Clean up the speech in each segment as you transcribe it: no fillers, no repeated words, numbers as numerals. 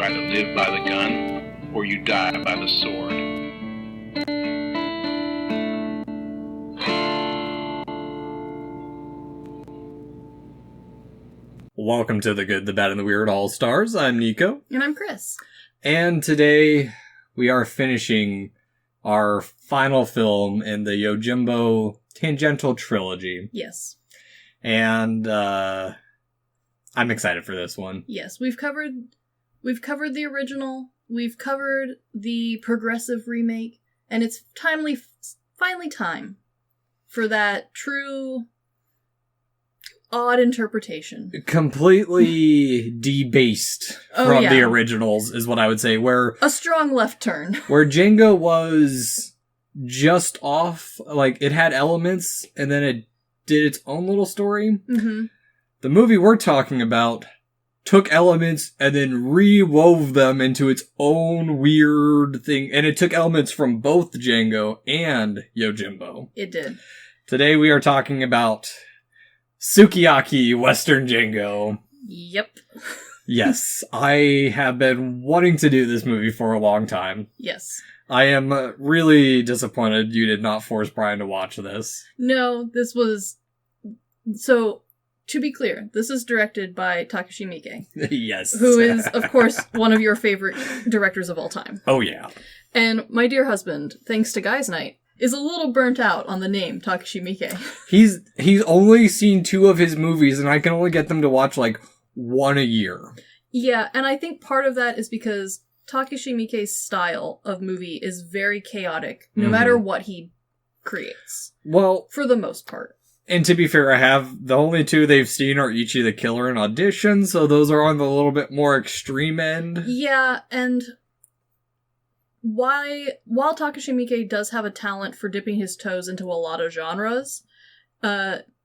either live by the gun or you die by the sword. Welcome to The Good, the Bad, and the Weird All-Stars. I'm Nicho. And I'm Chris. And today we are finishing our final film in the Yojimbo tangential trilogy. Yes. And I'm excited for this one. Yes, we've covered the original, we've covered the progressive remake, and it's finally time for that true odd interpretation. Completely debased from the originals is what I would say. Where a strong left turn. Where Django was just off, like it had elements and then it did its own little story. Mm-hmm. The movie we're talking about took elements and then rewove them into its own weird thing. And it took elements from both Django and Yojimbo. It did. Today we are talking about Sukiyaki Western Django. Yep. Yes, I have been wanting to do this movie for a long time. Yes. I am really disappointed you did not force Brian to watch this. No, this was... So, to be clear, this is directed by Takashi Miike. Yes. Who is, of course, one of your favorite directors of all time. Oh, yeah. And my dear husband, thanks to Guys Night, is a little burnt out on the name Takashi Miike. He's only seen 2 of his movies, and I can only get them to watch, like, 1 a year. Yeah, and I think part of that is because Takashi Miike's style of movie is very chaotic, no matter what he creates. Well... For the most part. And to be fair, the only 2 they've seen are Ichi the Killer and Audition, so those are on the little bit more extreme end. Yeah, and... While Takashi Miike does have a talent for dipping his toes into a lot of genres,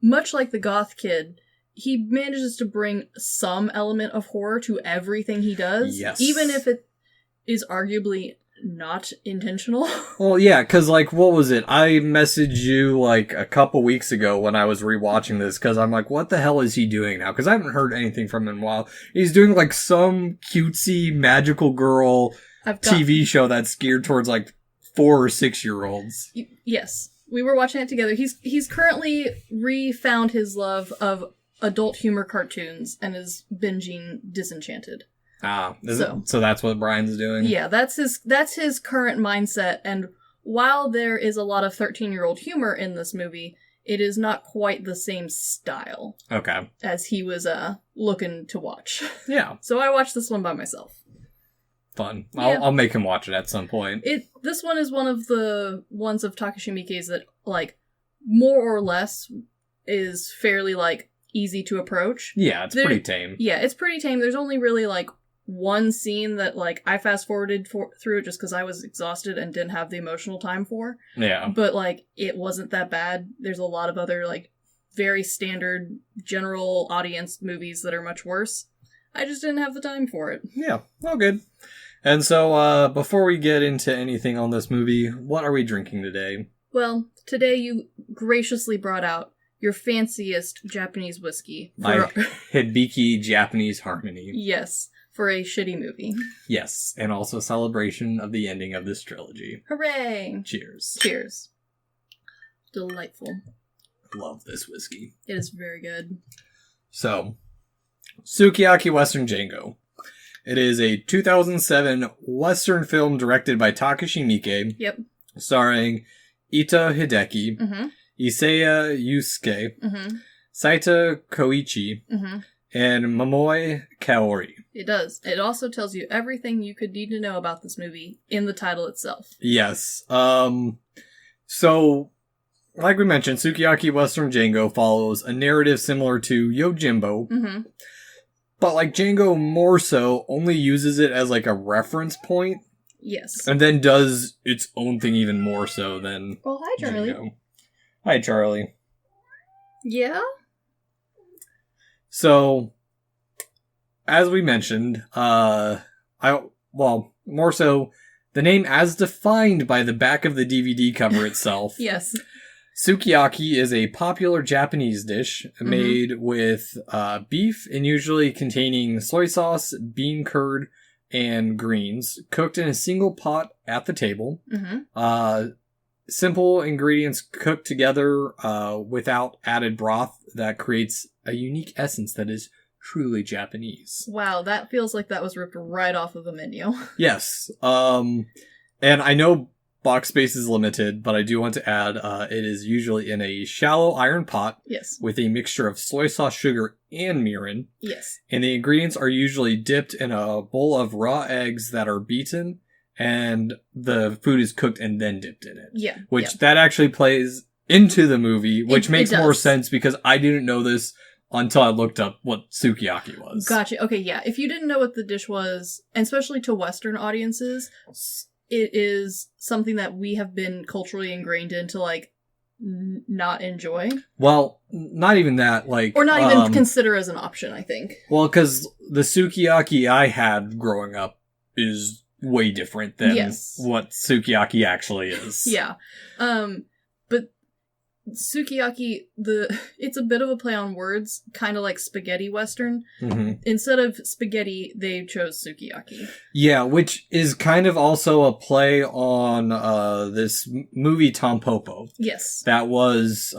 much like the Goth Kid, he manages to bring some element of horror to everything he does, yes. Even if it is arguably not intentional. Well, yeah, because, like, what was it? I messaged you, like, a couple weeks ago when I was rewatching this, because I'm like, what the hell is he doing now? Because I haven't heard anything from him in a while. He's doing, like, some cutesy magical girl TV show that's geared towards, like, 4 or 6-year-olds. Yes. We were watching it together. He's currently refound his love of adult humor cartoons and is binging Disenchanted. So that's what Brian's doing? Yeah, that's his current mindset, and while there is a lot of 13-year-old humor in this movie, it is not quite the same style. Okay. As he was looking to watch. Yeah. So I watched this one by myself. Fun. I'll make him watch it at some point. This one is one of the ones of Takashi Miike's that, like, more or less is fairly, like, easy to approach. Yeah, it's pretty tame. Yeah, it's pretty tame. There's only really, like, one scene that, like, I fast-forwarded through it just because I was exhausted and didn't have the emotional time for. Yeah. But, like, it wasn't that bad. There's a lot of other, like, very standard general audience movies that are much worse. I just didn't have the time for it. Yeah, all good. And so, before we get into anything on this movie, what are we drinking today? Well, today you graciously brought out your fanciest Japanese whiskey. My Hibiki Japanese Harmony. Yes, for a shitty movie. Yes, and also celebration of the ending of this trilogy. Hooray! Cheers. Cheers. Delightful. Love this whiskey. It is very good. So, Sukiyaki Western Django. It is a 2007 Western film directed by Takashi Miike. Yep. Starring Ita Hideki, Isaya Yusuke, Saita Koichi, and Momoi Kaori. It does. It also tells you everything you could need to know about this movie in the title itself. Yes. So, like we mentioned, Sukiyaki Western Django follows a narrative similar to Yojimbo. But, like, Django more so only uses it as, like, a reference point. Yes. And then does its own thing even more so than Well, hi, Charlie. Django. Hi, Charlie. Yeah? So, as we mentioned, more so, the name as defined by the back of the DVD cover itself. Yes. Sukiyaki is a popular Japanese dish made with beef and usually containing soy sauce, bean curd, and greens cooked in a single pot at the table. Mm-hmm. Simple ingredients cooked together without added broth that creates a unique essence that is truly Japanese. Wow, that feels like that was ripped right off of the menu. Yes. And I know box space is limited, but I do want to add it is usually in a shallow iron pot. Yes. With a mixture of soy sauce, sugar, and mirin. Yes. And the ingredients are usually dipped in a bowl of raw eggs that are beaten, and the food is cooked and then dipped in it. Yeah. Which that actually plays into the movie, which makes more sense because I didn't know this until I looked up what sukiyaki was. Gotcha. Okay, yeah. If you didn't know what the dish was, and especially to Western audiences, it is something that we have been culturally ingrained in to, like, not enjoy. Well, not even that, like... Or not even consider as an option, I think. Well, because the sukiyaki I had growing up is way different than what sukiyaki actually is. Yeah. But sukiyaki, it's a bit of a play on words, kind of like spaghetti Western. Mm-hmm. Instead of spaghetti, they chose sukiyaki. Yeah, which is kind of also a play on this movie Tom Popo. Yes. That was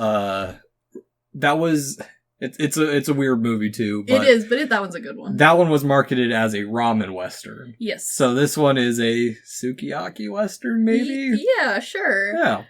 it's a weird movie too. But it is, but that one's a good one. That one was marketed as a ramen Western. Yes. So this one is a sukiyaki Western, maybe? Yeah, sure. Yeah.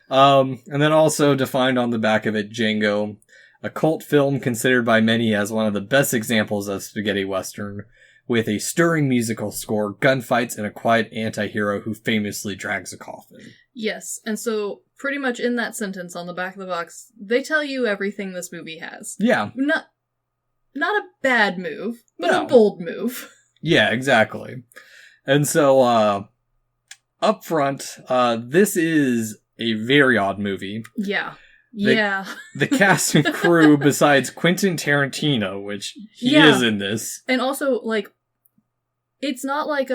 And then also defined on the back of it, Django, a cult film considered by many as one of the best examples of spaghetti Western, with a stirring musical score, gunfights, and a quiet anti-hero who famously drags a coffin. Yes, and so pretty much in that sentence on the back of the box, they tell you everything this movie has. Yeah. Not a bad move, but a bold move. Yeah, exactly. And so, up front, this is a very odd movie. Yeah. The cast and crew, besides Quentin Tarantino, which he is in this. And also, like, it's not like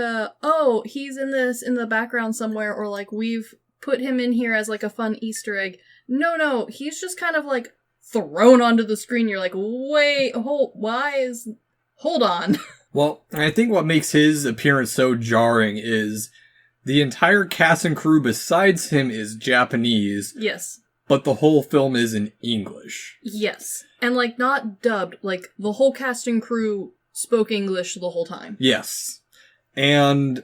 he's in this in the background somewhere, or like we've put him in here as like a fun Easter egg. No, he's just kind of like thrown onto the screen. You're like, wait, hold on. Well, I think what makes his appearance so jarring is the entire cast and crew besides him is Japanese. Yes. But the whole film is in English. Yes. And, like, not dubbed. Like, the whole cast and crew spoke English the whole time. Yes. And,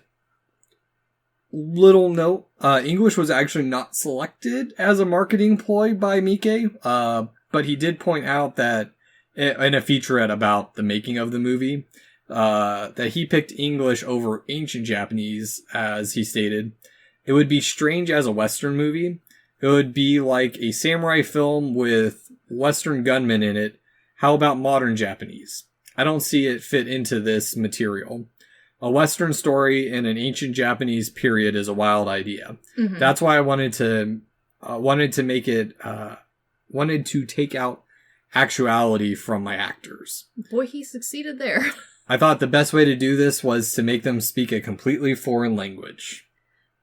little note, English was actually not selected as a marketing ploy by Miike. But he did point out that, in a featurette about the making of the movie, that he picked English over ancient Japanese, as he stated. It would be strange as a Western movie. It would be like a samurai film with Western gunmen in it. How about modern Japanese? I don't see it fit into this material. A Western story in an ancient Japanese period is a wild idea. Mm-hmm. That's why I wanted to make it, wanted to take out actuality from my actors. Boy, he succeeded there. I thought the best way to do this was to make them speak a completely foreign language.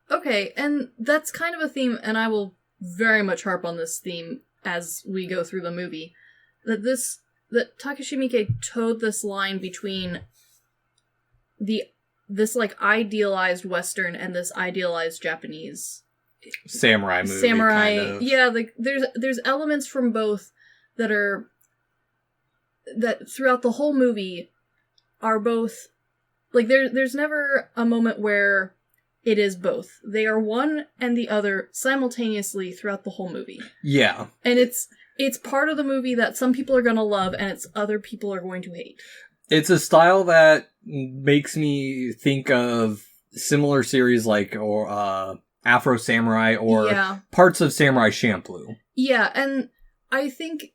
Okay, and that's kind of a theme, and I will very much harp on this theme as we go through the movie. That Takashi Miike towed this line between this like idealized Western and this idealized Japanese samurai movie. Samurai, kind of. Yeah, like there's elements from both that throughout the whole movie are both like there's never a moment where it is both. They are one and the other simultaneously throughout the whole movie. Yeah. And it's part of the movie that some people are going to love and it's other people are going to hate. It's a style that makes me think of similar series like Afro Samurai or parts of Samurai Champloo. Yeah, and I think...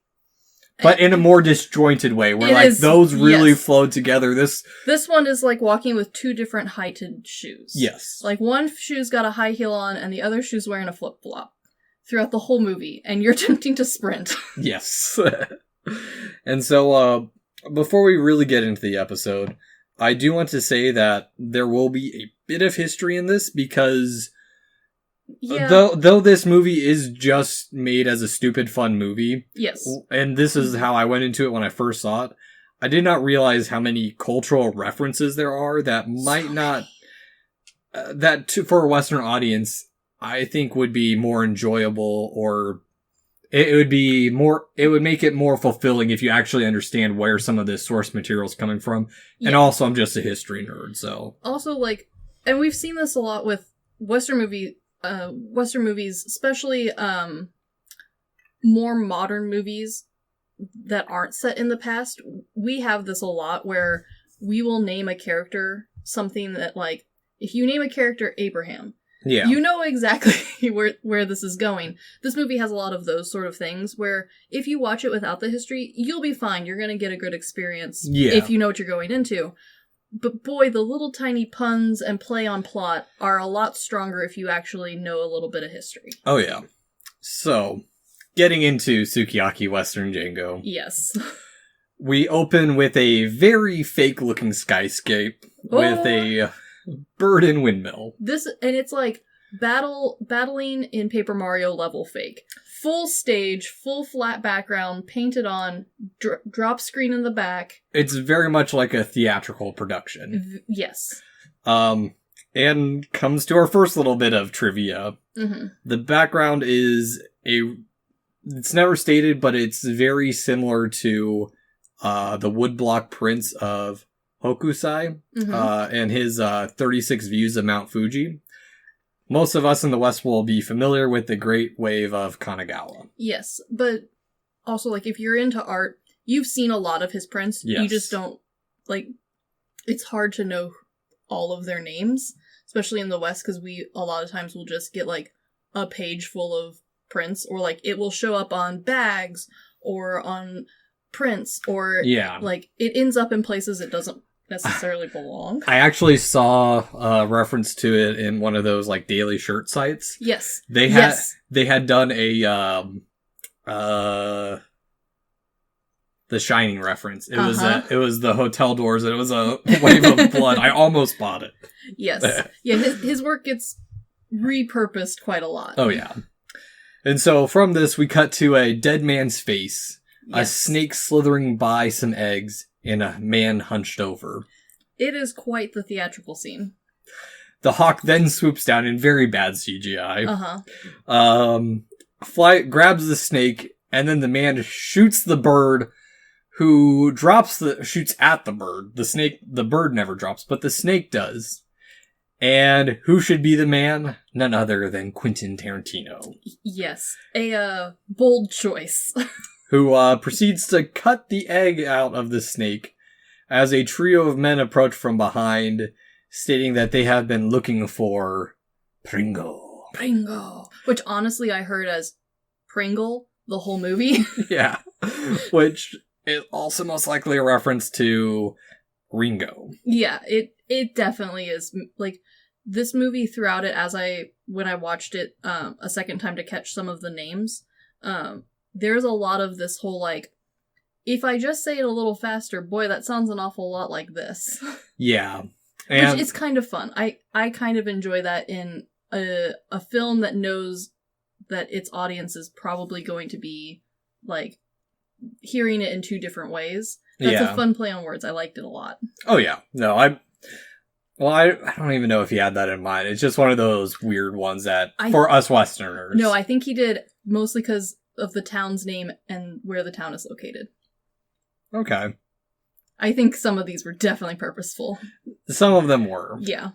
But in a more disjointed way, where those really flowed together. This one is like walking with two different heighted shoes. Yes. Like one shoe's got a high heel on and the other shoe's wearing a flip-flop throughout the whole movie, and you're attempting to sprint. Yes. And so, before we really get into the episode, I do want to say that there will be a bit of history in this because... Yeah. Though this movie is just made as a stupid fun movie. Yes. And this is how I went into it when I first saw it. I did not realize how many cultural references there are that might not, for a Western audience, I think would be more enjoyable, or it would make it more fulfilling if you actually understand where some of this source material is coming from. Yeah. And also, I'm just a history nerd, so. Also, like, and we've seen this a lot with Western movies, especially, more modern movies that aren't set in the past. We have this a lot where we will name a character something that, like, if you name a character Abraham, yeah, you know exactly where this is going. This movie has a lot of those sort of things where if you watch it without the history, you'll be fine. You're going to get a good experience if you know what you're going into. But boy, the little tiny puns and play on plot are a lot stronger if you actually know a little bit of history. Oh, yeah. So, getting into Sukiyaki Western Django. Yes. We open with a very fake-looking skyscape with a bird and windmill. And it's like battling in Paper Mario level fake. Full stage, full flat background, painted on, drop screen in the back. It's very much like a theatrical production. Yes. And comes to our first little bit of trivia. Mm-hmm. The background is it's never stated, but it's very similar to the woodblock prints of Hokusai, and his 36 views of Mount Fuji. Most of us in the West will be familiar with the Great Wave of Kanagawa. Yes, but also, like, if you're into art, you've seen a lot of his prints. Yes. You just don't, like, it's hard to know all of their names, especially in the West, because we, a lot of times, will just get, like, a page full of prints, or, like, it will show up on bags, or on prints, or, like, it ends up in places it doesn't necessarily belong. I actually saw a reference to it in one of those, like, daily shirt sites. Yes. They had done a The Shining reference. It was the hotel doors, and it was a wave of blood. I almost bought it. Yes. Yeah, his work gets repurposed quite a lot. Oh yeah. And so from this we cut to a dead man's face, a snake slithering by some eggs, and a man hunched over. It is quite the theatrical scene. The hawk then swoops down in very bad CGI. Grabs the snake, and then the man shoots the bird, who shoots at the bird. The bird never drops, but the snake does. And who should be the man? None other than Quentin Tarantino. Yes, a bold choice. Who proceeds to cut the egg out of the snake as a trio of men approach from behind, stating that they have been looking for Pringle. Pringle. Which honestly I heard as Pringle the whole movie. Yeah. Which is also most likely a reference to Ringo. Yeah, it definitely is. Like, this movie throughout it, when I watched it a second time to catch some of the names, there's a lot of this whole, like, if I just say it a little faster, boy, that sounds an awful lot like this. Yeah. Which is kind of fun. I kind of enjoy that in a film that knows that its audience is probably going to be, like, hearing it in two different ways. That's a fun play on words. I liked it a lot. Oh, yeah. No, I don't even know if he had that in mind. It's just one of those weird ones for us Westerners. No, I think he did mostly because of the town's name and where the town is located. Okay. I think some of these were definitely purposeful. Some of them were. Yeah.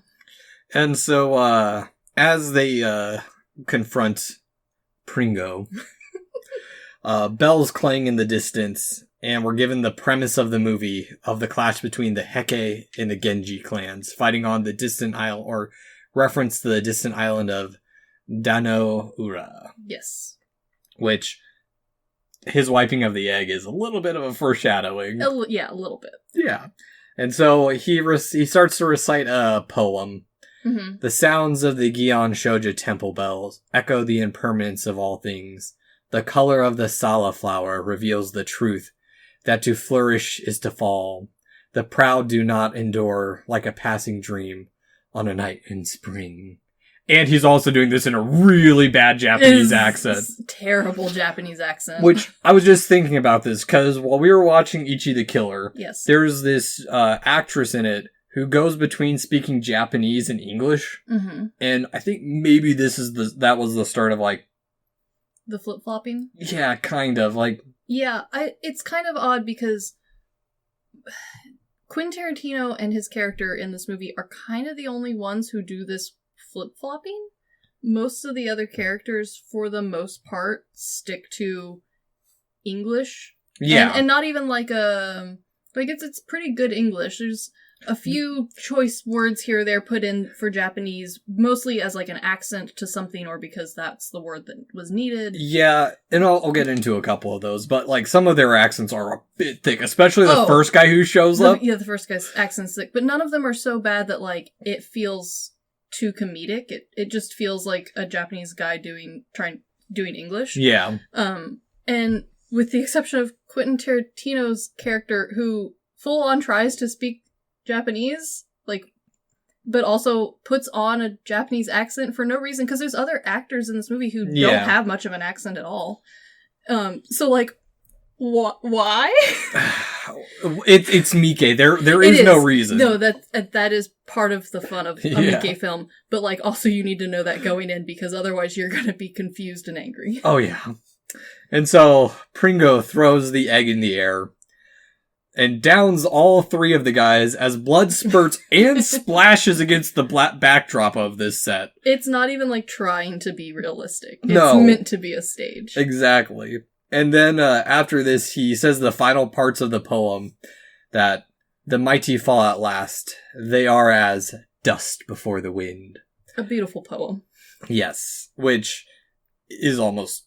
And so, as they confront Pringo, bells clang in the distance, and we're given the premise of the movie of the clash between the Heike and the Genji clans, fighting on the distant isle, or reference to the distant island of Dano-ura. Yes. Which, his wiping of the egg is a little bit of a foreshadowing. Yeah, a little bit. Yeah. And so he starts to recite a poem. Mm-hmm. The sounds of the Gion Shoja temple bells echo the impermanence of all things. The color of the Sala flower reveals the truth, that to flourish is to fall. The proud do not endure like a passing dream on a night in spring. And he's also doing this in a really bad Japanese accent. Terrible Japanese accent. Which, I was just thinking about this, because while we were watching Ichi the Killer, yes, there's this actress in it who goes between speaking Japanese and English. Mm-hmm. And I think maybe that was the start of, like... the flip-flopping? Yeah, kind of, like... Yeah, it's kind of odd because Quentin Tarantino and his character in this movie are kind of the only ones who do this flip-flopping. Most of the other characters, for the most part, stick to English. Yeah. And not even like it's pretty good English. There's a few choice words here or there put in for Japanese, mostly as like an accent to something or because that's the word that was needed. Yeah, and I'll get into a couple of those, but like some of their accents are a bit thick, especially the first guy who shows up. Yeah, the first guy's accent's thick, but none of them are so bad that like it feels too comedic. It just feels like a Japanese guy doing English. Yeah. And with the exception of Quentin Tarantino's character, who full on tries to speak Japanese, like, but also puts on a Japanese accent for no reason, because there's other actors in this movie who don't have much of an accent at all. So like, why? It's Miike. There is no reason. No, that is part of the fun of a Miike film. But like, also you need to know that going in, because otherwise you're gonna be confused and angry. Oh yeah. And so Pringo throws the egg in the air and downs all three of the guys as blood spurts and splashes against the black backdrop of this set. It's not even like trying to be realistic. It's No. meant to be a stage. Exactly. And then after this, he says the final parts of the poem that the mighty fall at last. They are as dust before the wind. A beautiful poem. Yes, which is almost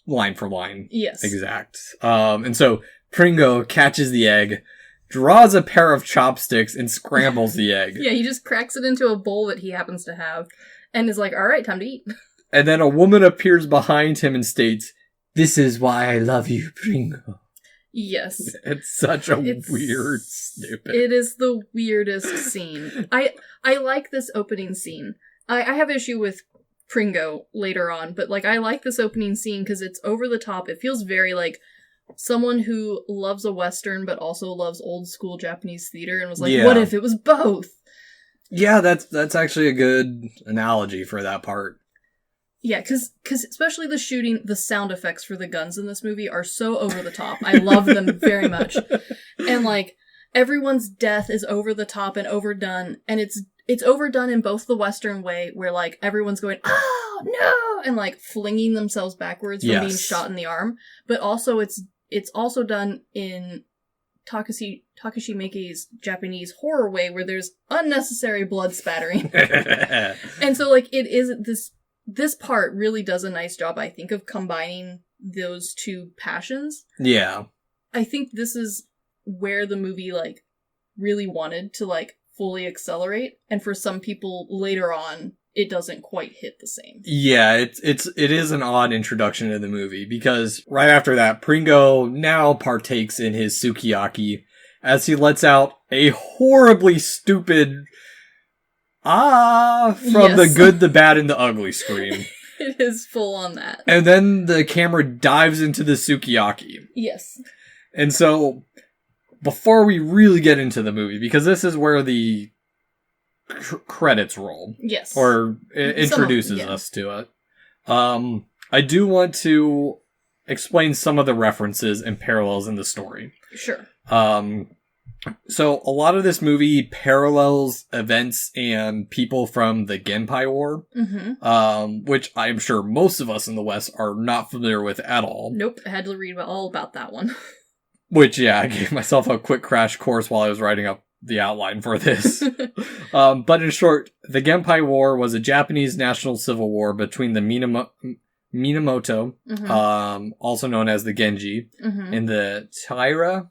line for line. Yes. Exact. And so Pringo catches the egg, draws a pair of chopsticks, and scrambles the egg. Yeah, he just cracks it into a bowl that he happens to have, and is like, alright, time to eat. And then a woman appears behind him and states, "This is why I love you, Pringo." Yes. It's such a weird, stupid... It is the weirdest scene. I like this opening scene. I have issue with Pringo later on, but like I like this opening scene because it's over the top. It feels very like someone who loves a Western but also loves old school Japanese theater and was like, what if it was both? Yeah, that's actually a good analogy for that part. Yeah, because especially the shooting, the sound effects for the guns in this movie are so over the top. I love them very much. And like, everyone's death is over the top and overdone, and it's overdone in both the Western way, where like everyone's going, "Oh no!" and like flinging themselves backwards from being shot in the arm, but also it's also done in Takashi Miike's Japanese horror way, where there's unnecessary blood spattering. And so like it is this part really does a nice job, I think, of combining those two passions. Yeah. I think this is where the movie like really wanted to like fully accelerate, and for some people later on it doesn't quite hit the same. Yeah, it is an odd introduction to the movie, because right after that, Pringo now partakes in his sukiyaki as he lets out a horribly stupid from the good, the bad, and the ugly scream. It is full on that. And then the camera dives into the sukiyaki. Yes. And so, before we really get into the movie, because this is where the credits roll. Yes. Or it introduces us to it. I do want to explain some of the references and parallels in the story. Sure. So a lot of this movie parallels events and people from the Genpai War, which I'm sure most of us in the West are not familiar with at all. Nope, I had to read all about that one. Which, yeah, I gave myself a quick crash course while I was writing up the outline for this. But in short, the Genpai War was a Japanese national civil war between the Minamoto, also known as the Genji, and the Taira,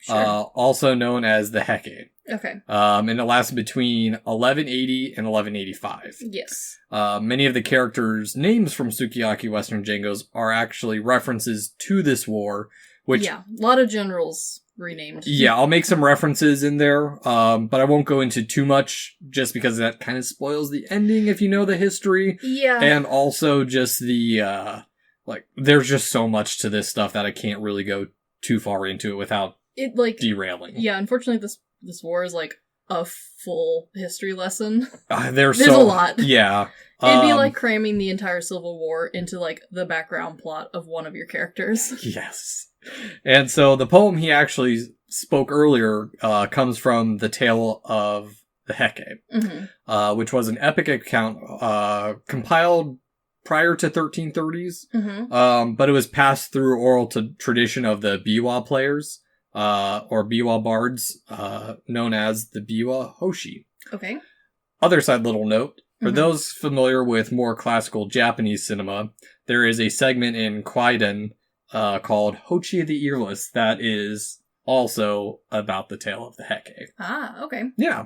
also known as the Heike. Okay. And it lasted between 1180 and 1185. Yes. Many of the characters' names from Sukiyaki Western Django's are actually references to this war, which... Yeah, a lot of generals renamed. Yeah, I'll make some references in there, but I won't go into too much just because that kind of spoils the ending if you know the history. Yeah. And also just the, there's just so much to this stuff that I can't really go too far into it without derailing. Yeah, unfortunately this war is like a full history lesson. There's a lot. Yeah. It'd be like cramming the entire Civil War into like the background plot of one of your characters. Yes. And so the poem he actually spoke earlier comes from the Tale of the Heke, which was an epic account compiled prior to 1330s, but it was passed through oral tradition of the biwa players, or biwa bards, known as the biwa hoshi. Okay. Other side little note, for those familiar with more classical Japanese cinema, there is a segment in Kwaiden called Hochi the Earless that is also about the Tale of the Heke. Ah, okay. Yeah.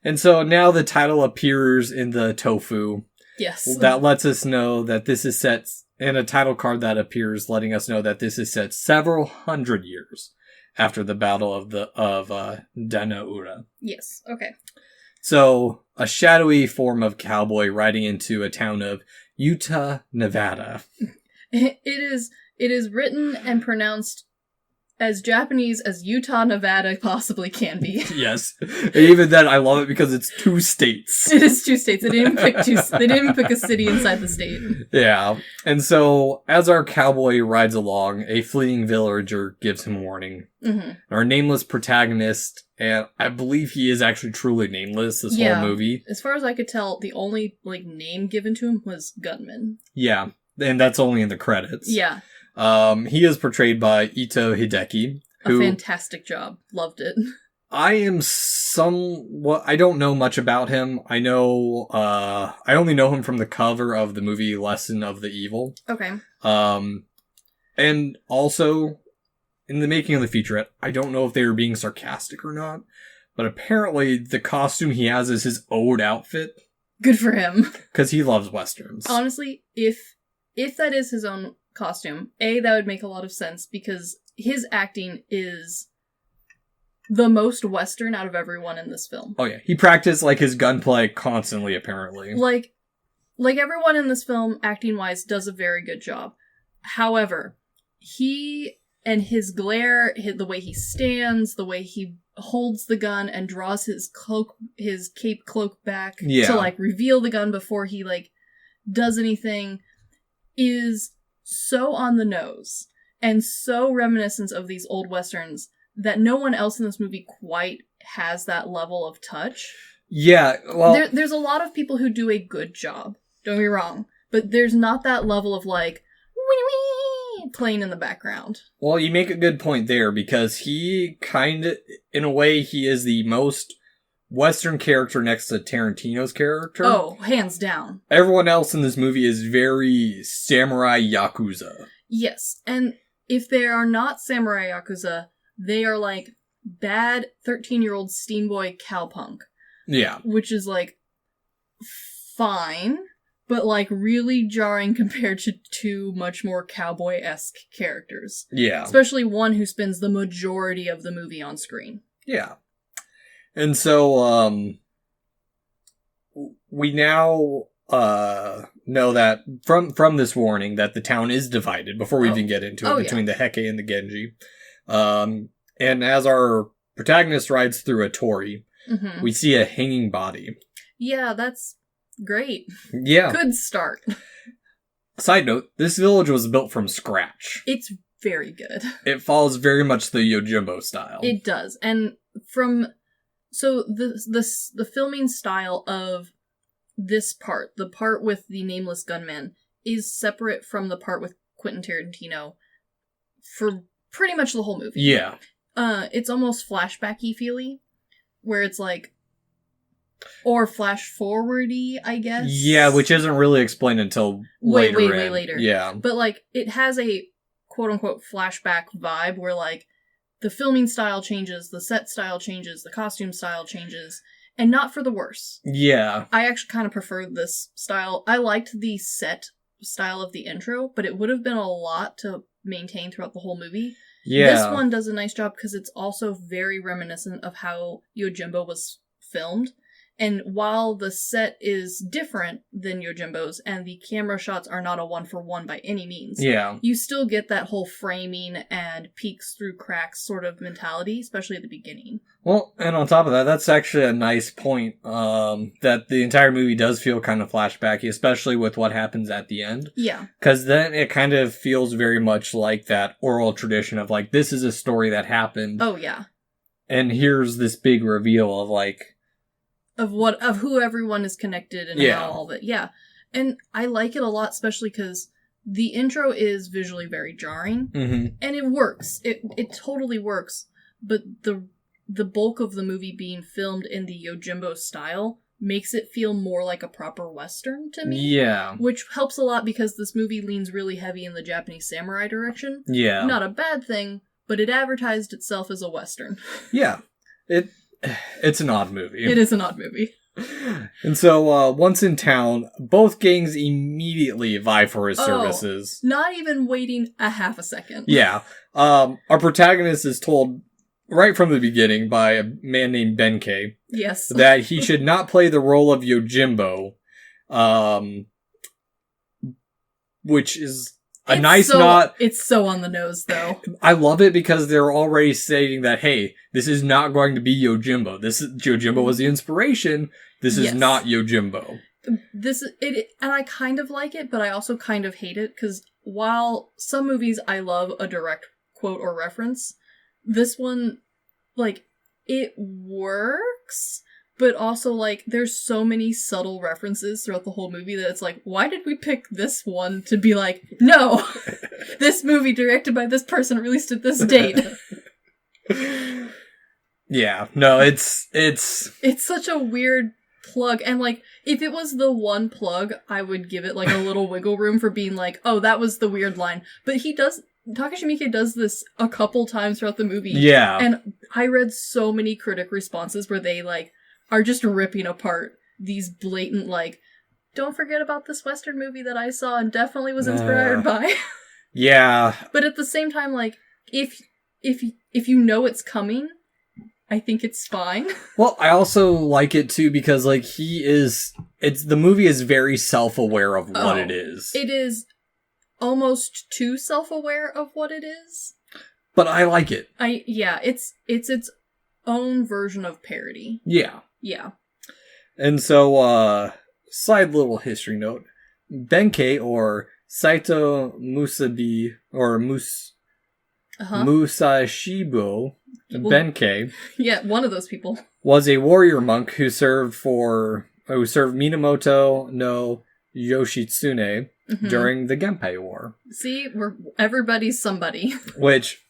And so now the title appears in the tofu. Yes. That lets us know that this is set, and a title card that appears letting us know that this is set several hundred years after the Battle of Danaura. Yes, okay. So, a shadowy form of cowboy riding into a town of Utah, Nevada. It is written and pronounced as Japanese as Utah, Nevada possibly can be. Yes. And even then, I love it because it's 2 states. It is 2 states. They didn't even pick a city inside the state. Yeah. And so, as our cowboy rides along, a fleeting villager gives him warning. Our nameless protagonist, and I believe he is actually truly nameless this whole movie. As far as I could tell, the only name given to him was Gunman. Yeah. And that's only in the credits. Yeah. He is portrayed by Ito Hideki. A fantastic job. Loved it. I don't know much about him. I only know him from the cover of the movie Lesson of the Evil. Okay. And also, in the making of the featurette, I don't know if they were being sarcastic or not, but apparently the costume he has is his ode outfit. Good for him. Because he loves Westerns. Honestly, if that is his own costume, that would make a lot of sense because his acting is the most Western out of everyone in this film. Oh yeah, he practiced his gunplay constantly, apparently. Like everyone in this film, acting-wise, does a very good job. However, he and his glare, the way he stands, the way he holds the gun and draws his cape cloak back to reveal the gun before he does anything, is so on the nose and so reminiscent of these old Westerns that no one else in this movie quite has that level of touch. Yeah, well... There's a lot of people who do a good job, don't get me wrong, but there's not that level of wee playing in the background. Well, you make a good point there, because he in a way, he is the most Western character next to Tarantino's character. Oh, hands down. Everyone else in this movie is very samurai yakuza. Yes, and if they are not samurai yakuza, they are bad 13-year-old steamboy cowpunk. Yeah. Which is fine, but really jarring compared to 2 much more cowboy-esque characters. Yeah. Especially one who spends the majority of the movie on screen. Yeah. And so, we now know that from this warning that the town is divided before we even get into it between the Heke and the Genji. And as our protagonist rides through a torii, we see a hanging body. Yeah, that's great. Yeah. Good start. Side note, this village was built from scratch. It's very good. It follows very much the Yojimbo style. It does. And so the filming style of this part, the part with the nameless gunman, is separate from the part with Quentin Tarantino for pretty much the whole movie. Yeah. It's almost flashbacky feely, where it's or flash forwardy, I guess. Yeah, which isn't really explained until way later. Yeah. But it has a quote unquote flashback vibe where the filming style changes, the set style changes, the costume style changes, and not for the worse. Yeah. I actually kind of preferred this style. I liked the set style of the intro, but it would have been a lot to maintain throughout the whole movie. Yeah. This one does a nice job because it's also very reminiscent of how Yojimbo was filmed. And while the set is different than Yojimbo's, and the camera shots are not a one-for-one by any means, Yeah. you still get that whole framing and peeks through cracks sort of mentality, especially at the beginning. Well, and on top of that, that's actually a nice point, that the entire movie does feel kind of flashbacky, especially with what happens at the end. Yeah. Because then it kind of feels very much like that oral tradition of, like, this is a story that happened. Oh, yeah. And here's this big reveal of, like... Of who everyone is connected and Yeah. how all of it. Yeah. And I like it a lot, especially because the intro is visually very jarring. Mm-hmm. And it works. It totally works. But the bulk of the movie being filmed in the Yojimbo style makes it feel more like a proper Western to me. Yeah. Which helps a lot because this movie leans really heavy in the Japanese samurai direction. Yeah. Not a bad thing, but it advertised itself as a Western. Yeah. It's an odd movie. It is an odd movie. And so, once in town, both gangs immediately vie for his services. Not even waiting a half a second. Yeah. Our protagonist is told right from the beginning by a man named Benkei Yes. that he should not play the role of Yojimbo, which is a nice nod. It's so on the nose, though. I love it because they're already stating that, hey, this is not going to be Yojimbo. Yojimbo was the inspiration. This is Yes. not Yojimbo. And I kind of like it, but I also kind of hate it, because while some movies I love a direct quote or reference, this one, like, it works, but also, like, there's so many subtle references throughout the whole movie that it's like, why did we pick this one to be like, no, this movie directed by this person released at this date? Yeah, no, it's such a weird plug, and like, if it was the one plug, I would give it like a little wiggle room for being like, oh, that was the weird line. But Takashi Miike does this a couple times throughout the movie. Yeah. And I read so many critic responses where they like are just ripping apart these blatant like, don't forget about this Western movie that I saw and definitely was inspired by. Yeah. But at the same time, like, if you know it's coming, I think it's fine. Well, I also like it too because, like, the movie is very self-aware of what it is. It is almost too self-aware of what it is. But I like it. It's its own version of parody. Yeah. Yeah. And so, side little history note. Benkei, or Saito Musabi, or Musashibo Benkei, yeah, one of those people, was a warrior monk who served Minamoto no Yoshitsune during the Genpai War. See, everybody's somebody. Which,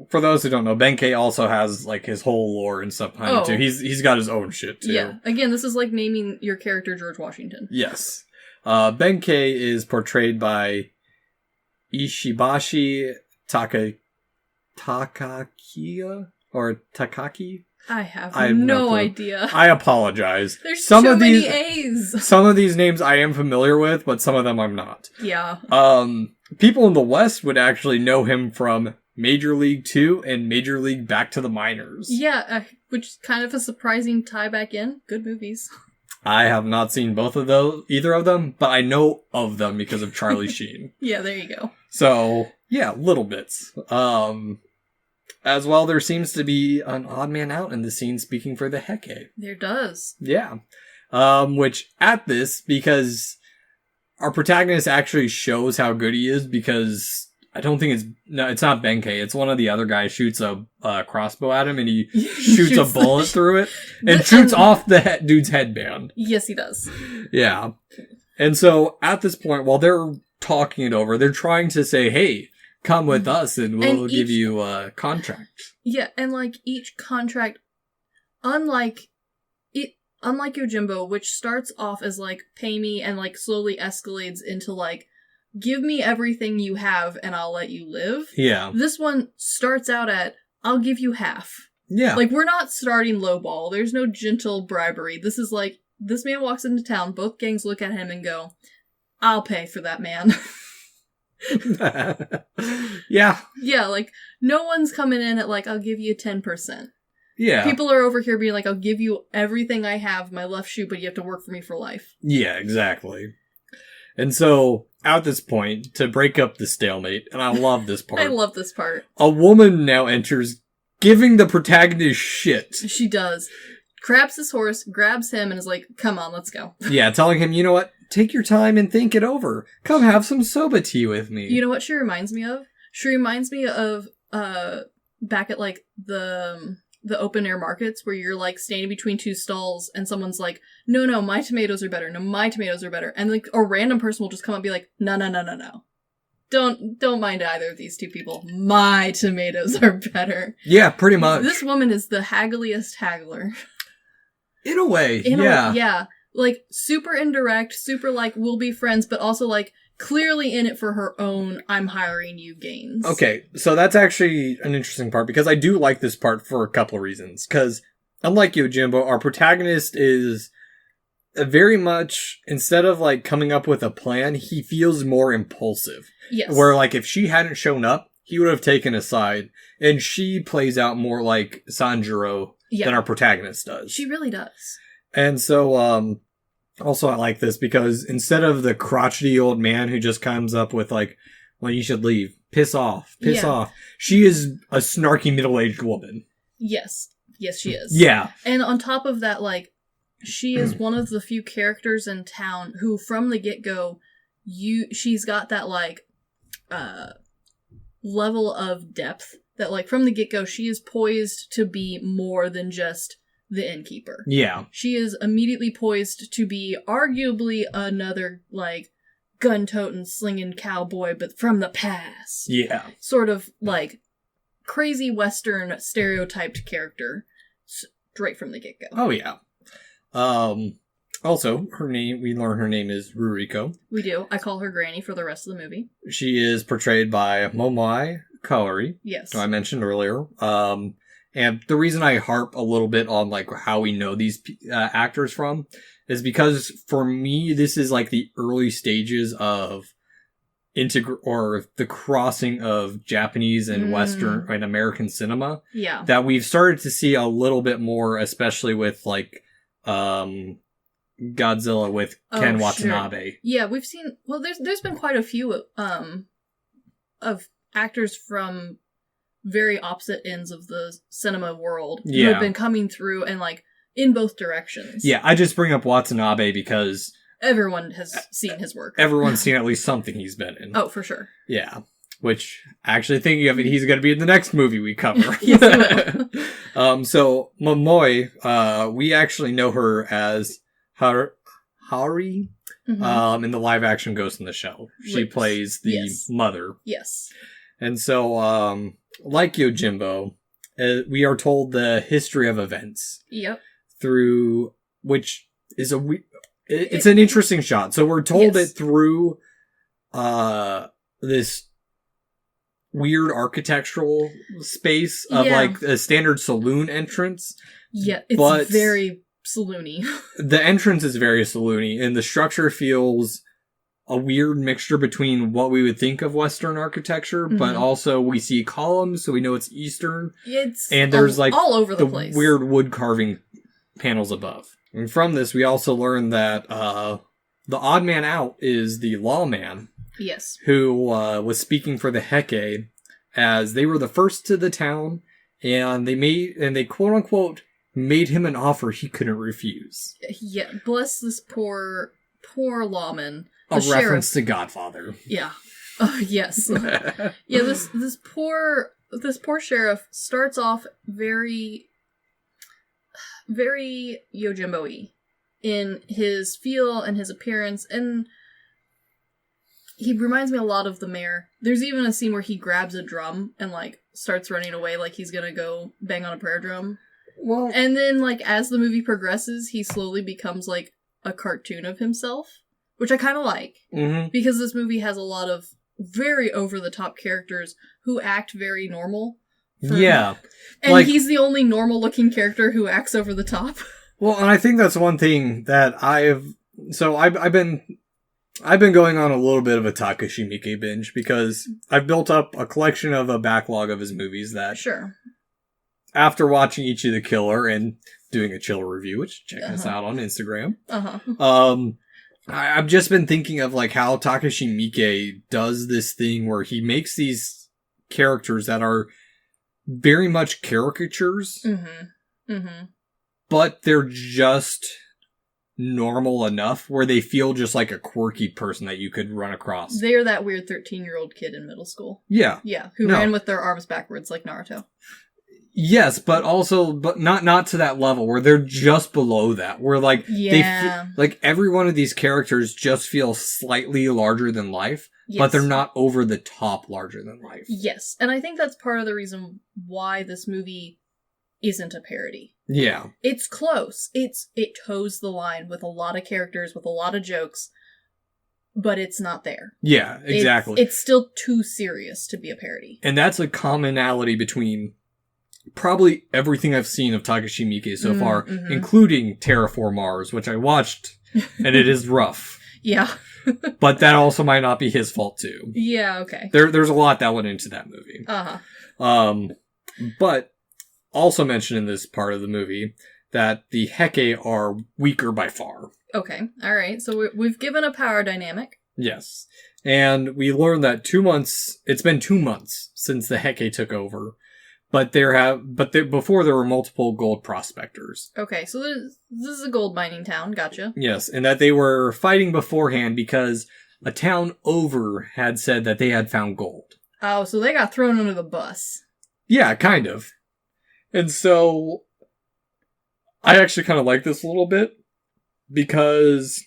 for those who don't know, Benkei also has like his whole lore and stuff behind it too. He's got his own shit too. Yeah. Again, this is like naming your character George Washington. Yes. Benkei is portrayed by Ishibashi Takakiya or Takaki. I have no idea. I apologize. There's so many A's. Some of these names I am familiar with, but some of them I'm not. Yeah. People in the West would actually know him from Major League 2 and Major League Back to the Minors. Yeah, which is kind of a surprising tie back in. Good movies. I have not seen either of them, but I know of them because of Charlie Sheen. Yeah, there you go. So, yeah, little bits. As well, there seems to be an odd man out in the scene speaking for the Heike. There does. Yeah. Which, at this, because our protagonist actually shows how good he is, because I don't think it's not Benkei, it's one of the other guys shoots a crossbow at him, and he shoots a bullet through it, and shoots off the dude's headband. Yes, he does. Yeah. And so, at this point, while they're talking it over, they're trying to say, hey, come with us and we'll give you a contract. Yeah, and like each contract, unlike Yojimbo, which starts off as like pay me and like slowly escalates into like give me everything you have and I'll let you live. Yeah. This one starts out at I'll give you half. Yeah. Like we're not starting lowball. There's no gentle bribery. This is like this man walks into town, both gangs look at him and go, I'll pay for that man. Yeah. Yeah, like, no one's coming in at, like, I'll give you 10%. Yeah. People are over here being like, I'll give you everything I have, my left shoe, but you have to work for me for life. Yeah, exactly. And so, at this point, to break up the stalemate, and I love this part. I love this part. A woman now enters, giving the protagonist shit. She does. Grabs his horse, grabs him, and is like, come on, let's go. Yeah, telling him, you know what? Take your time and think it over. Come have some soba tea with me. You know what she reminds me of? She reminds me of, back at, like, the open air markets where you're, like, standing between two stalls and someone's like, no, my tomatoes are better. No, my tomatoes are better. And, like, a random person will just come up and be like, no. Don't mind either of these two people. My tomatoes are better. Yeah, pretty much. This woman is the haggliest haggler. In a way, yeah. Yeah. Like, super indirect, super, like, we'll be friends, but also, like, clearly in it for her own I'm hiring you gains. Okay, so that's actually an interesting part, because I do like this part for a couple of reasons. Because, unlike Yojimbo, our protagonist is very much, instead of, like, coming up with a plan, he feels more impulsive. Yes. Where, like, if she hadn't shown up, he would have taken a side. And she plays out more like Sanjuro than our protagonist does. She really does. And so, also I like this because instead of the crotchety old man who just comes up with like, well, you should leave, piss off, she is a snarky middle-aged woman. Yes, she is. Yeah. And on top of that, like, she is one of the few characters in town who, from the get-go, she's got that, like, level of depth that, like, from the get-go, she is poised to be more than just the innkeeper. Yeah. She is immediately poised to be arguably another, like, gun-toting, slinging cowboy, but from the past. Yeah. Sort of, like, crazy Western stereotyped character straight from the get-go. Oh, yeah. Also, we learn her name is Ruriko. We do. I call her Granny for the rest of the movie. She is portrayed by Momoi Kaori. Yes. Who I mentioned earlier. And the reason I harp a little bit on, like, how we know these actors from is because, for me, this is, like, the early stages of or the crossing of Japanese and Western and American cinema. Yeah. That we've started to see a little bit more, especially with, like, Godzilla with Ken Watanabe. Sure. Yeah, we've seen, well, there's been quite a few, of actors from very opposite ends of the cinema world who have been coming through and, like, in both directions. Yeah, I just bring up Watanabe because everyone has seen his work. Everyone's seen at least something he's been in. Oh, for sure. Yeah. Which, actually thinking of it, he's going to be in the next movie we cover. Yes, he will. So, Momoi, we actually know her as Hari in the live action Ghost in the Shell. She plays the mother. Yes. And so, like Yojimbo, we are told the history of events. Yep. Through, which is it's an interesting shot. So we're told it through this weird architectural space of like a standard saloon entrance. Yeah, it's very saloony. The entrance is very saloony, and the structure feels a weird mixture between what we would think of Western architecture, but also we see columns, so we know it's Eastern. And there's like all over the place. Weird wood carving panels above. And from this, we also learn that the odd man out is the lawman. Yes. Who was speaking for the Heke, as they were the first to the town, and they quote unquote made him an offer he couldn't refuse. Yeah, bless this poor lawman. A reference to Godfather. Yeah. Oh, yes. Yeah, this poor sheriff starts off very, very Yojimbo-y in his feel and his appearance, and he reminds me a lot of the mayor. There's even a scene where he grabs a drum and, like, starts running away like he's gonna go bang on a prayer drum. Well, and then, like, as the movie progresses, he slowly becomes, like, a cartoon of himself. Which I kind of like, because this movie has a lot of very over-the-top characters who act very normal. Yeah. And like, he's the only normal-looking character who acts over the top. Well, and I think that's one thing that I've been I've been going on a little bit of a Takashi Miike binge because I've built up a collection of a backlog of his movies that, Sure. after watching Ichi the Killer and doing a chill review, which check us out on Instagram, I've just been thinking of like how Takashi Miike does this thing where he makes these characters that are very much caricatures, but they're just normal enough where they feel just like a quirky person that you could run across. They're that weird 13-year-old kid in middle school. Yeah. Yeah, who ran with their arms backwards like Naruto. Yes, but not to that level where they're just below that. Where like like every one of these characters just feels slightly larger than life, but they're not over the top larger than life. Yes, and I think that's part of the reason why this movie isn't a parody. Yeah. It's close. It toes the line with a lot of characters, with a lot of jokes, but it's not there. Yeah, exactly. It's still too serious to be a parody. And that's a commonality between probably everything I've seen of Takashi Miike so far, including Terraform Mars, which I watched, and it is rough. Yeah. But that also might not be his fault, too. Yeah, okay. There's a lot that went into that movie. But also mentioned in this part of the movie that the Heke are weaker by far. Okay, alright. So we've given a power dynamic. Yes. And we learned that it's been 2 months since the Heke took over. But before there were multiple gold prospectors. Okay, so this is a gold mining town, gotcha. Yes, and that they were fighting beforehand because a town over had said that they had found gold. Oh, so they got thrown under the bus. Yeah, kind of. And so, I actually kind of like this a little bit, because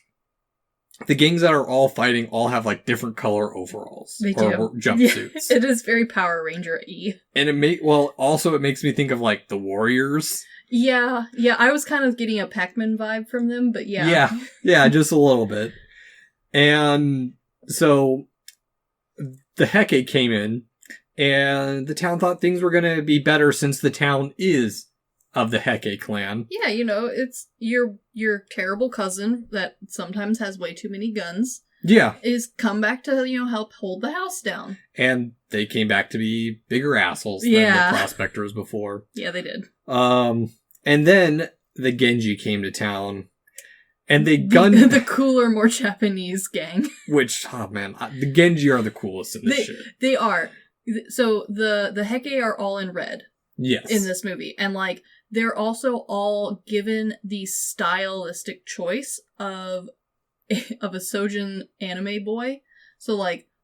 the gangs that are all fighting all have, like, different color overalls. They do. Or jumpsuits. Yeah, it is very Power Ranger-y. And it makes me think of, like, the Warriors. Yeah, I was kind of getting a Pac-Man vibe from them, but yeah. Yeah, just a little bit. And so, the Heke came in, and the town thought things were going to be better since the town is of the Heke clan. Yeah, it's your terrible cousin that sometimes has way too many guns. Yeah. Is come back to, help hold the house down. And they came back to be bigger assholes than the prospectors before. Yeah, they did. And then the Genji came to town. And they gunned... the cooler, more Japanese gang. Which, oh man, the Genji are the coolest in this shit. They are. So the Heke are all in red. Yes. In this movie. And they're also all given the stylistic choice of a Sojin anime boy. So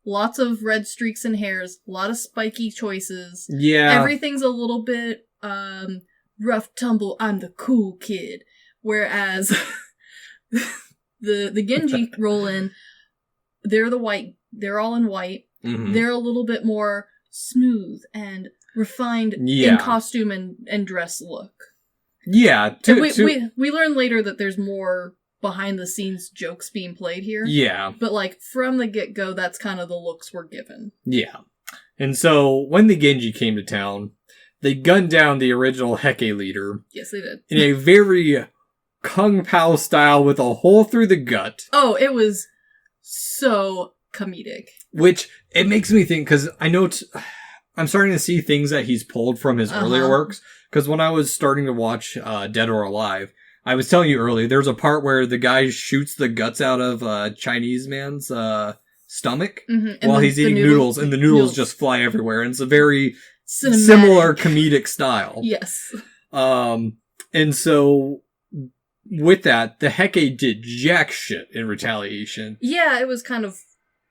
lots of red streaks in hairs, a lot of spiky choices. Yeah. Everything's a little bit rough tumble, I'm the cool kid. Whereas the Genji roll in, they're all in white. Mm-hmm. They're a little bit more smooth and refined in costume and dress look. Yeah. We learn later that there's more behind the scenes jokes being played here. Yeah. But from the get-go, that's kind of the looks we're given. Yeah. And so when the Genji came to town, they gunned down the original Heke leader. Yes, they did. In a very Kung Pao style with a hole through the gut. Oh, it was so comedic. Which, it makes me think, because I know I'm starting to see things that he's pulled from his earlier works. Because when I was starting to watch Dead or Alive, I was telling you earlier, there's a part where the guy shoots the guts out of a Chinese man's stomach while he's eating noodles, and the noodles just fly everywhere. And it's a very similar comedic style. Yes. And so, with that, the Heke did jack shit in retaliation. Yeah, it was kind of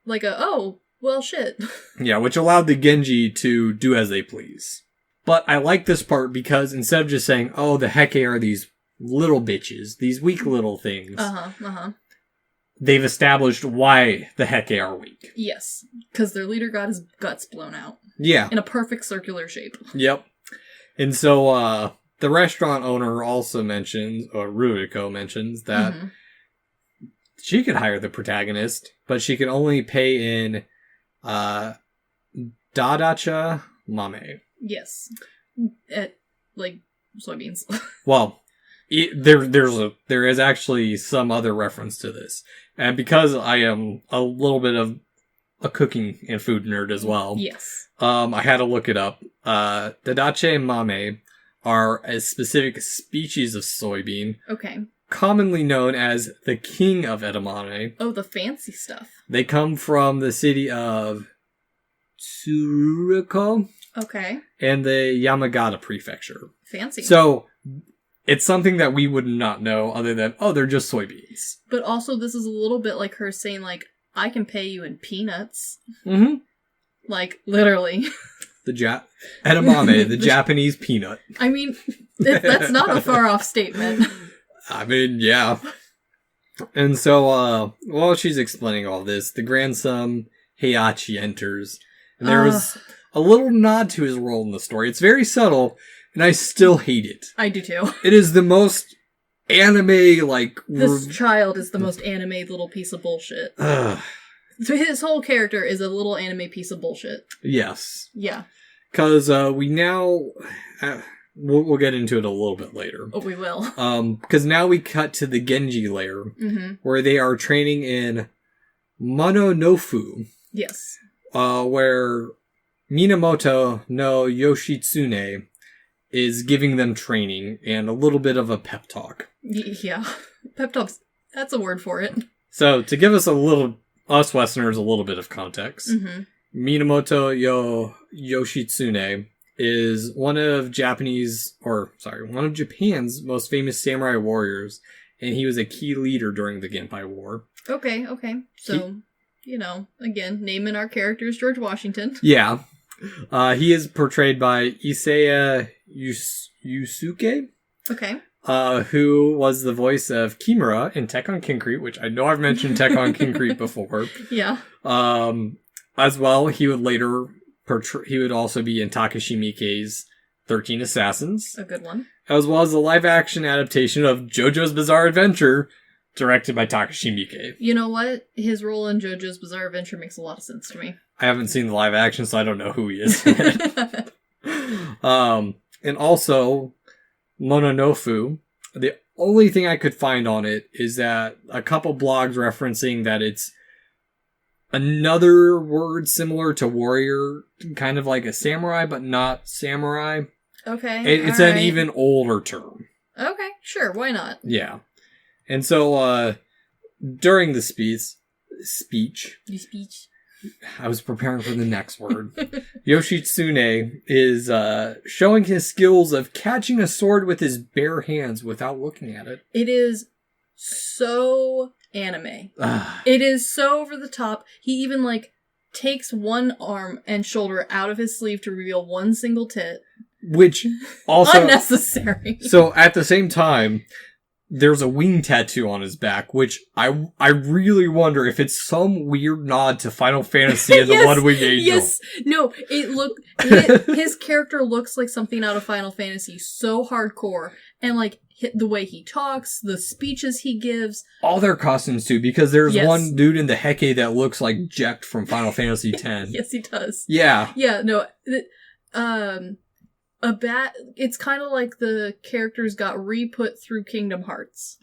like well, shit. Yeah, which allowed the Genji to do as they please. But I like this part because instead of just saying, oh, the Heke are these little bitches, these weak little things, they've established why the Heke are weak. Yes, because their leader got his guts blown out. Yeah. In a perfect circular shape. Yep. And so, the restaurant owner also mentions, or Ruriko mentions, that she could hire the protagonist, but she could only pay in Dadacha Mame. Yes. Soybeans. Well, There is actually some other reference to this. And because I am a little bit of a cooking and food nerd as well. Yes. I had to look it up. The dache mame are a specific species of soybean. Okay. Commonly known as the king of edamame. Oh, the fancy stuff. They come from the city of Tsuruko. Okay. And the Yamagata prefecture. Fancy. So, it's something that we would not know other than, oh, they're just soybeans. But also, this is a little bit like her saying, like, I can pay you in peanuts. Mm-hmm. Like, literally. Edamame, the Japanese peanut. I mean, that's not a far-off statement. I mean, yeah. And so, while she's explaining all this, the grandson, Heihachi, enters. And there was a little nod to his role in the story. It's very subtle, and I still hate it. I do too. It is the most anime, like... This child is the most anime little piece of bullshit. So his whole character is a little anime piece of bullshit. Yes. Yeah. Because we now... we'll get into it a little bit later. Oh, we will. Because now we cut to the Genji layer, where they are training in Mononofu. Yes. Where Minamoto no Yoshitsune is giving them training and a little bit of a pep talk. Yeah. Pep talks. That's a word for it. So, to give us us Westerners, a little bit of context, Minamoto Yoshitsune is one of Japan's most famous samurai warriors, and he was a key leader during the Genpai War. Okay. So, again, naming our characters George Washington. Yeah. He is portrayed by Isaya Yusuke. Okay. Who was the voice of Kimura in Tek on Kincrete, which I know I've mentioned Tek on Kincrete before. Yeah. As well, he would also be in Takashi Miike's 13 Assassins. A good one. As well as the live-action adaptation of JoJo's Bizarre Adventure, directed by Takashi Miike. You know what? His role in JoJo's Bizarre Adventure makes a lot of sense to me. I haven't seen the live action, so I don't know who he is. And also, Mononofu, the only thing I could find on it is that a couple blogs referencing that it's another word similar to warrior, kind of like a samurai, but not samurai. Okay. It's an even older term. Okay, sure, why not? Yeah. And so, during the speech, I was preparing for the next word. Yoshitsune is showing his skills of catching a sword with his bare hands without looking at it. It is so anime. It is so over the top. He even, takes one arm and shoulder out of his sleeve to reveal one single tit. Which also... unnecessary. So, at the same time... There's a wing tattoo on his back, which I really wonder if it's some weird nod to Final Fantasy and the One-Winged Angel. Yes, no, his character looks like something out of Final Fantasy, so hardcore, and the way he talks, the speeches he gives. All their costumes too, because there's one dude in the Heke that looks like Jecht from Final Fantasy X. Yes, he does. Yeah. Yeah, no, it's kind of like the characters got re-put through Kingdom Hearts.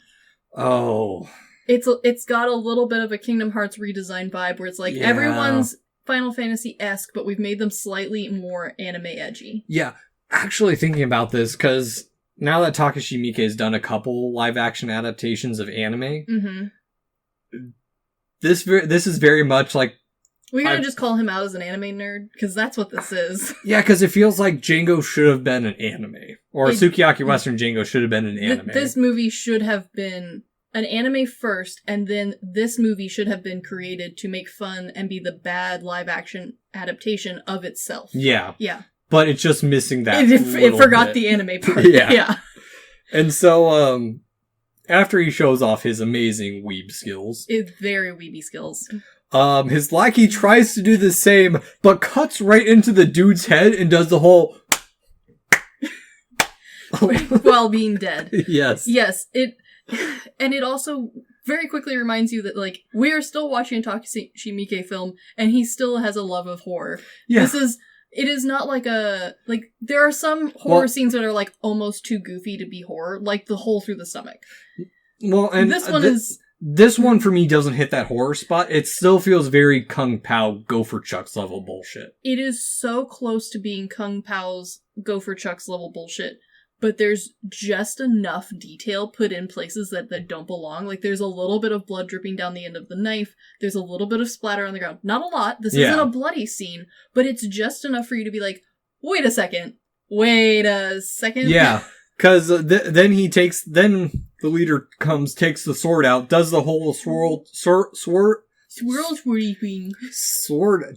Oh. It's got a little bit of a Kingdom Hearts redesign vibe where it's everyone's Final Fantasy-esque, but we've made them slightly more anime edgy. Yeah. Actually thinking about this, because now that Takashi Miike has done a couple live-action adaptations of anime, this is very much like... We're going to just call him out as an anime nerd, because that's what this is. Yeah, because it feels like Django should have been an anime. Or Sukiyaki Western Django should have been an anime. This movie should have been an anime first, and then this movie should have been created to make fun and be the bad live-action adaptation of itself. Yeah. Yeah. But it's just missing that It forgot the anime part. Yeah. And so, after he shows off his amazing weeb skills... It's very weeby skills. His lackey tries to do the same, but cuts right into the dude's head and does the whole... While being dead. Yes. Yes. And it also very quickly reminds you that, we are still watching a Takashi Miike film, and he still has a love of horror. Yeah. This is... It is not like there are some horror scenes that are like almost too goofy to be horror, like the hole through the stomach. Well, and this one is... This one for me doesn't hit that horror spot. It still feels very Kung Pao Go for Chucks level bullshit. It is so close to being Kung Pao's Go for Chucks level bullshit, but there's just enough detail put in places that don't belong. Like, there's a little bit of blood dripping down the end of the knife. There's a little bit of splatter on the ground. Not a lot. This isn't a bloody scene, but it's just enough for you to be like, wait a second. Yeah, because then the leader comes, takes the sword out, does the whole sword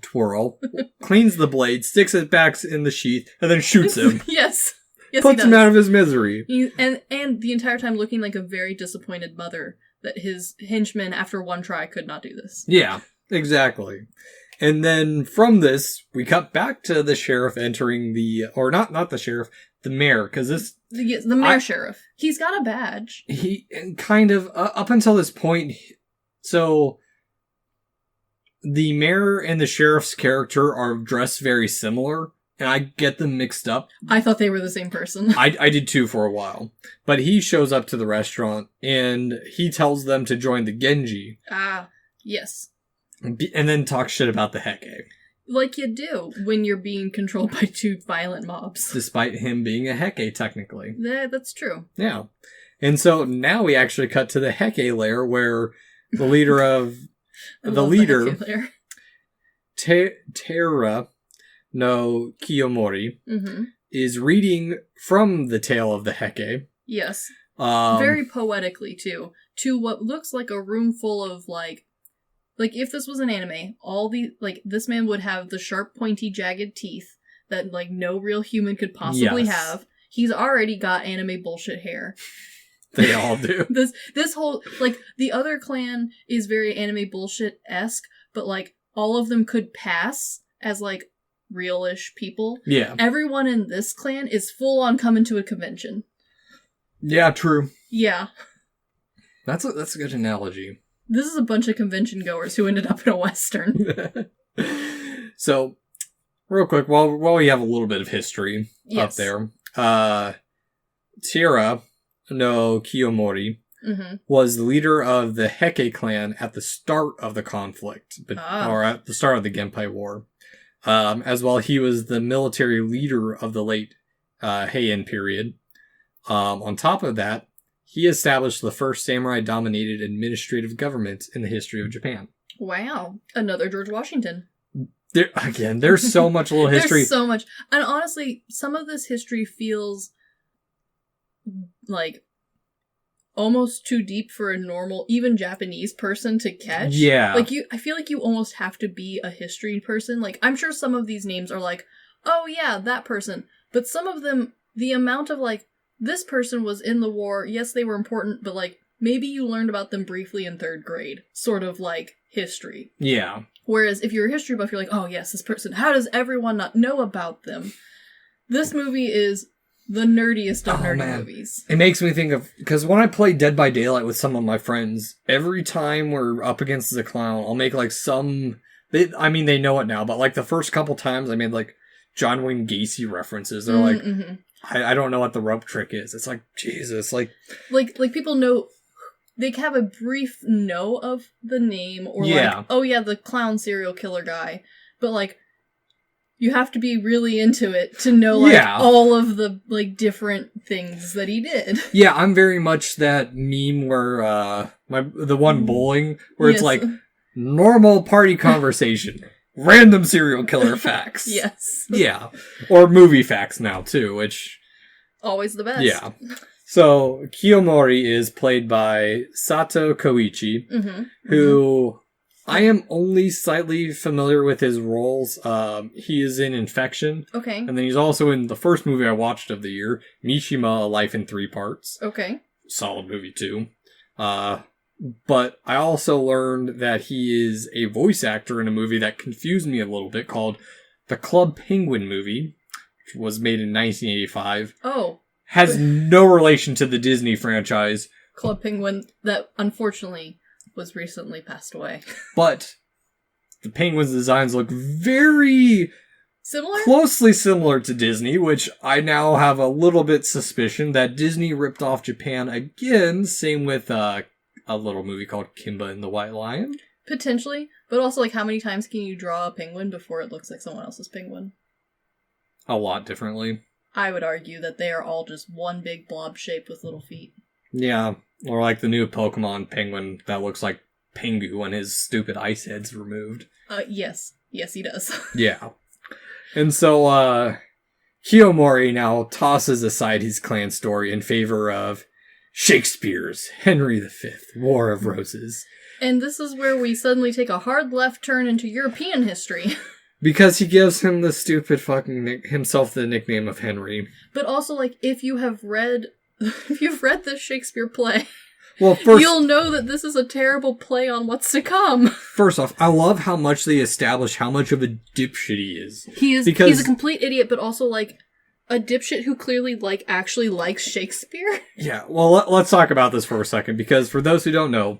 twirl, cleans the blade, sticks it back in the sheath, and then shoots him. Yes, puts him out of his misery. And the entire time looking like a very disappointed mother that his henchmen, after one try, could not do this. Yeah, exactly. And then from this, we cut back to the sheriff entering not the sheriff, the mayor, because the mayor sheriff. He's got a badge. He kind of, up until this point, so the mayor and the sheriff's character are dressed very similar, and I get them mixed up. I thought they were the same person. I did too for a while. But he shows up to the restaurant, and he tells them to join the Genji. Ah, yes. And then talk shit about the Heke. Like you do when you're being controlled by two violent mobs. Despite him being a Heke, technically. Yeah, that's true. Yeah. And so now we actually cut to the Heke lair where the leader of... Teira no Kiyomori, is reading from the tale of the Heke. Yes. Very poetically, too. To what looks like a room full of, like, if this was an anime, this man would have the sharp, pointy, jagged teeth that, like, no real human could possibly have. He's already got anime bullshit hair. They all do. This whole, like, the other clan is very anime bullshit-esque, but, like, all of them could pass as, like, real-ish people. Yeah. Everyone in this clan is full-on coming to a convention. Yeah, true. Yeah. That's a good analogy. This is a bunch of convention goers who ended up in a Western. So, real quick, while we have a little bit of history up there, Teira no Kiyomori was the leader of the Heke clan at the start of the conflict, or at the start of the Genpai War. As well, he was the military leader of the late Heian period. On top of that, he established the first samurai-dominated administrative government in the history of Japan. Wow. Another George Washington. There's so much little history. There's so much. And honestly, some of this history feels like almost too deep for a normal, even Japanese person to catch. Yeah. Like, I feel like you almost have to be a history person. Like, I'm sure some of these names are like, oh yeah, that person. But some of them, the amount of like, this person was in the war, yes, they were important, but like, maybe you learned about them briefly in 3rd grade. Sort of like history. Yeah. Whereas if you're a history buff, you're like, oh yes, this person, how does everyone not know about them? This movie is the nerdiest of nerdy movies. It makes me think of, because when I play Dead by Daylight with some of my friends, every time we're up against the clown, I'll make like they know it now, but like the first couple times I made like John Wayne Gacy references. They're like, I don't know what the rope trick is. It's like, Jesus, like people know, they have a brief know of the name, or like, oh yeah, the clown serial killer guy. But like, you have to be really into it to know like all of the like different things that he did. Yeah, I'm very much that meme where the one bowling where it's like normal party conversation. Random serial killer facts. Yes. Yeah. Or movie facts now, too, which... Always the best. Yeah. So, Kiyomori is played by Sato Koichi, who I am only slightly familiar with his roles. He is in Infection. Okay. And then he's also in the first movie I watched of the year, Mishima, A Life in 3 Parts. Okay. Solid movie, too. But I also learned that he is a voice actor in a movie that confused me a little bit called The Club Penguin Movie, which was made in 1985. Oh. Has no relation to the Disney franchise. Club Penguin that unfortunately was recently passed away. But the penguins' designs look very Similar? Closely similar to Disney, which I now have a little bit suspicion that Disney ripped off Japan again. Same with a little movie called Kimba and the White Lion. Potentially. But also, like, how many times can you draw a penguin before it looks like someone else's penguin? A lot differently. I would argue that they are all just one big blob shape with little feet. Yeah, or like the new Pokemon penguin that looks like Pingu when his stupid ice head's removed. Yes. Yes, he does. Yeah. And so, Kiyomori now tosses aside his clan story in favor of Shakespeare's Henry V, War of Roses. And this is where we suddenly take a hard left turn into European history. Because he gives him the stupid fucking himself the nickname of Henry. But also, like, if you've read this Shakespeare play, well, first, you'll know that this is a terrible play on what's to come. First off, I love how much they establish how much of a dipshit he is. He's a complete idiot, but also, like, a dipshit who clearly, like, actually likes Shakespeare. Yeah, well, let's talk about this for a second, because for those who don't know,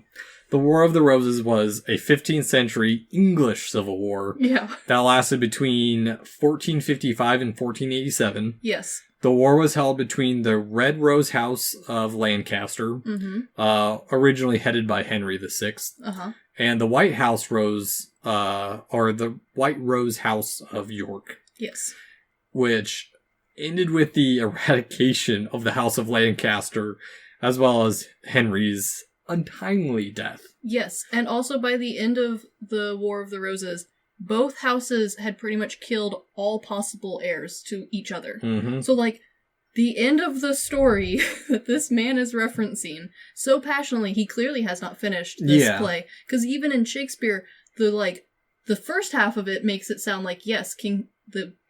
the War of the Roses was a 15th century English civil war that lasted between 1455 and 1487. Yes. The war was held between the Red Rose House of Lancaster, originally headed by Henry VI, and the White Rose House of York. Yes. Which ended with the eradication of the House of Lancaster, as well as Henry's untimely death. Yes, and also by the end of the War of the Roses, both houses had pretty much killed all possible heirs to each other. Mm-hmm. So, like, the end of the story that this man is referencing so passionately, he clearly has not finished this play. Because even in Shakespeare, the first half of it makes it sound like, yes,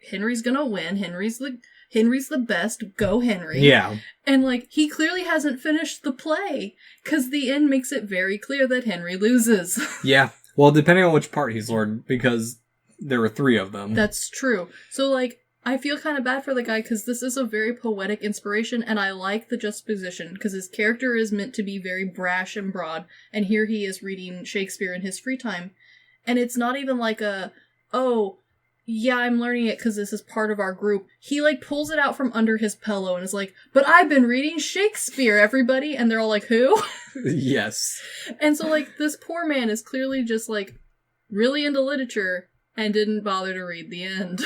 Henry's gonna win, Henry's the best, go Henry. Yeah. And, like, he clearly hasn't finished the play, because the end makes it very clear that Henry loses. Yeah. Well, depending on which part he's learned, because there were 3 of them. That's true. So, like, I feel kind of bad for the guy, because this is a very poetic inspiration, and I like the juxtaposition, because his character is meant to be very brash and broad, and here he is reading Shakespeare in his free time. And it's not even like yeah, I'm learning it because this is part of our group. He, like, pulls it out from under his pillow and is like, but I've been reading Shakespeare, everybody. And they're all like, who? Yes. And so, like, this poor man is clearly just, like, really into literature and didn't bother to read the end.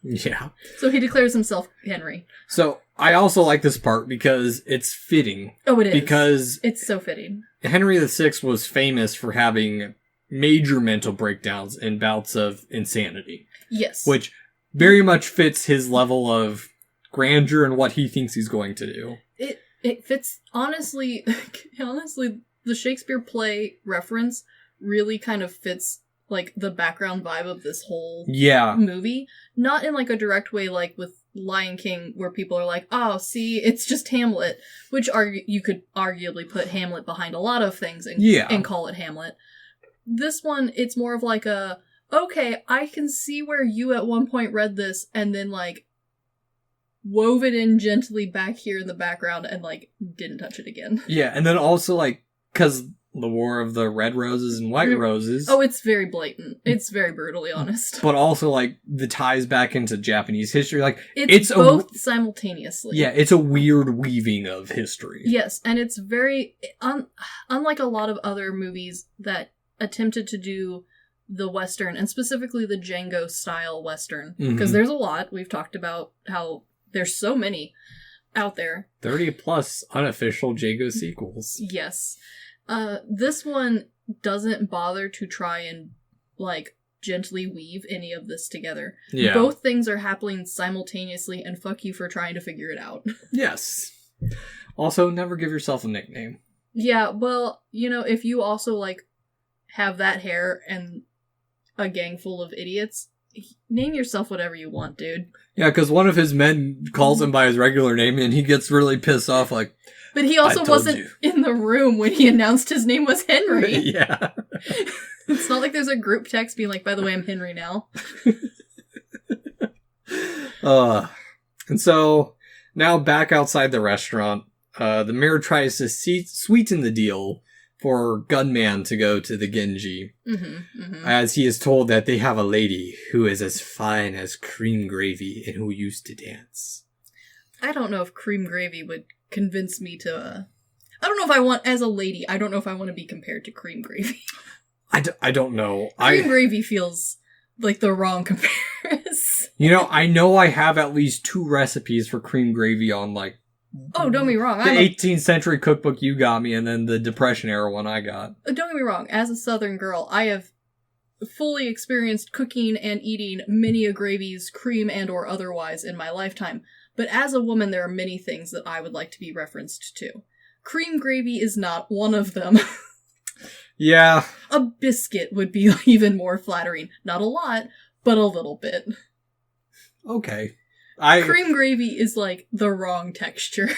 Yeah. So he declares himself Henry. So I also like this part because it's fitting. Oh, it is. Because it's so fitting. Henry VI was famous for having major mental breakdowns and bouts of insanity. Yes. Which very much fits his level of grandeur and what he thinks he's going to do. It fits, honestly, the Shakespeare play reference really kind of fits, like, the background vibe of this whole movie. Not in, like, a direct way, like with Lion King, where people are like, oh, see, it's just Hamlet, which you could arguably put Hamlet behind a lot of things and call it Hamlet. This one, it's more of like okay, I can see where you at one point read this and then, like, wove it in gently back here in the background and, like, didn't touch it again. Yeah, and then also, like, because the War of the Red Roses and White Roses. Oh, it's very blatant. It's very brutally honest. But also, like, the ties back into Japanese history. Like, it's both simultaneously. Yeah, it's a weird weaving of history. Yes, and it's very, unlike a lot of other movies that attempted to do the Western, and specifically the Django style Western, because there's a lot. We've talked about how there's so many out there. 30 plus unofficial Django sequels. Yes. This one doesn't bother to try and, like, gently weave any of this together. Yeah. Both things are happening simultaneously, and fuck you for trying to figure it out. Yes. Also, never give yourself a nickname. Yeah, well, you know, if you also, like, have that hair and a gang full of idiots, name yourself whatever you want, dude. Yeah, because one of his men calls him by his regular name, and he gets really pissed off, like, but he also wasn't in the room when he announced his name was Henry. Yeah. It's not like there's a group text being like, by the way, I'm Henry now. And so, now back outside the restaurant, the mayor tries to sweeten the deal for Gunman to go to the Genji, as he is told that they have a lady who is as fine as cream gravy and who used to dance. I don't know if cream gravy would convince me to, I don't know if I want, as a lady, I don't know if I want to be compared to cream gravy. I don't know. Cream gravy feels like the wrong comparison. You know I have at least 2 recipes for cream gravy on, like, oh, don't get me wrong. the 18th century cookbook you got me, and then the Depression era one I got. Don't get me wrong. As a Southern girl, I have fully experienced cooking and eating many a gravies, cream and or otherwise, in my lifetime. But as a woman, there are many things that I would like to be referenced to. Cream gravy is not one of them. Yeah. A biscuit would be even more flattering. Not a lot, but a little bit. Okay. Cream gravy is like the wrong texture.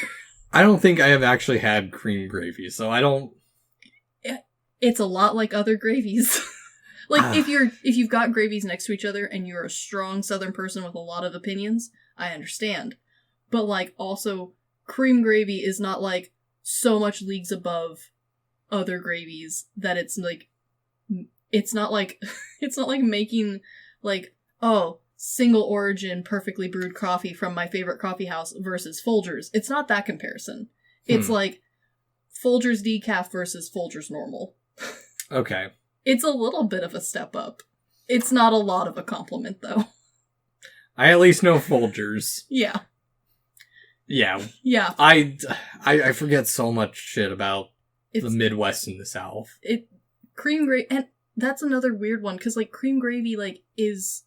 I don't think I have actually had cream gravy, so I don't... It's a lot like other gravies. Like, if you've got gravies next to each other and you're a strong Southern person with a lot of opinions, I understand. But, like, also, cream gravy is not, like, so much leagues above other gravies that it's, like, it's not like making, like, oh, single origin, perfectly brewed coffee from my favorite coffee house versus Folgers. It's not that comparison. It's like Folgers decaf versus Folgers normal. Okay. It's a little bit of a step up. It's not a lot of a compliment, though. I at least know Folgers. Yeah. Yeah. Yeah. I forget so much shit about the Midwest and the South. Cream gravy, and that's another weird one, because, like, cream gravy, like, is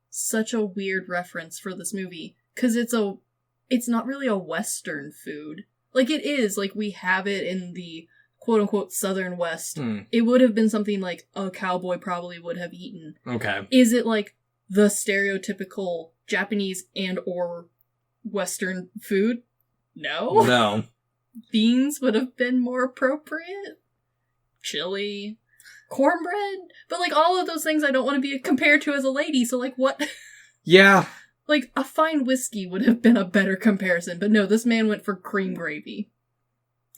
such a weird reference for this movie, because it's not really a Western food. Like, it is, like, we have it in the quote-unquote Southern West. It would have been something, like, a cowboy probably would have eaten. Okay. Is it, like, the stereotypical Japanese and or Western food? No. Beans would have been more appropriate. Chili. Cornbread. But, like, all of those things I don't want to be compared to as a lady, so, like, what? Yeah. Like, a fine whiskey would have been a better comparison, but no, this man went for cream gravy.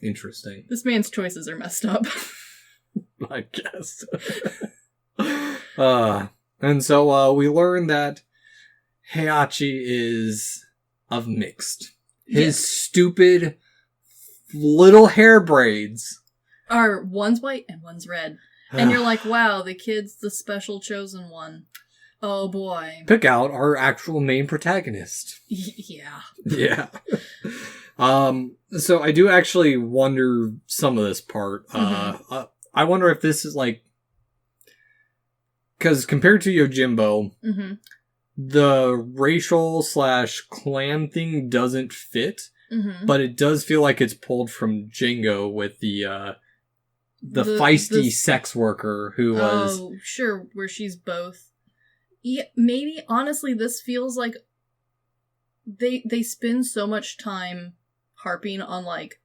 Interesting. This man's choices are messed up. I guess. And so we learn that Heihachi is of mixed. His stupid little hair braids are one's white and one's red. And you're like, wow, the kid's the special chosen one. Oh boy. Pick out our actual main protagonist. Yeah. Yeah. So I do actually wonder some of this part. I wonder if this is like, because compared to Yojimbo, the racial / clan thing doesn't fit, but it does feel like it's pulled from Django with the feisty sex worker who was... Oh, sure, where she's both. Yeah, maybe, honestly, this feels like they spend so much time harping on, like,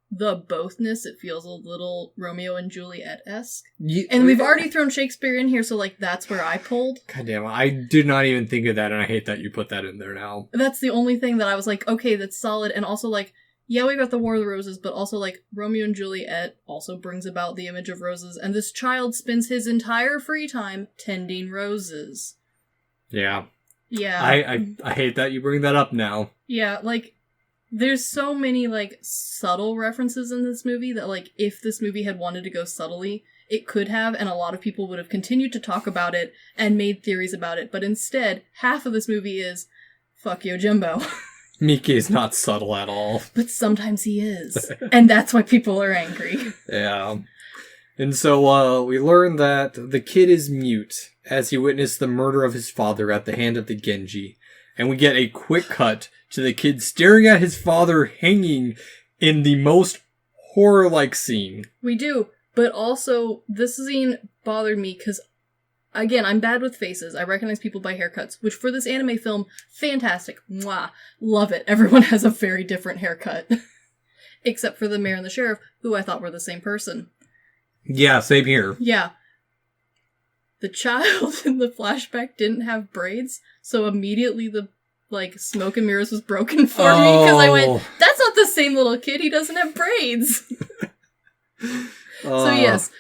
the bothness, it feels a little Romeo and Juliet-esque. And we've already thrown Shakespeare in here, so, like, that's where I pulled. God damn it, I did not even think of that, and I hate that you put that in there now. That's the only thing that I was like, okay, that's solid, and also, like, yeah, we got the War of the Roses, but also, like, Romeo and Juliet also brings about the image of roses, and this child spends his entire free time tending roses. Yeah. Yeah. I hate that you bring that up now. Yeah, like, there's so many, like, subtle references in this movie that, like, if this movie had wanted to go subtly, it could have, and a lot of people would have continued to talk about it and made theories about it, but instead, half of this movie is, fuck Yojimbo. Miki is not subtle at all. But sometimes he is. And that's why people are angry. Yeah. And so we learn that the kid is mute as he witnessed the murder of his father at the hand of the Genji. And we get a quick cut to the kid staring at his father hanging in the most horror-like scene. We do. But also, this scene bothered me because, again, I'm bad with faces. I recognize people by haircuts, which for this anime film, fantastic. Mwah. Love it. Everyone has a very different haircut. Except for the mayor and the sheriff, who I thought were the same person. Yeah, same here. Yeah. The child in the flashback didn't have braids, so immediately the, like, smoke and mirrors was broken for me, because I went, that's not the same little kid, he doesn't have braids. So yes,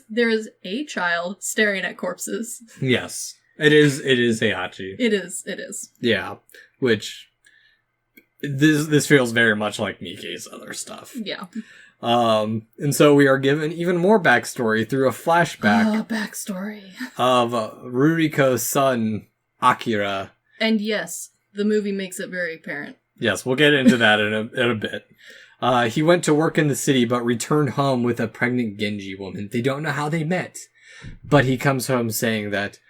there is a child staring at corpses. Yes. It is Heihachi. It is. Yeah. Which this feels very much like Miike's other stuff. Yeah. And so we are given even more backstory through a flashback backstory of Ruriko's son, Akira. And yes, the movie makes it very apparent. Yes, we'll get into that in a bit. He went to work in the city, but returned home with a pregnant Genji woman. They don't know how they met, but he comes home saying that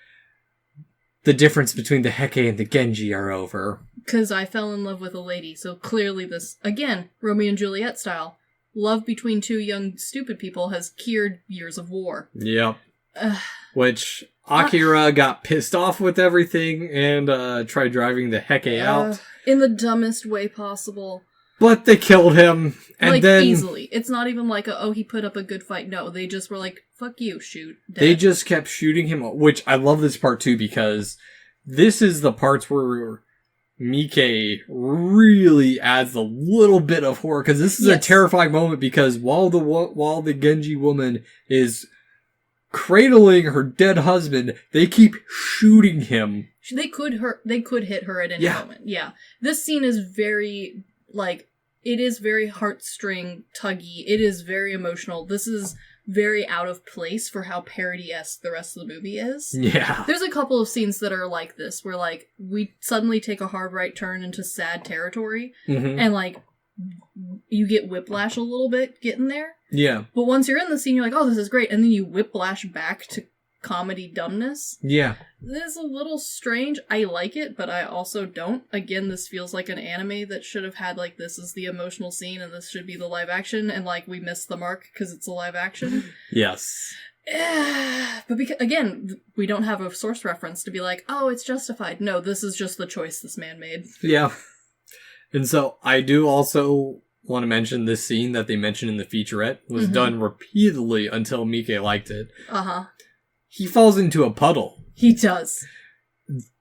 the difference between the Heike and the Genji are over. Because I fell in love with a lady, so clearly this, again, Romeo and Juliet style, love between two young stupid people has cured years of war. Yep. Which Akira got pissed off with everything and tried driving the Heike out. In the dumbest way possible. But they killed him, and like, then... easily. It's not even like, he put up a good fight. No, they just were like, fuck you, shoot. Dead. They just kept shooting him, which I love this part too, because this is the parts where Miike really adds a little bit of horror, because this is a terrifying moment, because while the Genji woman is cradling her dead husband, they keep shooting him. They could hit her at any moment. Yeah. This scene is very... it is very heartstring tuggy. It is very emotional. This is very out of place for how parody-esque the rest of the movie is. Yeah. There's a couple of scenes that are like this, where, we suddenly take a hard right turn into sad territory, and, you get whiplash a little bit getting there. Yeah. But once you're in the scene, you're like, oh, this is great, and then you whiplash back to comedy dumbness. Yeah. This is a little strange. I like it, but I also don't. Again, this feels like an anime that should have had, this is the emotional scene and this should be the live action, and, we missed the mark because it's a live action. Yes. But again, we don't have a source reference to be like, oh, it's justified. No, this is just the choice this man made. Yeah. And so, I do also want to mention this scene that they mentioned in the featurette was done repeatedly until Miike liked it. Uh-huh. He falls into a puddle. He does.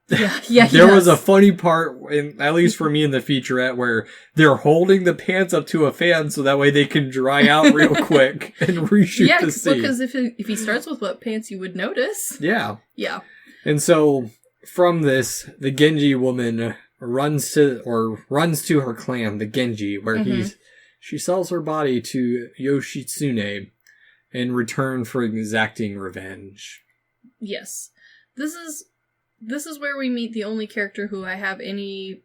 Yeah, there was a funny part, at least for me in the featurette, where they're holding the pants up to a fan so that way they can dry out real quick and reshoot the scene. Yeah, because if he starts with wet pants, you would notice. Yeah. Yeah. And so, from this, the Genji woman runs to her clan, the Genji, where she sells her body to Yoshitsune in return for exacting revenge. Yes. This is where we meet the only character who I have the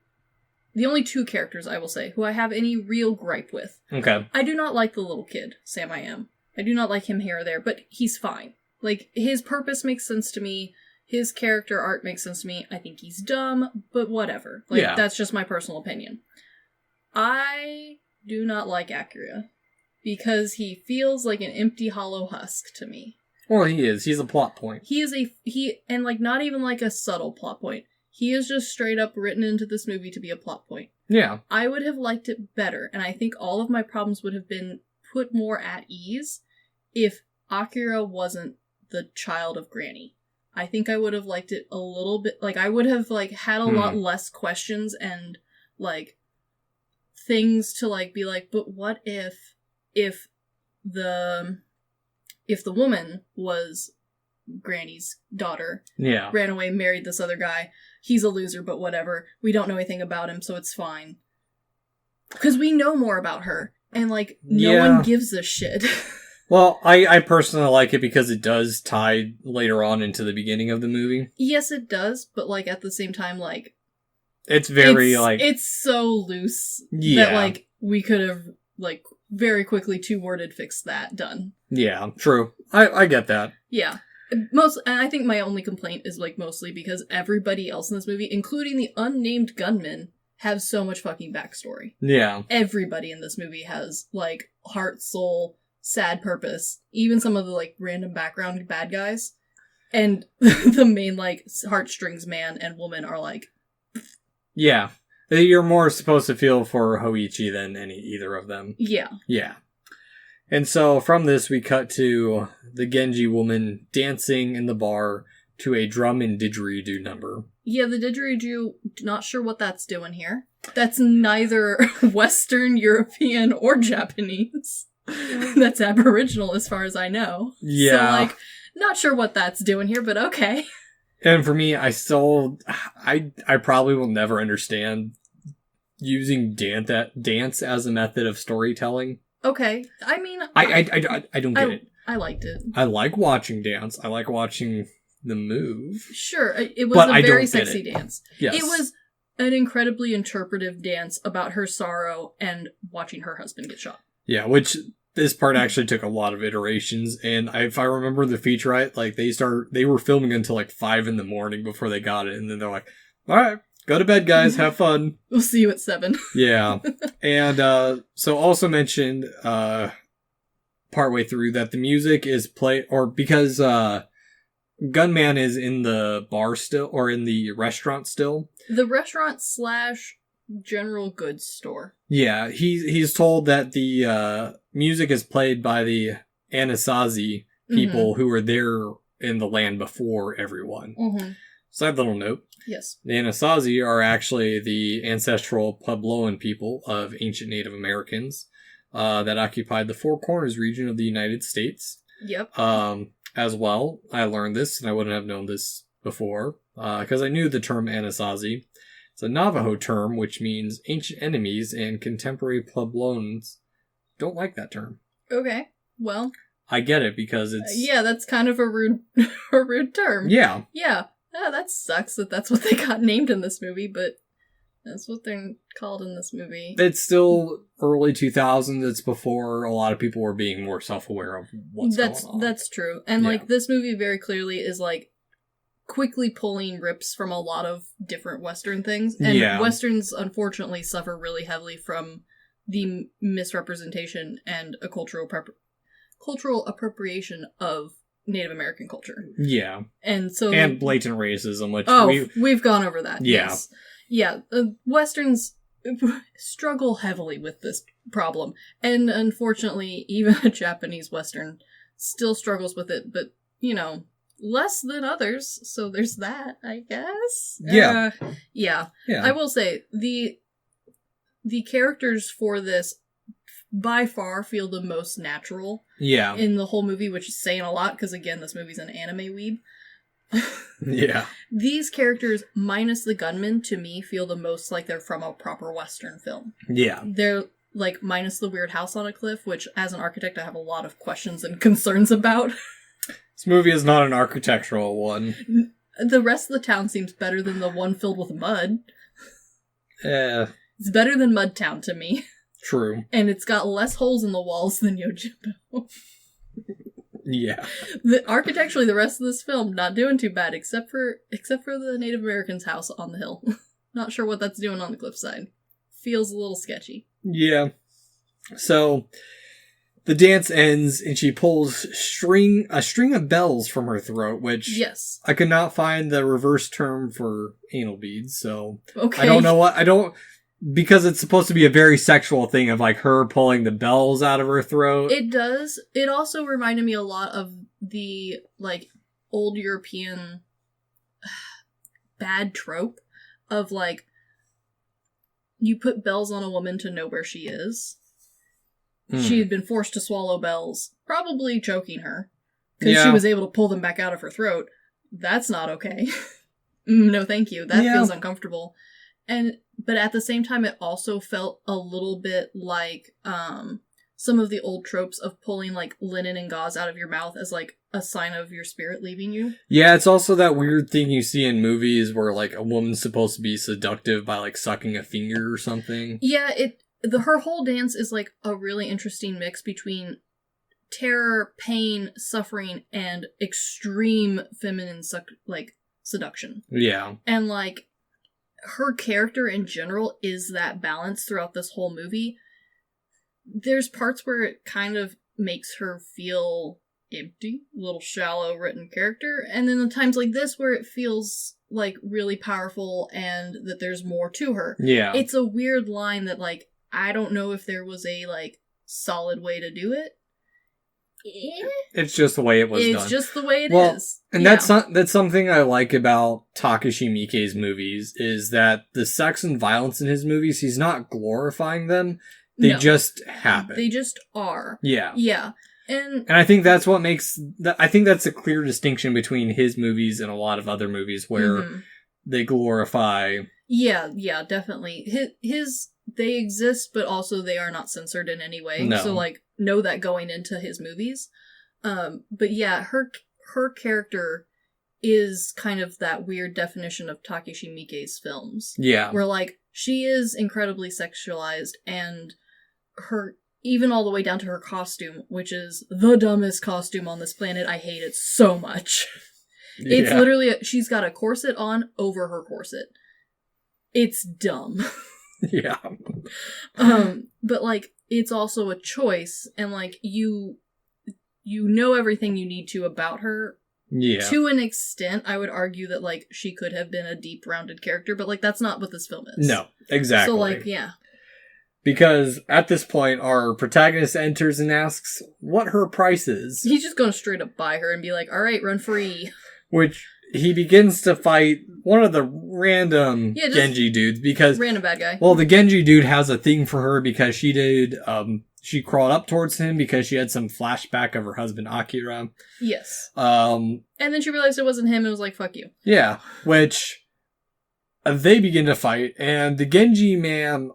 only two characters, I will say, who I have any real gripe with. Okay. I do not like the little kid, Sam I Am. I do not like him here or there, but he's fine. His purpose makes sense to me. His character arc makes sense to me. I think he's dumb, but whatever. That's just my personal opinion. I do not like Akira, because he feels like an empty, hollow husk to me. Well, he is. He's a plot point. And not even a subtle plot point. He is just straight up written into this movie to be a plot point. Yeah. I would have liked it better, and I think all of my problems would have been put more at ease if Akira wasn't the child of Granny. I think I would have liked it a little bit, I would have, had a lot less questions and, things to, be but what if the woman was Granny's daughter, ran away, married this other guy, he's a loser, but whatever, we don't know anything about him, so it's fine. Because we know more about her, and, no one gives a shit. Well, I personally like it because it does tie later on into the beginning of the movie. Yes, it does, but, at the same time, it's very, it's so loose that, we could have, very quickly two-worded fixed that, done. Yeah, true. I get that. Yeah. And I think my only complaint is, mostly because everybody else in this movie, including the unnamed gunmen, have so much fucking backstory. Yeah. Everybody in this movie has, heart, soul, sad purpose. Even some of the, random background bad guys. And the main, heartstrings man and woman are, Yeah. You're more supposed to feel for Hoichi than either of them. Yeah. Yeah. And so, from this, we cut to the Genji woman dancing in the bar to a drum and didgeridoo number. Yeah, the didgeridoo, not sure what that's doing here. That's neither Western, European, or Japanese. That's Aboriginal as far as I know. Yeah. So, like, not sure what that's doing here, but okay. And for me, I probably will never understand using dance as a method of storytelling. Okay. I mean... I don't get it. I liked it. I like watching dance. I like watching the move. Sure. It was But a very sexy dance. Yes. It was an incredibly interpretive dance about her sorrow and watching her husband get shot. Yeah, which this part actually took a lot of iterations, and if I remember the feature right, like they were filming until like 5 a.m. before they got it, and then they're like, all right, go to bed, guys, have fun. We'll see you at 7. Yeah. And so also mentioned partway through that the music is played, or because Gunman is in the bar still, or in the restaurant still. The restaurant / general goods store. Yeah, he's told that the music is played by the Anasazi people who were there in the land before everyone. Mm-hmm. Side little note. Yes. The Anasazi are actually the ancestral Puebloan people of ancient Native Americans that occupied the Four Corners region of the United States. Yep. As well, I learned this, and I wouldn't have known this before, because I knew the term Anasazi. It's a Navajo term, which means ancient enemies, and contemporary Puebloans don't like that term. Okay, well... I get it, because it's... yeah, that's kind of a rude term. Yeah. Yeah. That sucks that that's what they got named in this movie, but that's what they're called in this movie. It's still early 2000s. It's before a lot of people were being more self-aware of what's going on. That's true. And, like, this movie very clearly is, like, quickly pulling rips from a lot of different Western things. And Westerns, unfortunately, suffer really heavily from the misrepresentation and a cultural appropriation of Native American culture. Yeah. And so... and blatant racism, which we've gone over that. Yeah. Yes. Yeah. Westerns struggle heavily with this problem. And unfortunately, even a Japanese Western still struggles with it, but, you know, less than others. So there's that, I guess. Yeah. Yeah. I will say, the characters for this by far feel the most natural in the whole movie, which is saying a lot, because again, this movie's an anime weeb. Yeah. These characters, minus the gunmen, to me, feel the most like they're from a proper Western film. Yeah. They're, like, minus the weird house on a cliff, which, as an architect, I have a lot of questions and concerns about. This movie is not an architectural one. The rest of the town seems better than the one filled with mud. It's better than Mudtown to me. True. And it's got less holes in the walls than Yojimbo. Yeah. Architecturally, the rest of this film not doing too bad, except for the Native Americans' house on the hill. Not sure what that's doing on the cliffside. Feels a little sketchy. Yeah. So the dance ends, and she pulls a string of bells from her throat, which I could not find the reverse term for anal beads. So I don't know what because it's supposed to be a very sexual thing of, like, her pulling the bells out of her throat. It does. It also reminded me a lot of the, like, old European bad trope of, like, you put bells on a woman to know where she is. She had been forced to swallow bells, probably choking her, because she was able to pull them back out of her throat. That's not okay. No, thank you. That feels uncomfortable. But at the same time, it also felt a little bit like some of the old tropes of pulling, like, linen and gauze out of your mouth as, like, a sign of your spirit leaving you. Yeah, it's also that weird thing you see in movies where, like, a woman's supposed to be seductive by, like, sucking a finger or something. Yeah, her whole dance is, like, a really interesting mix between terror, pain, suffering, and extreme feminine, seduction. Yeah. And, like, her character in general is that balance throughout this whole movie. There's parts where it kind of makes her feel empty, a little shallow written character, and then the times like this where it feels, like, really powerful and that there's more to her. Yeah. It's a weird line that, like, I don't know if there was a, like, solid way to do it. It's just the way it was done. It's just the way it is. And that's something I like about Takashi Miike's movies, is that the sex and violence in his movies, he's not glorifying them. They just happen. They just are. Yeah. Yeah. And I think that's what makes... I think that's a clear distinction between his movies and a lot of other movies where they glorify... Yeah, definitely. His they exist, but also they are not censored in any way. No. So, like, know that going into his movies. But yeah, her character is kind of that weird definition of Takashi Miike's films. Yeah. Where, like, she is incredibly sexualized, and her... even all the way down to her costume, which is the dumbest costume on this planet. I hate it so much. It's literally... she's got a corset on over her corset. It's dumb. Yeah. But, like, it's also a choice, and, like, you know everything you need to about her. Yeah. To an extent, I would argue that, like, she could have been a deep-rounded character, but, like, that's not what this film is. No, exactly. So, like, yeah. Because at this point, our protagonist enters and asks what her price is. He's just gonna straight up buy her and be like, alright, run free. Which he begins to fight one of the random Genji dudes because... random bad guy. Well, the Genji dude has a thing for her because she did... she crawled up towards him because she had some flashback of her husband Akira. Yes. And then she realized it wasn't him and was like, fuck you. Yeah, which... they begin to fight, and the Genji man...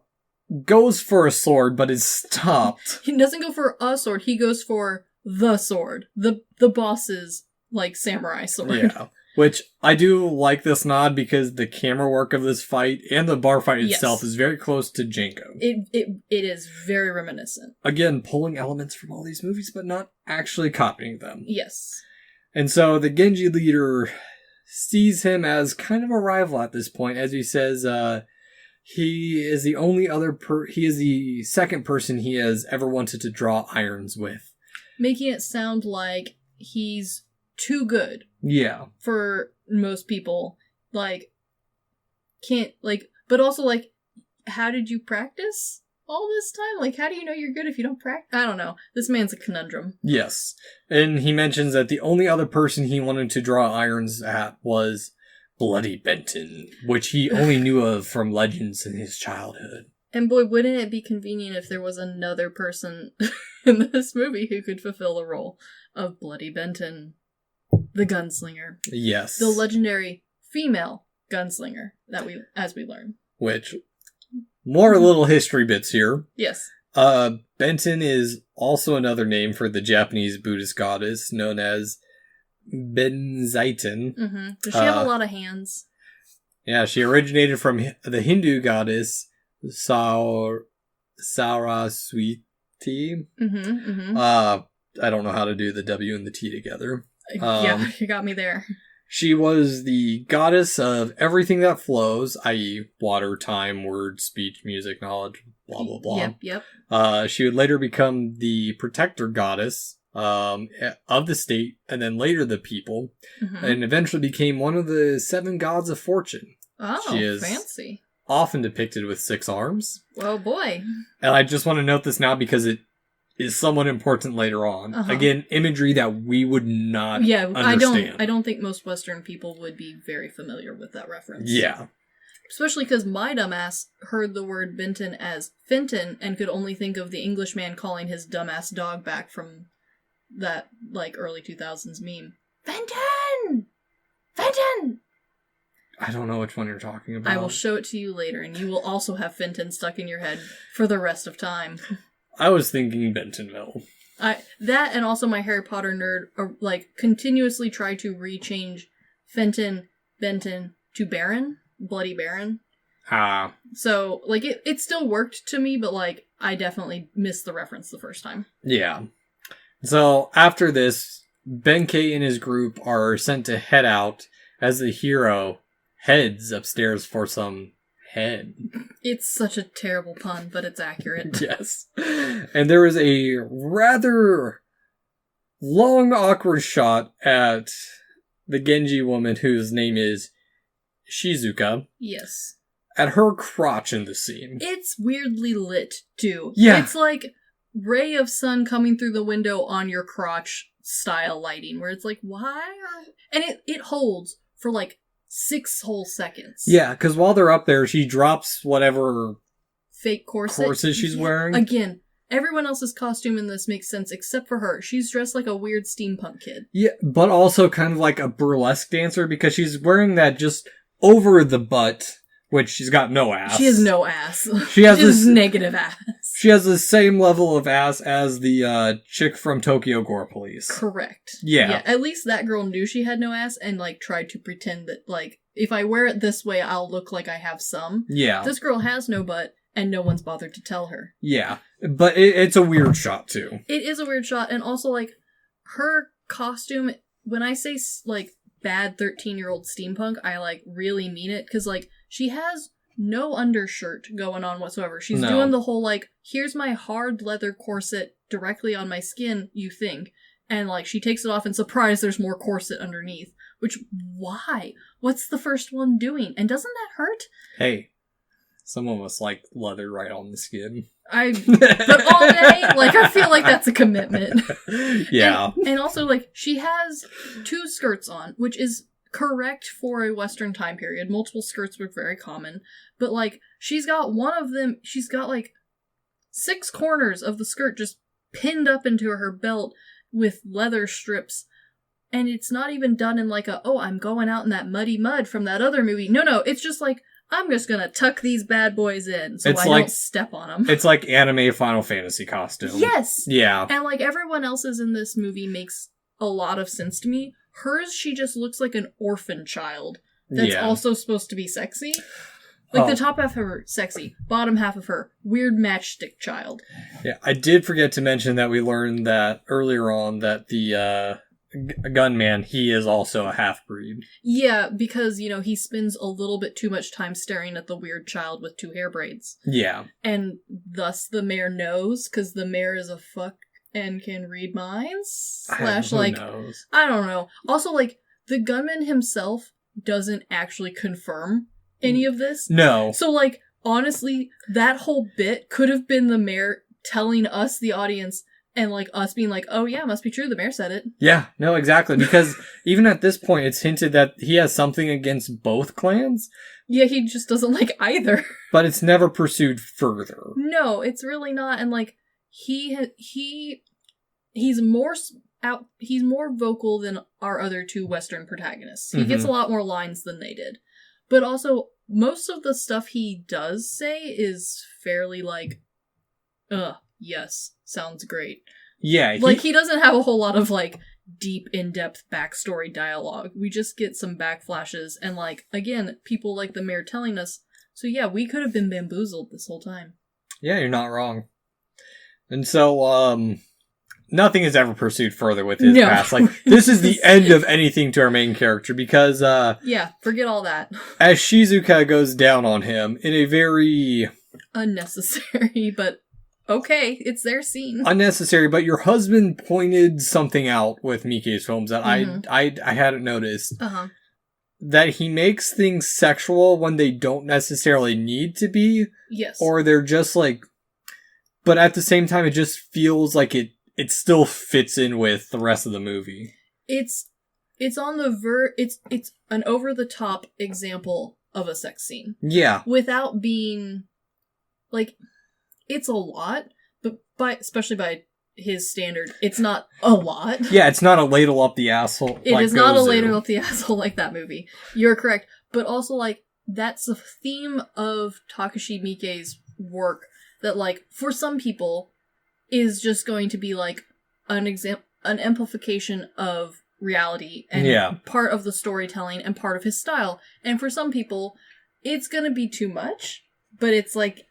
goes for a sword, but is stopped. He doesn't go for a sword, he goes for the sword. The boss's, like, samurai sword. Yeah. Which, I do like this nod because the camera work of this fight and the bar fight itself is very close to Django. It is very reminiscent. Again, pulling elements from all these movies, but not actually copying them. Yes. And so the Genji leader sees him as kind of a rival at this point, as he says, he is the only other he is the second person he has ever wanted to draw irons with. Making it sound like he's too good. Yeah. For most people. Like, can't, like, but also, like, how did you practice all this time? Like, how do you know you're good if you don't practice? I don't know. This man's a conundrum. Yes. And he mentions that the only other person he wanted to draw irons at was Bloody Benton, which he only knew of from legends in his childhood. And boy, wouldn't it be convenient if there was another person in this movie who could fulfill the role of Bloody Benton, the gunslinger. Yes. The legendary female gunslinger that as we learn. Which, more little history bits here. Yes. Benton is also another name for the Japanese Buddhist goddess known as Benzaiten. Mm-hmm. Does she have a lot of hands? Yeah, she originated from the Hindu goddess Saraswati. Mm-hmm, mm-hmm. I don't know how to do the W and the T together. Yeah, you got me there. She was the goddess of everything that flows, i.e. water, time, words, speech, music, knowledge, blah, blah, blah. Yep. She would later become the protector goddess of the state, and then later the people, and eventually became one of the 7 gods of fortune. Oh, she is fancy. Often depicted with 6 arms. Oh boy. And I just want to note this now because it is somewhat important later on. Again, imagery that we would not understand. I don't think most Western people would be very familiar with that reference. Yeah. Especially because my dumbass heard the word Benton as Fenton and could only think of the Englishman calling his dumbass dog back from that, like, early 2000s meme. Fenton! Fenton! I don't know which one you're talking about. I will show it to you later, and you will also have Fenton stuck in your head for the rest of time. I was thinking Bentonville. That and also my Harry Potter nerd, like, continuously try to rechange Fenton, Benton to Baron, Bloody Baron. So, like, it still worked to me, but, like, I definitely missed the reference the first time. Yeah. So, after this, Benkei and his group are sent to head out as the hero heads upstairs for some head. It's such a terrible pun, but it's accurate. Yes. And there is a rather long, awkward shot at the Genji woman whose name is Shizuka. Yes. At her crotch in the scene. It's weirdly lit, too. Yeah. It's like ray of sun coming through the window on your crotch style lighting, where it's like, why? And it holds for like 6 whole seconds. Yeah, because while they're up there, she drops whatever fake corset she's wearing. Again, everyone else's costume in this makes sense except for her. She's dressed like a weird steampunk kid. Yeah, but also kind of like a burlesque dancer because she's wearing that just over the butt, which she's got no ass. She has no ass. She has this negative ass. She has the same level of ass as the chick from Tokyo Gore Police. Correct. Yeah. At least that girl knew she had no ass and, like, tried to pretend that, like, if I wear it this way, I'll look like I have some. Yeah. This girl has no butt, and no one's bothered to tell her. Yeah. But it's a weird shot, too. It is a weird shot, and also, like, her costume, when I say, like, bad 13-year-old steampunk, I, like, really mean it, because, like, she has no undershirt going on whatsoever. She's doing the whole, like, here's my hard leather corset directly on my skin, you think, and, like, she takes it off and surprise, there's more corset underneath. Which, why? What's the first one doing? And doesn't that hurt? Hey, some of us like leather right on the skin. But all day, like, I feel like that's a commitment. Yeah. And also, like, she has 2 skirts on, which is correct for a Western time period. Multiple skirts were very common. But, like, she's got one of them, she's got, like, 6 corners of the skirt just pinned up into her belt with leather strips. And it's not even done in like I'm going out in that muddy mud from that other movie. No, it's just like, I'm just gonna tuck these bad boys in so I don't step on them. It's like anime Final Fantasy costume. Yes! Yeah. And like everyone else's in this movie makes a lot of sense to me. Hers, she just looks like an orphan child that's also supposed to be sexy. Like, the top half of her, sexy. Bottom half of her, weird matchstick child. Yeah, I did forget to mention that we learned that earlier on that the gunman, he is also a half-breed. Yeah, because, you know, he spends a little bit too much time staring at the weird child with 2 hair braids. Yeah. And thus the mayor knows, because the mayor is a fuck and can read minds. Who knows? I don't know. Also, like, the gunman himself doesn't actually confirm any of this. No. So, like, honestly, that whole bit could have been the mayor telling us, the audience, and, like, us being like, oh, yeah, must be true, the mayor said it. Yeah, no, exactly. Because even at this point, it's hinted that he has something against both clans. Yeah, he just doesn't like either. But it's never pursued further. No, it's really not. And, like, he's more vocal than our other 2 Western protagonists. He gets a lot more lines than they did. But also, most of the stuff he does say is fairly, like, yes, sounds great. Yeah. Like, he doesn't have a whole lot of, like, deep, in-depth backstory dialogue. We just get some backflashes, and, like, again, people like the mayor telling us, so yeah, we could have been bamboozled this whole time. Yeah, you're not wrong. And so, nothing is ever pursued further with his past. Like, this is the end of anything to our main character, because, yeah, forget all that. As Shizuka goes down on him in a very... unnecessary, but... okay, it's their scene. Unnecessary, but your husband pointed something out with Miike's films that I hadn't noticed. Uh-huh. That he makes things sexual when they don't necessarily need to be. Yes. Or they're just like... But at the same time, it just feels like it still fits in with the rest of the movie. It's on the it's an over-the-top example of a sex scene. Yeah. Without being... like... it's a lot, but especially by his standard, it's not a lot. Yeah, it's not a ladle up the asshole. It is not a ladle up the asshole like that movie. You're correct. But also, like, that's the theme of Takashi Miike's work that, like, for some people, is just going to be, like, an amplification of reality and part of the storytelling and part of his style. And for some people, it's gonna be too much, but it's, like,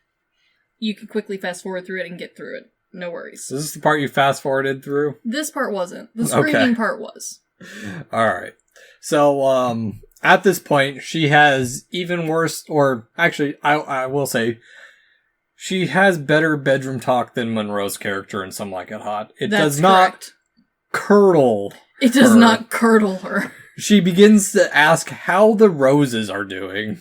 you can quickly fast forward through it and get through it. No worries. Is this the part you fast forwarded through? This part wasn't. The screaming part was. Alright. So, at this point, she has even worse, or actually, I will say, she has better bedroom talk than Monroe's character in Some Like It Hot. It does not curdle It does not curdle her. She begins to ask how the roses are doing.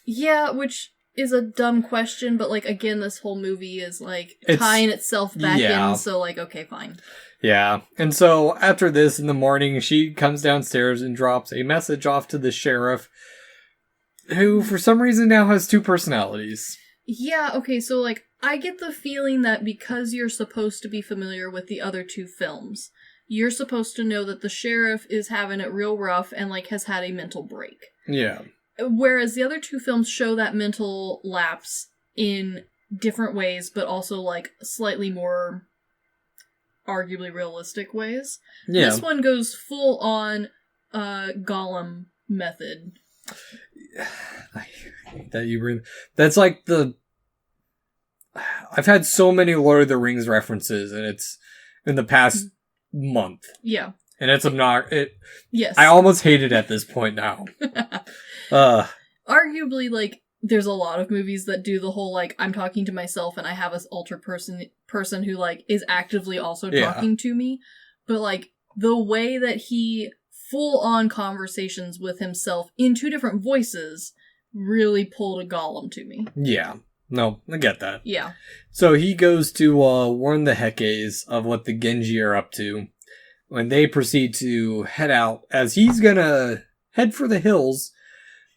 Yeah, which is a dumb question, but, like, again, this whole movie is, like, tying itself back in, so, like, okay, fine. Yeah, and so after this, in the morning, she comes downstairs and drops a message off to the sheriff, who, for some reason, now has two personalities. Yeah, okay, so, like, I get the feeling that because you're supposed to be familiar with the other two films, you're supposed to know that the sheriff is having it real rough and, like, has had a mental break. Yeah. Whereas the other two films show that mental lapse in different ways, but also, like, slightly more arguably realistic ways. Yeah. This one goes full on Gollum method. I hate that you bring... That's like the... I've had so many Lord of the Rings references, and it's in the past month. Yeah. And it's obnoxious. Yes. I almost hate it at this point now. Arguably, like, there's a lot of movies that do the whole, like, I'm talking to myself and I have this alter person who, like, is actively also talking to me. But, like, the way that he full-on conversations with himself in two different voices really pulled a Gollum to me. Yeah. No, I get that. Yeah. So he goes to warn the Hekes of what the Genji are up to when they proceed to head out as he's gonna head for the hills,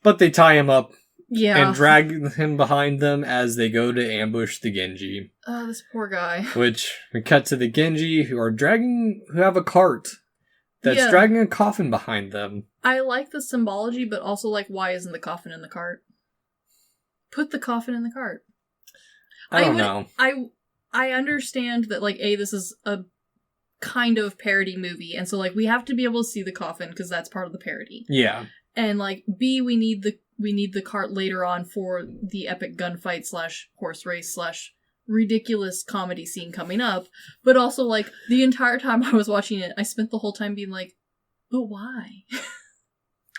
but they tie him up and drag him behind them as they go to ambush the Genji. Oh, this poor guy. Which we cut to the Genji who have a cart that's dragging a coffin behind them. I like the symbology, but also, like, why isn't the coffin in the cart? Put the coffin in the cart. I don't know. I understand that, like, this is a kind of parody movie, and so, like, we have to be able to see the coffin because that's part of the parody. Yeah. And, like, B, we need the cart later on for the epic gunfight / horse race / ridiculous comedy scene coming up. But also, like, the entire time I was watching it, I spent the whole time being like, but why?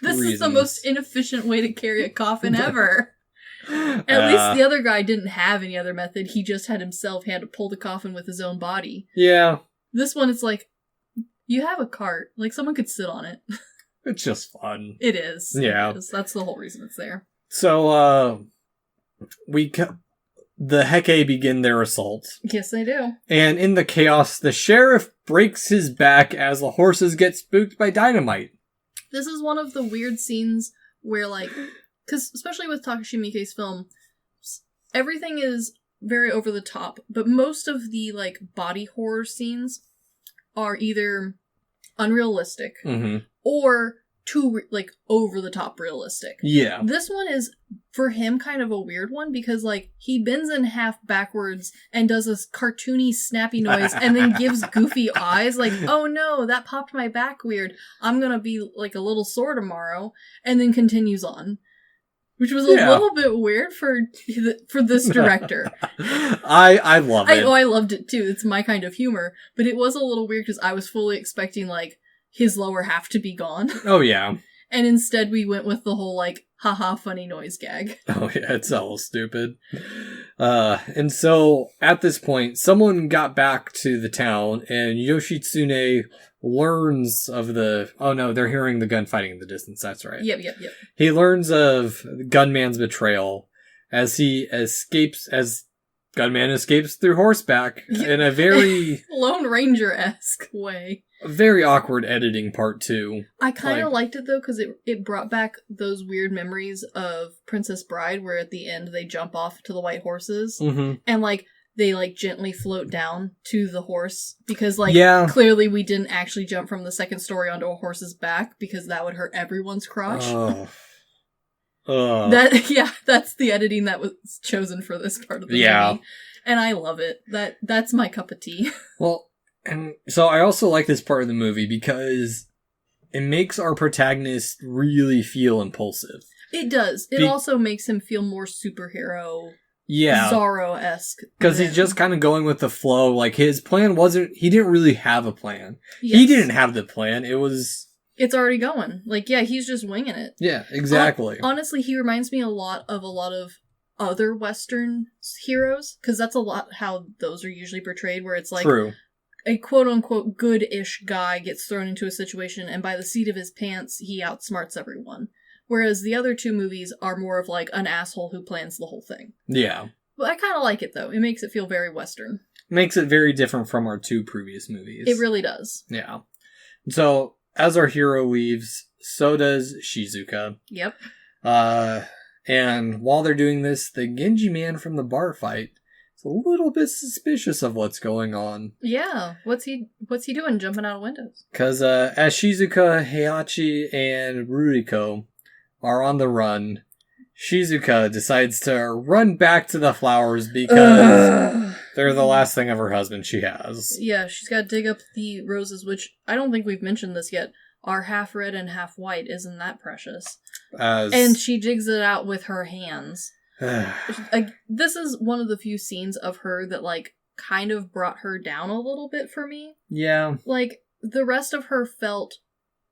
This is the most inefficient way to carry a coffin ever. At least the other guy didn't have any other method. He just had to pull the coffin with his own body. Yeah. This one, it's like, you have a cart. Like, someone could sit on it. It's just fun. It is. Yeah. It is. That's the whole reason it's there. So, the Heke begin their assault. Yes, they do. And in the chaos, the sheriff breaks his back as the horses get spooked by dynamite. This is one of the weird scenes where, like, because especially with Takashi Miike's film, everything is very over the top, but most of the, like, body horror scenes are either unrealistic or too, like, over the top realistic. Yeah. This one is, for him, kind of a weird one because, like, he bends in half backwards and does this cartoony snappy noise and then gives goofy eyes like, oh no, that popped my back weird. I'm gonna be, like, a little sore tomorrow, and then continues on. Which was a little bit weird for this director. I love it. I loved it too. It's my kind of humor. But it was a little weird because I was fully expecting, like, his lower half to be gone. Oh, yeah. And instead we went with the whole, like, haha, funny noise gag. Oh, yeah, it's all stupid. And so, at this point, someone got back to the town, and Yoshitsune learns of the... Oh, no, they're hearing the gunfighting in the distance, that's right. Yep. He learns of Gunman's betrayal as Gunman escapes through horseback in a very... Lone Ranger-esque way. A very awkward editing part, too. I kind of liked it, though, because it brought back those weird memories of Princess Bride, where at the end they jump off to the white horses, and, like, they, like, gently float down to the horse, because, like, clearly we didn't actually jump from the second story onto a horse's back, because that would hurt everyone's crotch. That's the editing that was chosen for this part of the movie. And I love it. That's my cup of tea. Well, and so I also like this part of the movie because it makes our protagonist really feel impulsive. It does. It also makes him feel more superhero, Zorro-esque. Because he's just kind of going with the flow. Like, his plan he didn't really have a plan. Yes. He didn't have the plan. It's already going. Like, he's just winging it. Yeah, exactly. Honestly, he reminds me a lot of other Western heroes, because that's a lot how those are usually portrayed, where it's like a quote-unquote good-ish guy gets thrown into a situation, and by the seat of his pants, he outsmarts everyone. Whereas the other two movies are more of like an asshole who plans the whole thing. Yeah. But I kind of like it, though. It makes it feel very Western. Makes it very different from our two previous movies. It really does. Yeah. So, as our hero leaves, so does Shizuka. Yep. And while they're doing this, the Genji man from the bar fight is a little bit suspicious of what's going on. Yeah, what's he doing jumping out of windows? Because as Shizuka, Heihachi, and Ruriko are on the run, Shizuka decides to run back to the flowers because they're the last thing of her husband she has. Yeah, she's got to dig up the roses, which I don't think we've mentioned this yet, are half red and half white. Isn't that precious? And she digs it out with her hands. This is one of the few scenes of her that, like, kind of brought her down a little bit for me. Yeah. Like, the rest of her felt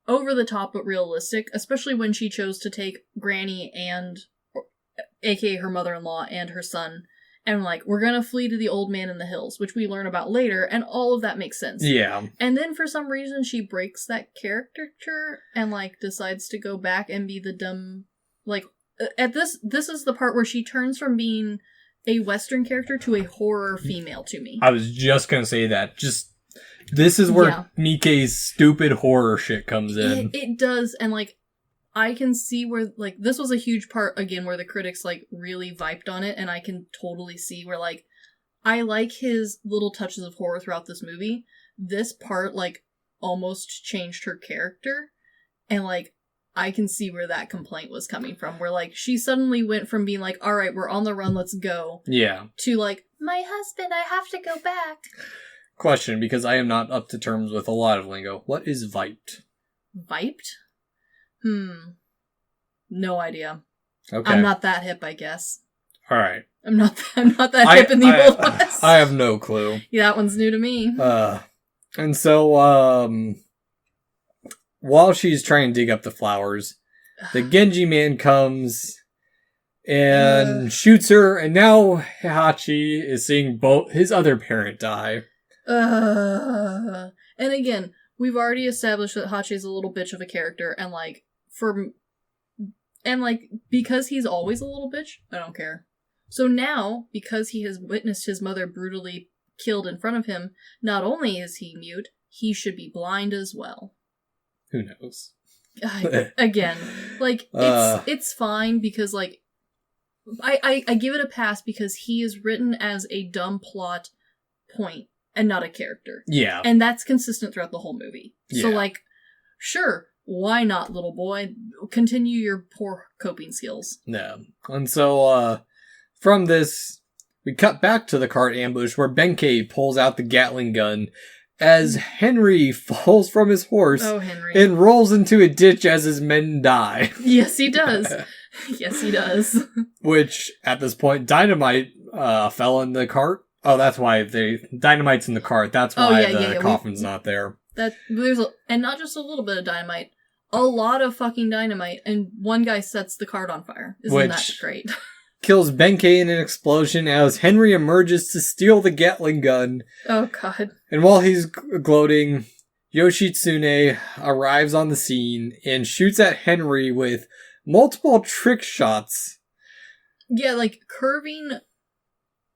over the top but realistic, especially when she chose to take Granny and, aka her mother-in-law, and her son, and like, we're gonna flee to the old man in the hills, which we learn about later, and all of that makes sense. Yeah. And then for some reason she breaks that caricature and like decides to go back and be the dumb, like, this is the part where she turns from being a Western character to a horror female to me. I was just gonna say that. This is where Nikkei's stupid horror shit comes in. It does, and like, I can see where, like, this was a huge part, again, where the critics, like, really vibed on it, and I can totally see where, like, I like his little touches of horror throughout this movie. This part, like, almost changed her character, and, like, I can see where that complaint was coming from, where, like, she suddenly went from being like, alright, we're on the run, let's go, to, like, my husband, I have to go back. Question, because I am not up to terms with a lot of lingo. What is viped? Viped? No idea. Okay. I'm not that hip, I guess. Alright. I'm not that hip in the Old West. I have no clue. Yeah, that one's new to me. And so, while she's trying to dig up the flowers, the Genji man comes and shoots her, and now Heihachi is seeing both his other parent die. And again, we've already established that Hachi is a little bitch of a character, and like, because he's always a little bitch, I don't care. So now, because he has witnessed his mother brutally killed in front of him, not only is he mute, he should be blind as well. Who knows? Again, like, it's fine because, like, I give it a pass because he is written as a dumb plot point and not a character. Yeah. And that's consistent throughout the whole movie. Yeah. So, like, sure, why not, little boy? Continue your poor coping skills. No. And so, from this, we cut back to the cart ambush where Benkei pulls out the Gatling gun as Henry falls from his horse and rolls into a ditch as his men die. Yes, he does. Yes, he does. Which, at this point, Dynamite fell in the cart. Oh, that's why Dynamite's in the cart. That's why the coffin's not there. And not just a little bit of dynamite, a lot of fucking dynamite, and one guy sets the cart on fire. Isn't that great? Kills Benkei in an explosion as Henry emerges to steal the Gatling gun. Oh, God. And while he's gloating, Yoshitsune arrives on the scene and shoots at Henry with multiple trick shots. Yeah, like, curving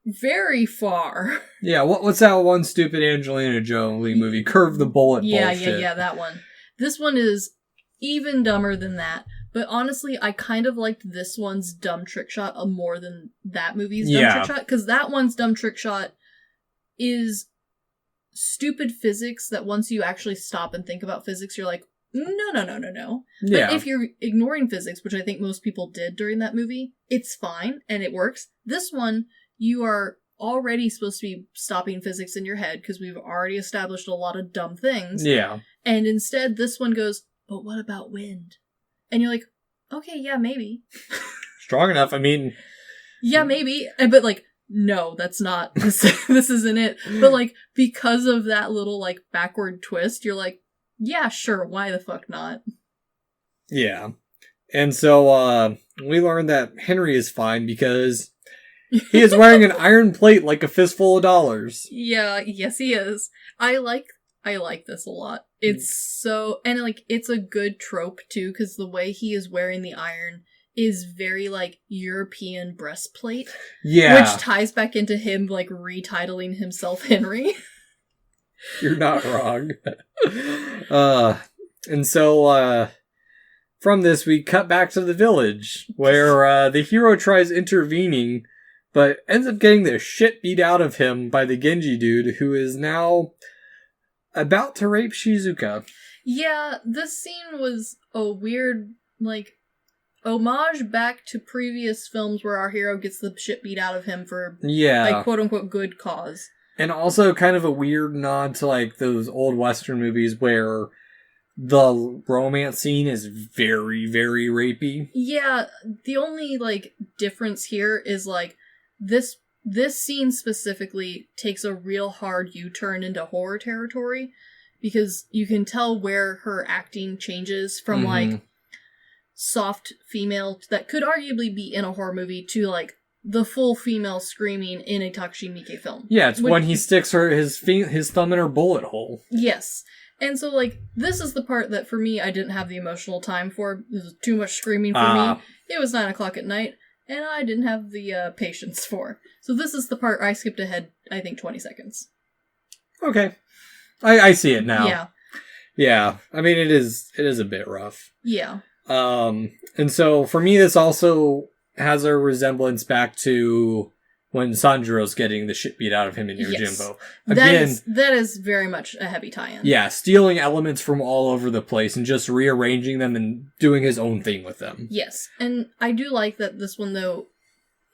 very far. Yeah, what's that one stupid Angelina Jolie movie? Curve the Bullet bullshit. Yeah, that one. This one is even dumber than that. But honestly, I kind of liked this one's dumb trick shot more than that movie's dumb trick shot. Because that one's dumb trick shot is stupid physics that once you actually stop and think about physics, you're like, no. Yeah. But if you're ignoring physics, which I think most people did during that movie, it's fine and it works. This one, you are already supposed to be stopping physics in your head because we've already established a lot of dumb things. Yeah. And instead, this one goes, but what about wind? And you're like, okay, yeah, maybe. Strong enough, I mean... Yeah, maybe. But, like, no, that's not... This isn't it. But, like, because of that little, like, backward twist, you're like, yeah, sure, why the fuck not? Yeah. And so, we learned that Henry is fine because he is wearing an iron plate like a fistful of dollars. Yeah, yes he is. I like this a lot. It's so... And, like, it's a good trope, too, because the way he is wearing the iron is very, like, European breastplate. Yeah. Which ties back into him, like, retitling himself Henry. You're not wrong. And so, from this, we cut back to the village, where the hero tries intervening, but ends up getting the shit beat out of him by the Genji dude, who is now about to rape Shizuka. Yeah, this scene was a weird, like, homage back to previous films where our hero gets the shit beat out of him for, like, quote-unquote good cause. And also kind of a weird nod to, like, those old Western movies where the romance scene is very, very rapey. Yeah, the only, like, difference here is, like, this scene specifically takes a real hard U-turn into horror territory, because you can tell where her acting changes from, like, soft female that could arguably be in a horror movie to, like, the full female screaming in a Takashi Miike film. Yeah, it's when he sticks his thumb in her bullet hole. Yes. And so, like, this is the part that, for me, I didn't have the emotional time for. This was too much screaming for me. It was 9 o'clock at night, and I didn't have the patience for. So this is the part I skipped ahead, I think, 20 seconds. Okay. I see it now. Yeah. Yeah. I mean, it is a bit rough. Yeah. And so, for me, this also has a resemblance back to when Sanjiro's getting the shit beat out of him in Yojimbo. Again, that is very much a heavy tie-in. Yeah, stealing elements from all over the place and just rearranging them and doing his own thing with them. Yes, and I do like that this one, though,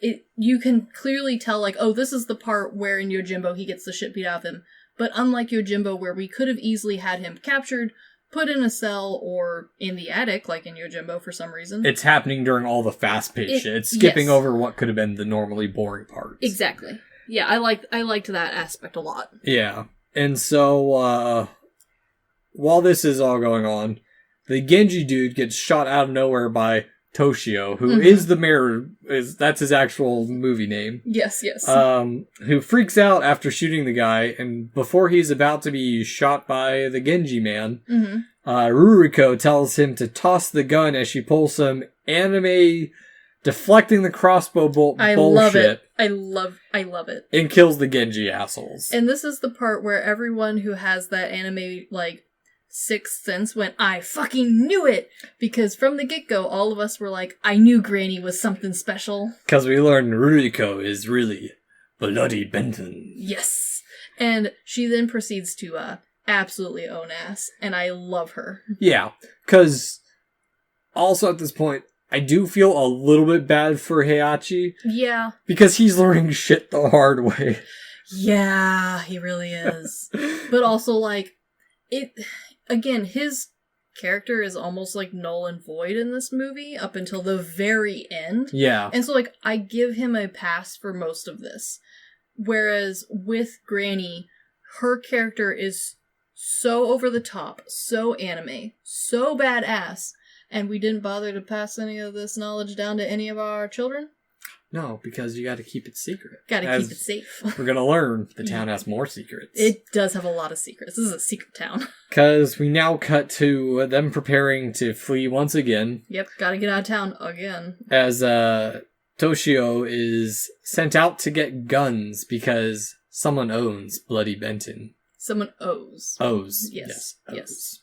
you can clearly tell, like, oh, this is the part where in Yojimbo he gets the shit beat out of him. But unlike Yojimbo, where we could have easily had him captured, put in a cell, or in the attic, like in Yojimbo for some reason. It's happening during all the fast-paced shit. It's skipping over what could have been the normally boring parts. Exactly. Yeah, I liked that aspect a lot. Yeah. And so, while this is all going on, the Genji dude gets shot out of nowhere by Toshio, who is the mayor, that's his actual movie name. Yes, yes. Who freaks out after shooting the guy, and before he's about to be shot by the Genji man, Ruriko tells him to toss the gun as she pulls some anime deflecting the crossbow bolt bullshit. Love it. I love it. And kills the Genji assholes. And this is the part where everyone who has that anime, like, sixth sense went, I fucking knew it! Because from the get-go, all of us were like, I knew Granny was something special. Because we learned Ruriko is really Bloody Benton. Yes. And she then proceeds to absolutely own ass, and I love her. Yeah, because also at this point, I do feel a little bit bad for Heihachi. Yeah. Because he's learning shit the hard way. Yeah, he really is. But also, like, again, his character is almost like null and void in this movie up until the very end. Yeah. And so, like, I give him a pass for most of this. Whereas with Granny, her character is so over the top, so anime, so badass, and we didn't bother to pass any of this knowledge down to any of our children? No, because you gotta keep it secret. Gotta keep it safe. We're gonna learn the town has more secrets. It does have a lot of secrets. This is a secret town. Because we now cut to them preparing to flee once again. Yep, gotta get out of town again. As Toshio is sent out to get guns because someone owns Bloody Benton. Someone owes. Owes. Yes. Owes.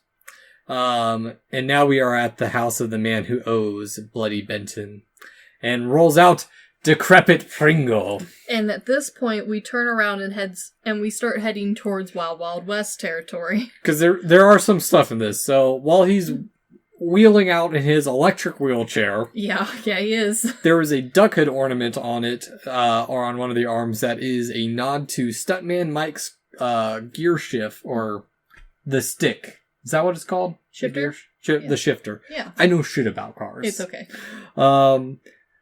And now we are at the house of the man who owes Bloody Benton. And rolls out Decrepit Pringle. And at this point, we turn around and we start heading towards Wild Wild West territory. Because there are some stuff in this. So while he's wheeling out in his electric wheelchair. Yeah, he is. There is a duck head ornament on it, or on one of the arms, that is a nod to Stuntman Mike's gear shift, or the stick. Is that what it's called? Shifter? The shifter. Yeah. I know shit about cars. It's okay.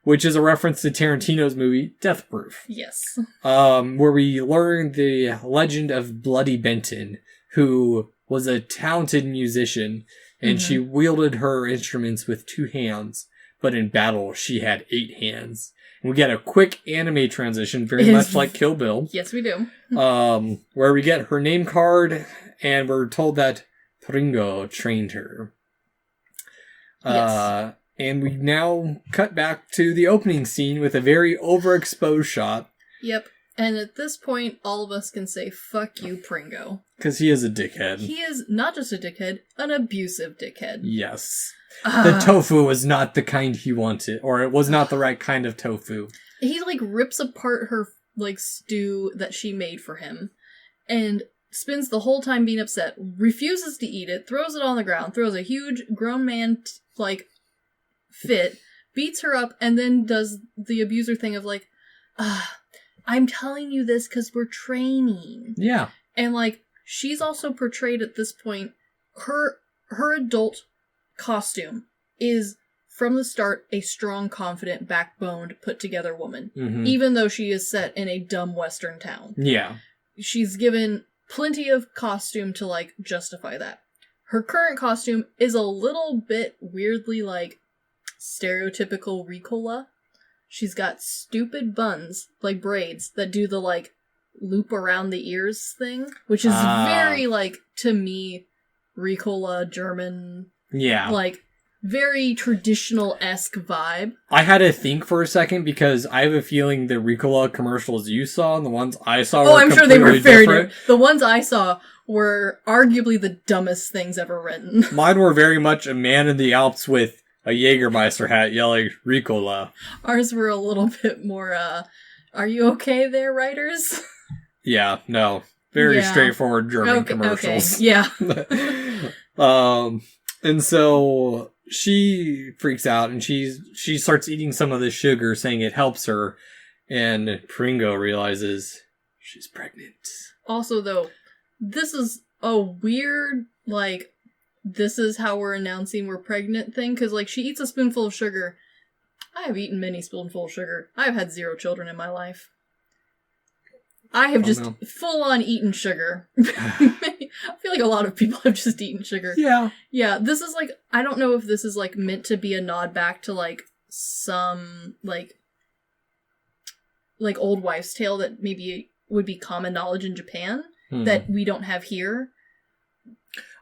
Which is a reference to Tarantino's movie, Death Proof. Yes. Where we learn the legend of Bloody Benton, who was a talented musician, and she wielded her instruments with 2 hands, but in battle she had 8 hands. And we get a quick anime transition, very much like Kill Bill. Yes, we do. Where we get her name card, and we're told that Pringo trained her. Yes. And we now cut back to the opening scene with a very overexposed shot. Yep. And at this point, all of us can say, fuck you, Pringo. Because he is a dickhead. He is not just a dickhead, an abusive dickhead. Yes. The tofu was not the kind he wanted, or it was not the right kind of tofu. He, like, rips apart her, like, stew that she made for him, and spends the whole time being upset, refuses to eat it, throws it on the ground, throws a huge grown man, fit, beats her up, and then does the abuser thing of, like, I'm telling you this because we're training. Yeah. And, like, she's also portrayed at this point, her adult costume is, from the start, a strong, confident, backboned, put-together woman. Mm-hmm. Even though she is set in a dumb Western town. Yeah. She's given plenty of costume to, like, justify that. Her current costume is a little bit weirdly, like, stereotypical Ricola. She's got stupid buns, like braids, that do the, like, loop around the ears thing, which is very, like, to me, Ricola, German, like, very traditional-esque vibe. I had to think for a second because I have a feeling the Ricola commercials you saw and the ones I saw were I'm sure they were very different. The ones I saw were arguably the dumbest things ever written. Mine were very much a man in the Alps with a Jägermeister hat yelling Ricola. Ours were a little bit more, are you okay there, writers? Yeah, no. Very straightforward German commercials. Okay. Yeah. And so she freaks out and she starts eating some of the sugar, saying it helps her, and Pringo realizes she's pregnant. Also, though, this is a weird, like, this is how we're announcing we're pregnant thing, because, like, she eats a spoonful of sugar. I have eaten many spoonfuls of sugar. I have had 0 children in my life. I have just full-on eaten sugar. I feel like a lot of people have just eaten sugar. Yeah. Yeah, this is, like, I don't know if this is, like, meant to be a nod back to, like, some, like old wives' tale that maybe would be common knowledge in Japan that we don't have here.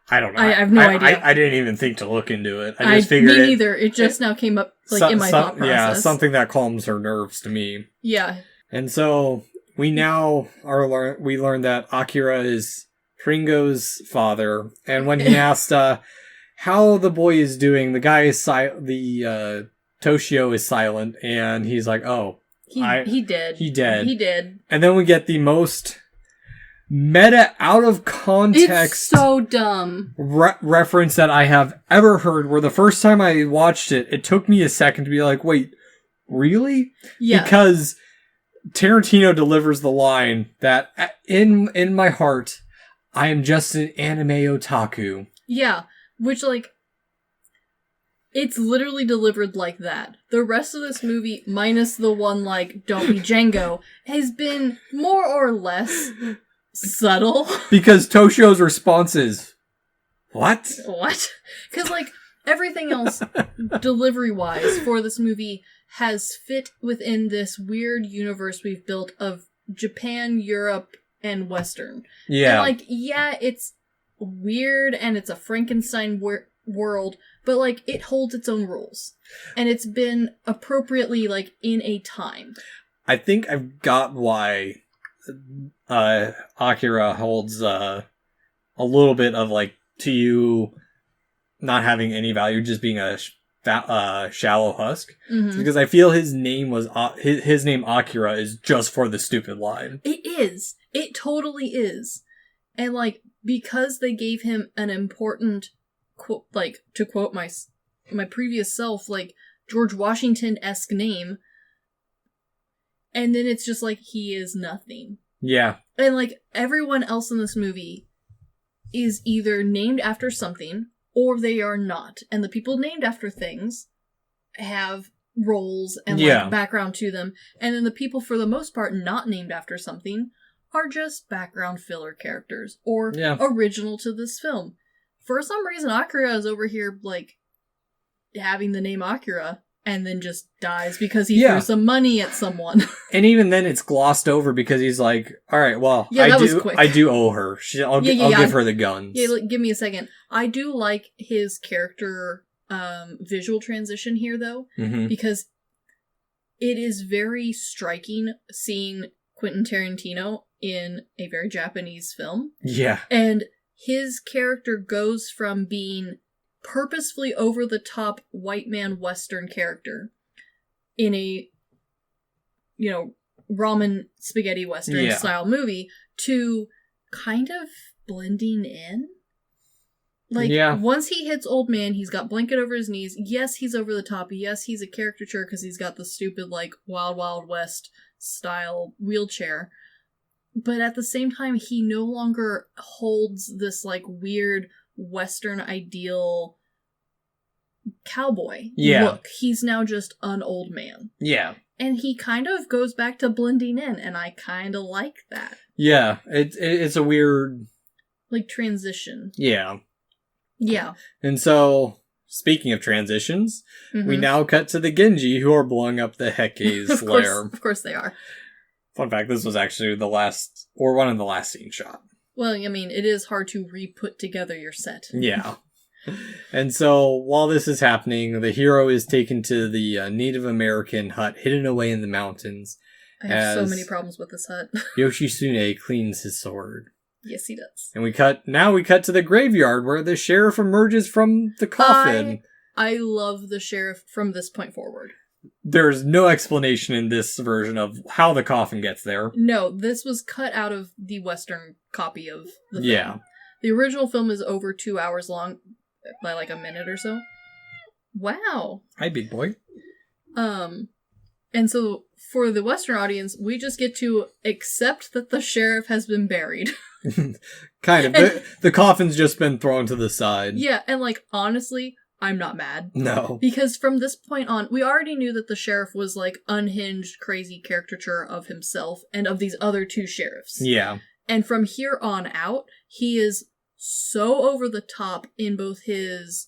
I don't know. I have no idea. I didn't even think to look into it. I just figured me neither. It just now came up, like, in my thought process. Yeah, something that calms her nerves to me. Yeah. And so we now we learn that Akira is Pringo's father, and when he asked how the boy is doing, the guy is Toshio is silent, and he's like, "Oh, he did. He did." And then we get the most meta, out of context, it's so dumb reference that I have ever heard. Where the first time I watched it, it took me a second to be like, "Wait, really?" Yeah, because Tarantino delivers the line that in my heart, I am just an anime otaku. Yeah, which, like, it's literally delivered like that. The rest of this movie, minus the one, like, don't be Django, has been more or less subtle. Because Toshio's response is, what? What? Because, like, everything else, delivery-wise, for this movie has fit within this weird universe we've built of Japan, Europe, and Western. Yeah. And, like, yeah, it's weird and it's a Frankenstein world, but, like, it holds its own rules. And it's been appropriately, like, in a time. I think I've got why Akira holds a little bit of, like, to you not having any value, just being a shallow husk. Mm-hmm. Because I feel his name was his name Akira is just for the stupid line. It is. It totally is. And, like, because they gave him an important quote, like, to quote my previous self, like, George Washington-esque name, and then it's just like, he is nothing. Yeah. And, like, everyone else in this movie is either named after something, or they are not. And the people named after things have roles and, like, background to them. And then the people, for the most part, not named after something are just background filler characters, or original to this film. For some reason, Akira is over here, like, having the name Akira, and then just dies because he threw some money at someone. And even then, it's glossed over because he's like, "All right, well, I do owe her. I'll give her the guns." Yeah, like, give me a second. I do like his character visual transition here, though, because it is very striking seeing Quentin Tarantino in a very Japanese film. Yeah. And his character goes from being purposefully over-the-top white man Western character in a, ramen spaghetti Western style movie to kind of blending in. Once he hits old man, he's got blanket over his knees. Yes, he's over the top. Yes, he's a caricature because he's got the stupid, Wild Wild West style wheelchair. But at the same time, he no longer holds this, weird Western ideal cowboy look. He's now just an old man. Yeah. And he kind of goes back to blending in, and I kind of like that. Yeah, it's a weird... transition. Yeah. Yeah. And so, speaking of transitions, we now cut to the Genji who are blowing up the Heke's lair. Of course they are. Fun fact, this was actually one of the last scene shot. Well, it is hard to re-put together your set. Yeah. And so, while this is happening, the hero is taken to the Native American hut hidden away in the mountains. I have so many problems with this hut. Yoshitsune cleans his sword. Yes, he does. And we cut to the graveyard where the sheriff emerges from the coffin. I love the sheriff from this point forward. There's no explanation in this version of how the coffin gets there. No, this was cut out of the Western copy of the film. Yeah. The original film is over 2 hours long by a minute or so. Wow. Hi, big boy. And so for the Western audience, we just get to accept that the sheriff has been buried. Kind of. The coffin's just been thrown to the side. Yeah, and honestly, I'm not mad. No. Because from this point on, we already knew that the sheriff was unhinged, crazy caricature of himself and of these other two sheriffs. Yeah. And from here on out, he is so over the top in both his,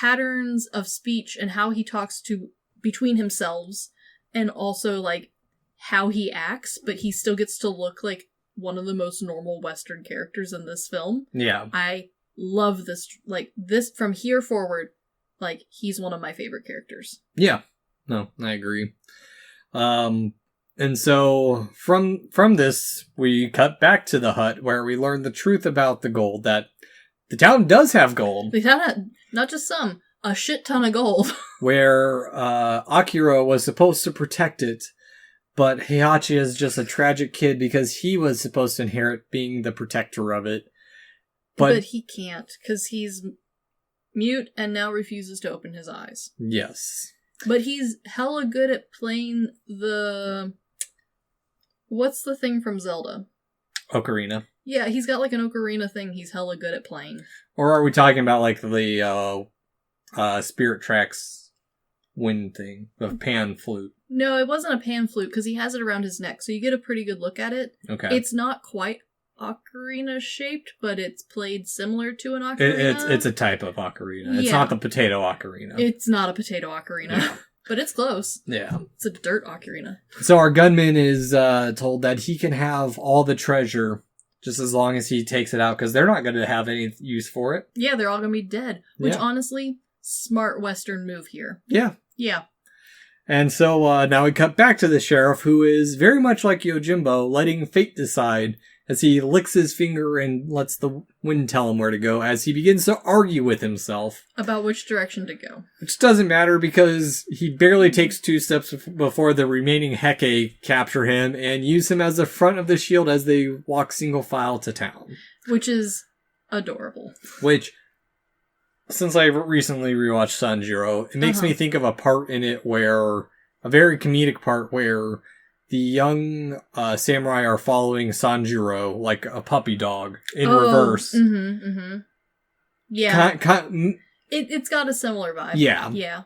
patterns of speech and how he talks between himself and also, how he acts, but he still gets to look like one of the most normal Western characters in this film. Yeah. I love this, this from here forward, he's one of my favorite characters. Yeah. No, I agree. And so from this, we cut back to the hut where we learn the truth about the gold, that the town does have gold. The town had, not just some, a shit ton of gold. Where Akira was supposed to protect it, but Heihachi is just a tragic kid because he was supposed to inherit being the protector of it. But he can't, because he's mute and now refuses to open his eyes. Yes. But he's hella good at playing what's the thing from Zelda? Ocarina. Yeah, he's got an ocarina thing he's hella good at playing. Or are we talking about the Spirit Tracks wind thing, the pan flute? No, it wasn't a pan flute because he has it around his neck, so you get a pretty good look at it. Okay. It's not quite ocarina shaped, but it's played similar to an ocarina. It's a type of ocarina. It's not the potato ocarina. It's not a potato ocarina. Yeah. But it's close. Yeah. It's a dirt ocarina. So our gunman is told that he can have all the treasure just as long as he takes it out, because they're not going to have any use for it. Yeah, they're all going to be dead. Which, honestly, smart Western move here. Yeah. Yeah. And so now we cut back to the sheriff, who is very much like Yojimbo, letting fate decide as he licks his finger and lets the wind tell him where to go, as he begins to argue with himself. About which direction to go. Which doesn't matter because he barely takes 2 steps before the remaining Heke capture him and use him as the front of the shield as they walk single file to town. Which is adorable. Which, since I recently rewatched Sanjiro, it makes me think of a part in it where, a very comedic part where the young samurai are following Sanjiro like a puppy dog in reverse. Mm-hmm, mm-hmm. Yeah. It's got a similar vibe. Yeah. Yeah.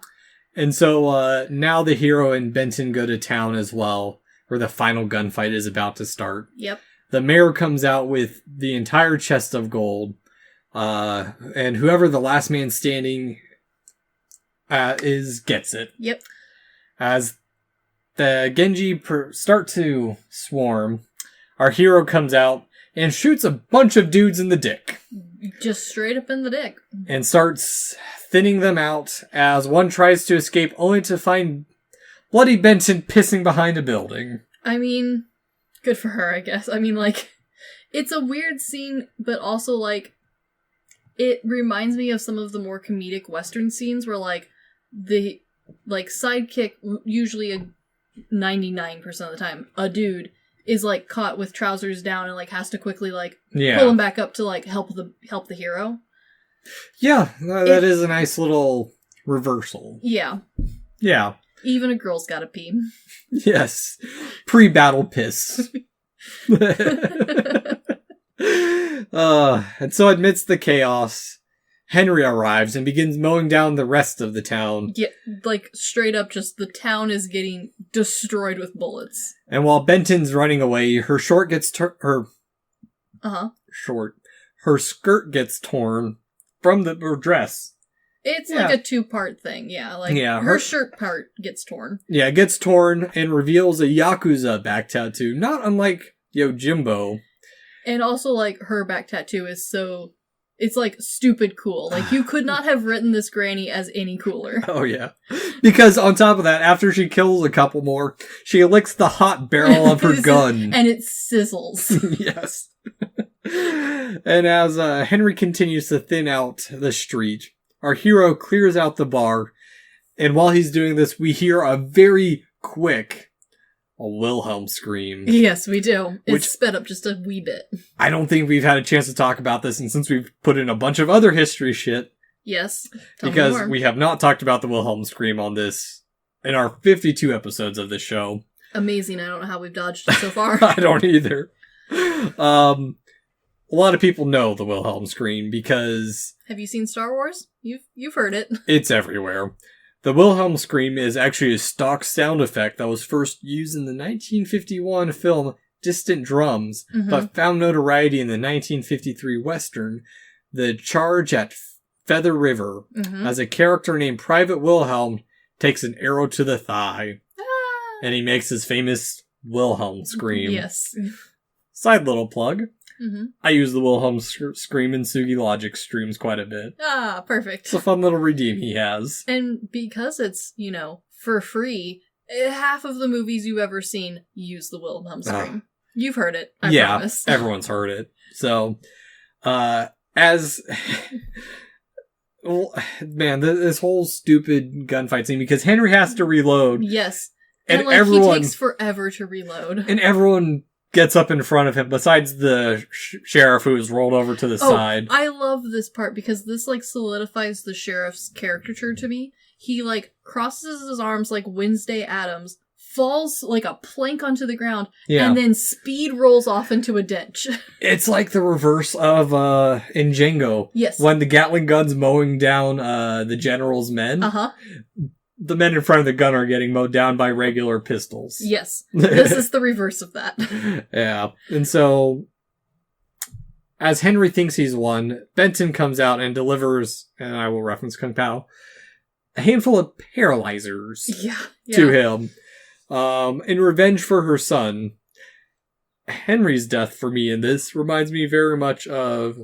And so now the hero and Benton go to town as well, where the final gunfight is about to start. Yep. The mayor comes out with the entire chest of gold, and whoever the last man standing gets it. Yep. As the Genji start to swarm, our hero comes out and shoots a bunch of dudes in the dick. Just straight up in the dick. And starts thinning them out as one tries to escape, only to find Bloody Benton pissing behind a building. I mean, good for her, I guess. I mean, it's a weird scene, but also, It reminds me of some of the more comedic Western scenes where, like, the, like, sidekick, usually 99% of the time, a dude, is, like, caught with trousers down and, like, has to quickly, like, pull him back up to, like, help the hero. Yeah, that is a nice little reversal. Yeah. Yeah. Even a girl's gotta pee. Yes. Pre-battle piss. And so amidst the chaos, Henry arrives and begins mowing down the rest of the town. Yeah, like, straight up just the town is getting destroyed with bullets. And while Benton's running away, her skirt gets her skirt gets torn from her dress. It's like a two-part thing, yeah. Like, her shirt part gets torn. Yeah, it gets torn and reveals a Yakuza back tattoo, not unlike Yojimbo. And also, like, her back tattoo is so... It's, like, stupid cool. Like, you could not have written this granny as any cooler. Oh, yeah. Because on top of that, after she kills a couple more, she licks the hot barrel of her gun. And it sizzles. Yes. And as Henry continues to thin out the street, our hero clears out the bar. And while he's doing this, we hear a very quick Wilhelm Scream. Yes, we do. It's sped up just a wee bit. I don't think we've had a chance to talk about this, and since we've put in a bunch of other history shit. Yes. Because we have not talked about the Wilhelm Scream on this in our 52 episodes of this show. Amazing. I don't know how we've dodged it so far. I don't either. A lot of people know the Wilhelm Scream because... Have you seen Star Wars? You've heard it. It's everywhere. The Wilhelm Scream is actually a stock sound effect that was first used in the 1951 film Distant Drums, but found notoriety in the 1953 Western, The Charge at Feather River, as a character named Private Wilhelm takes an arrow to the thigh, and he makes his famous Wilhelm Scream. Yes. Side little plug. I use the Wilhelm Scream in Sugi Logic streams quite a bit. Ah, perfect. It's a fun little redeem he has. And because it's, for free, half of the movies you've ever seen use the Wilhelm Scream. You've heard it, I promise. Yeah, everyone's heard it. So, as... well, man, this whole stupid gunfight scene, because Henry has to reload. Yes. And like, everyone... he takes forever to reload. And everyone... gets up in front of him, besides the sheriff who's rolled over to the side. I love this part because this, like, solidifies the sheriff's caricature to me. He, like, crosses his arms like Wednesday Addams, falls like a plank onto the ground, and then speed rolls off into a ditch. It's like the reverse of, in Django. Yes. When the Gatling gun's mowing down, the general's men. The men in front of the gun are getting mowed down by regular pistols. Yes. This is the reverse of that. Yeah. And so, as Henry thinks he's won, Benton comes out and delivers, and I will reference Kung Pao, a handful of paralyzers to him. In revenge for her son. Henry's death for me in this reminds me very much of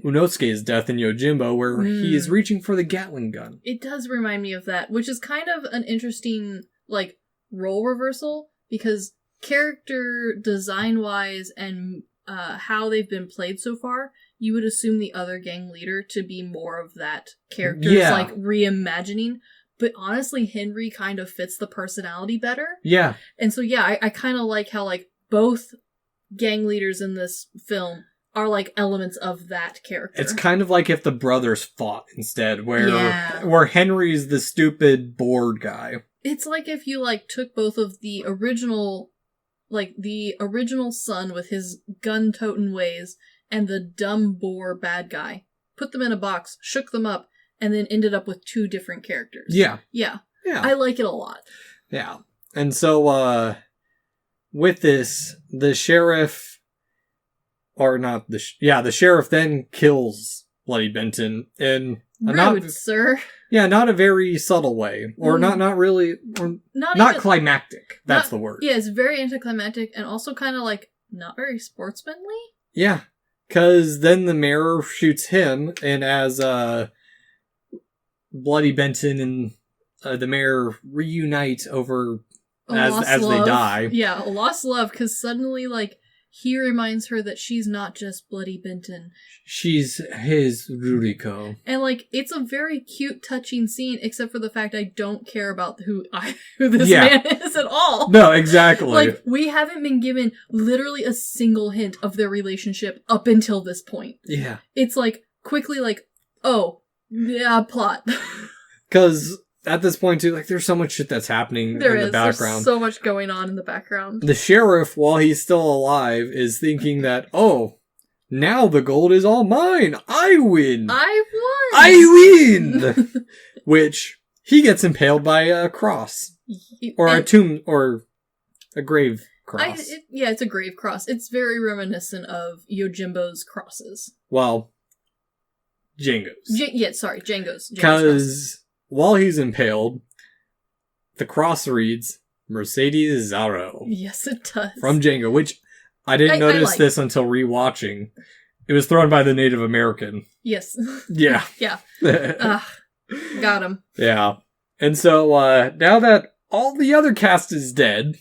Unosuke's death in Yojimbo, where he is reaching for the Gatling gun. It does remind me of that, which is kind of an interesting, like, role reversal, because character design-wise and how they've been played so far, you would assume the other gang leader to be more of that character's, like, reimagining. But honestly, Henry kind of fits the personality better. Yeah. And so, I kind of like how, like, both gang leaders in this film are like elements of that character. It's kind of like if the brothers fought instead, where Henry's the stupid bored guy. It's like if you like took both of the original son with his gun-toting ways and the dumb boar bad guy, put them in a box, shook them up, and then ended up with two different characters. Yeah. I like it a lot. Yeah. And so, with this, the sheriff... Or not the sheriff then kills Bloody Benton in rude, sir. Yeah, not a very subtle way, or not really, or not even, climactic. That's the word. Yeah, it's very anticlimactic, and also kind of like not very sportsmanly. Yeah, because then the mayor shoots him, and as Bloody Benton and the mayor reunite over as they die. Yeah, a lost love, because suddenly like. he reminds her that she's not just Bloody Benton. She's his Ruriko. And, like, it's a very cute, touching scene, except for the fact I don't care about who this man is at all. No, exactly. Like, we haven't been given literally a single hint of their relationship up until this point. Yeah. It's, like, quickly like, oh, yeah, plot. Because at this point, too, like, there's so much shit that's happening in the background. There's so much going on in the background. The sheriff, while he's still alive, is thinking that, oh, now the gold is all mine. I win. I win. Which, he gets impaled by a cross. Or a tomb, or a grave cross. It's a grave cross. It's very reminiscent of Yojimbo's crosses. Well, Django's. Django's. Because while he's impaled, the cross reads, Mercedes Zaro. Yes, it does. From Django, which I didn't notice this until rewatching. It was thrown by the Native American. Yes. Yeah. Yeah. Got him. Yeah. And so, now that all the other cast is dead...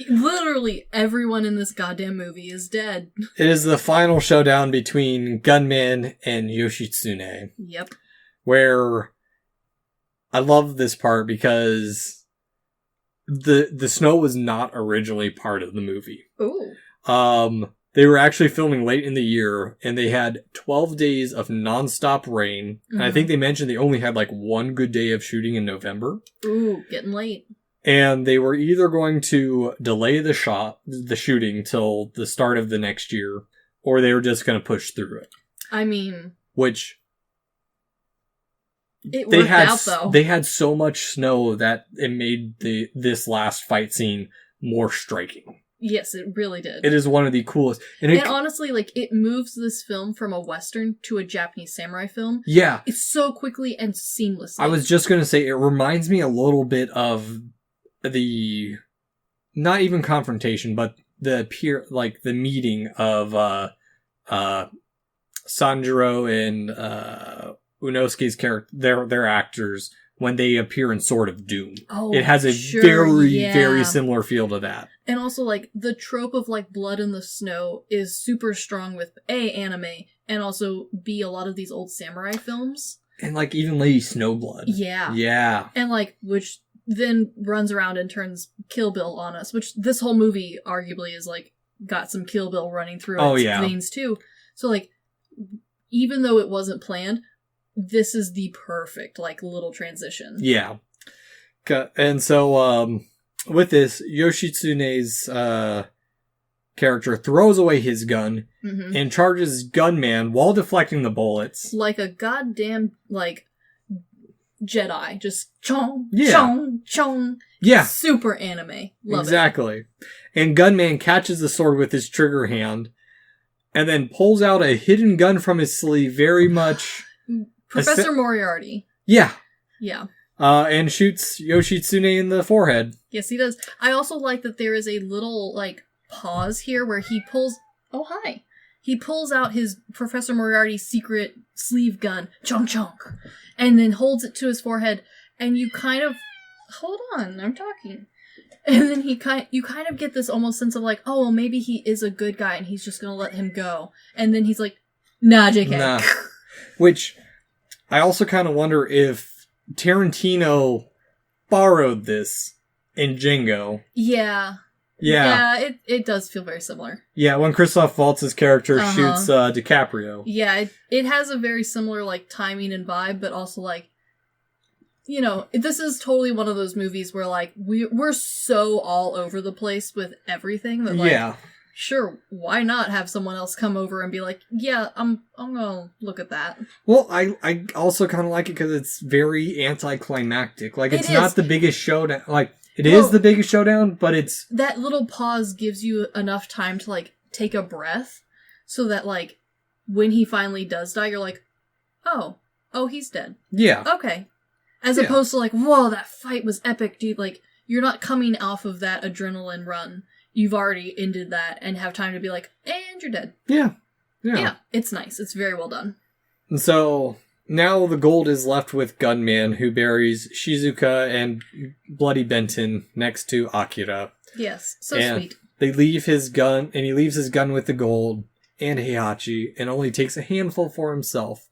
Literally everyone in this goddamn movie is dead. It is the final showdown between Gunman and Yoshitsune. Yep. Where I love this part because the snow was not originally part of the movie. Ooh. They were actually filming late in the year, and they had 12 days of nonstop rain. Mm-hmm. And I think they mentioned they only had like one good day of shooting in November. Ooh, getting late. And they were either going to delay the shooting till the start of the next year, or they were just going to push through it. I mean... Which... It worked out, though. They had so much snow that it made this last fight scene more striking. Yes, it really did. It is one of the coolest. And honestly, like, it moves this film from a Western to a Japanese samurai film. Yeah. It's so quickly and seamlessly. I was just going to say, it reminds me a little bit of the... Not even confrontation, but the meeting of Sanjiro and Unosuke's character, their actors, when they appear in Sword of Doom. Oh, it has a very similar feel to that. And also, like, the trope of, like, blood in the snow is super strong with, A, anime, and also, B, a lot of these old samurai films. And, like, even Lady Snowblood. Yeah. Yeah. And, like, which then runs around and turns Kill Bill on us, which this whole movie, arguably, is, like, got some Kill Bill running through its veins, too. So, like, even though it wasn't planned, this is the perfect, like, little transition. Yeah. And so, with this, Yoshitsune's character throws away his gun and charges Gunman while deflecting the bullets. Like a goddamn, like, Jedi. Just chong, yeah. chong, chong. Yeah. Super anime. Love exactly. it. And Gunman catches the sword with his trigger hand and then pulls out a hidden gun from his sleeve, very much... Professor Moriarty. Yeah. Yeah. And shoots Yoshitsune in the forehead. Yes, he does. I also like that there is a little, like, pause here where he pulls... Oh, hi. He pulls out his Professor Moriarty secret sleeve gun, chunk chunk, and then holds it to his forehead, and you kind of... Hold on, I'm talking. And then you kind of get this almost sense of like, oh, well, maybe he is a good guy and he's just gonna let him go. And then he's like, nah, JK. Nah. Which... I also kind of wonder if Tarantino borrowed this in Django. Yeah. Yeah, it does feel very similar. Yeah, when Christoph Waltz's character shoots DiCaprio. Yeah, it has a very similar, like, timing and vibe, but also, like, you know, this is totally one of those movies where, like, we're so all over the place with everything that, like... Yeah. Sure, why not have someone else come over and be like, yeah, I'm gonna look at that. Well, I also kind of like it because it's very anticlimactic. Like, it's not the biggest showdown. Like, it is the biggest showdown, but it's... That little pause gives you enough time to, like, take a breath so that, like, when he finally does die, you're like, oh, he's dead. Yeah. Okay. As opposed to, like, whoa, that fight was epic, dude. Like, you're not coming off of that adrenaline run. You've already ended that and have time to be like, and you're dead. Yeah. Yeah, it's nice. It's very well done. And so, now the gold is left with Gunman, who buries Shizuka and Bloody Benton next to Akira. Yes, so sweet. They leave his gun, and he leaves his gun with the gold and Heihachi, and only takes a handful for himself.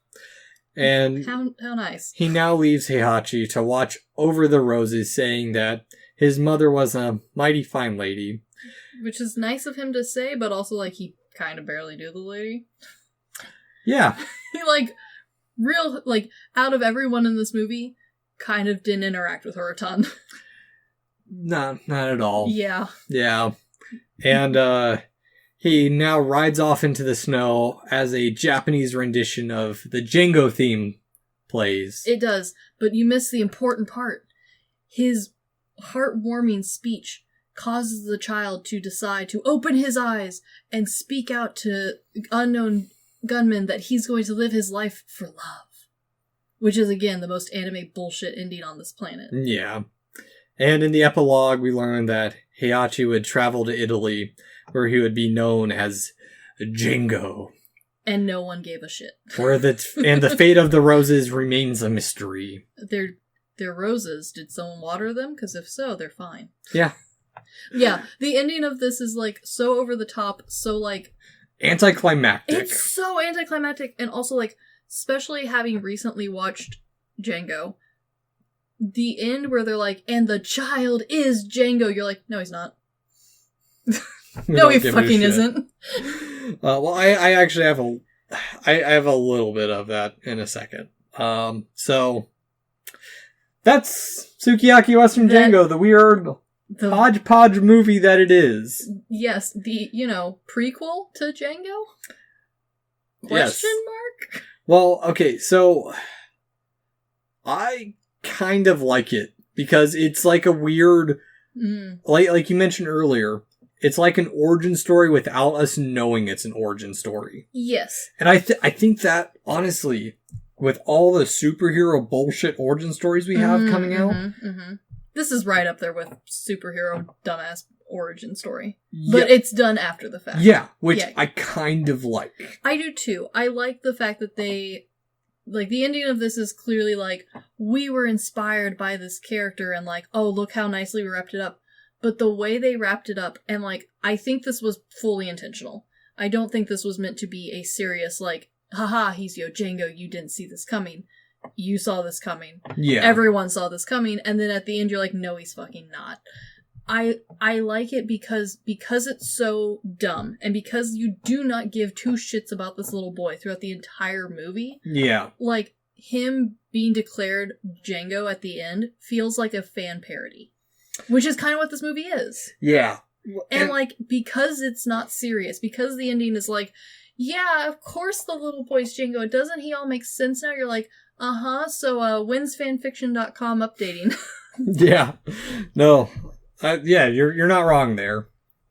And How nice. he now leaves Heihachi to watch over the roses, saying that his mother was a mighty fine lady. Which is nice of him to say, but also, like, he kind of barely knew the lady. Yeah. He, like, out of everyone in this movie, kind of didn't interact with her a ton. Not at all. Yeah. Yeah. And, he now rides off into the snow as a Japanese rendition of the Django theme plays. It does, but you miss the important part. His heartwarming speech causes the child to decide to open his eyes and speak out to unknown gunmen that he's going to live his life for love. Which is, again, the most anime bullshit ending on this planet. Yeah. And in the epilogue, we learn that Heihachi would travel to Italy, where he would be known as Django. And no one gave a shit. And the fate of the roses remains a mystery. They're roses. Did someone water them? Because if so, they're fine. Yeah. Yeah, the ending of this is, like, so over the top, so, like... Anticlimactic. It's so anticlimactic, and also, like, especially having recently watched Django, the end where they're like, and the child is Django, you're like, no, he's not. No, he fucking isn't. Well, I actually have I have a little bit of that in a second. So, that's Sukiyaki Western Django, the weird... The hodgepodge movie that it is. Yes, the, prequel to Django? Question mark? Well, okay, so I kind of like it because it's like a weird, like you mentioned earlier, it's like an origin story without us knowing it's an origin story. Yes. And I think that, honestly, with all the superhero bullshit origin stories we have coming out, this is right up there with superhero dumbass origin story. But it's done after the fact. Yeah, which I kind of like. I do too. I like the fact that they... Like, the ending of this is clearly like, we were inspired by this character and like, oh, look how nicely we wrapped it up. But the way they wrapped it up, and like, I think this was fully intentional. I don't think this was meant to be a serious, like, haha, he's Yojimbo, you didn't see this coming. You saw this coming. Yeah. Everyone saw this coming, and then at the end you're like, no, he's fucking not. I like it because it's so dumb, and because you do not give two shits about this little boy throughout the entire movie. Yeah. Like, him being declared Django at the end feels like a fan parody. Which is kind of what this movie is. Yeah. And like, because it's not serious, because the ending is like, yeah, of course the little boy's Django, doesn't he all make sense now? You're like, so when's fanfiction.com updating? Yeah. No. Yeah, you're not wrong there.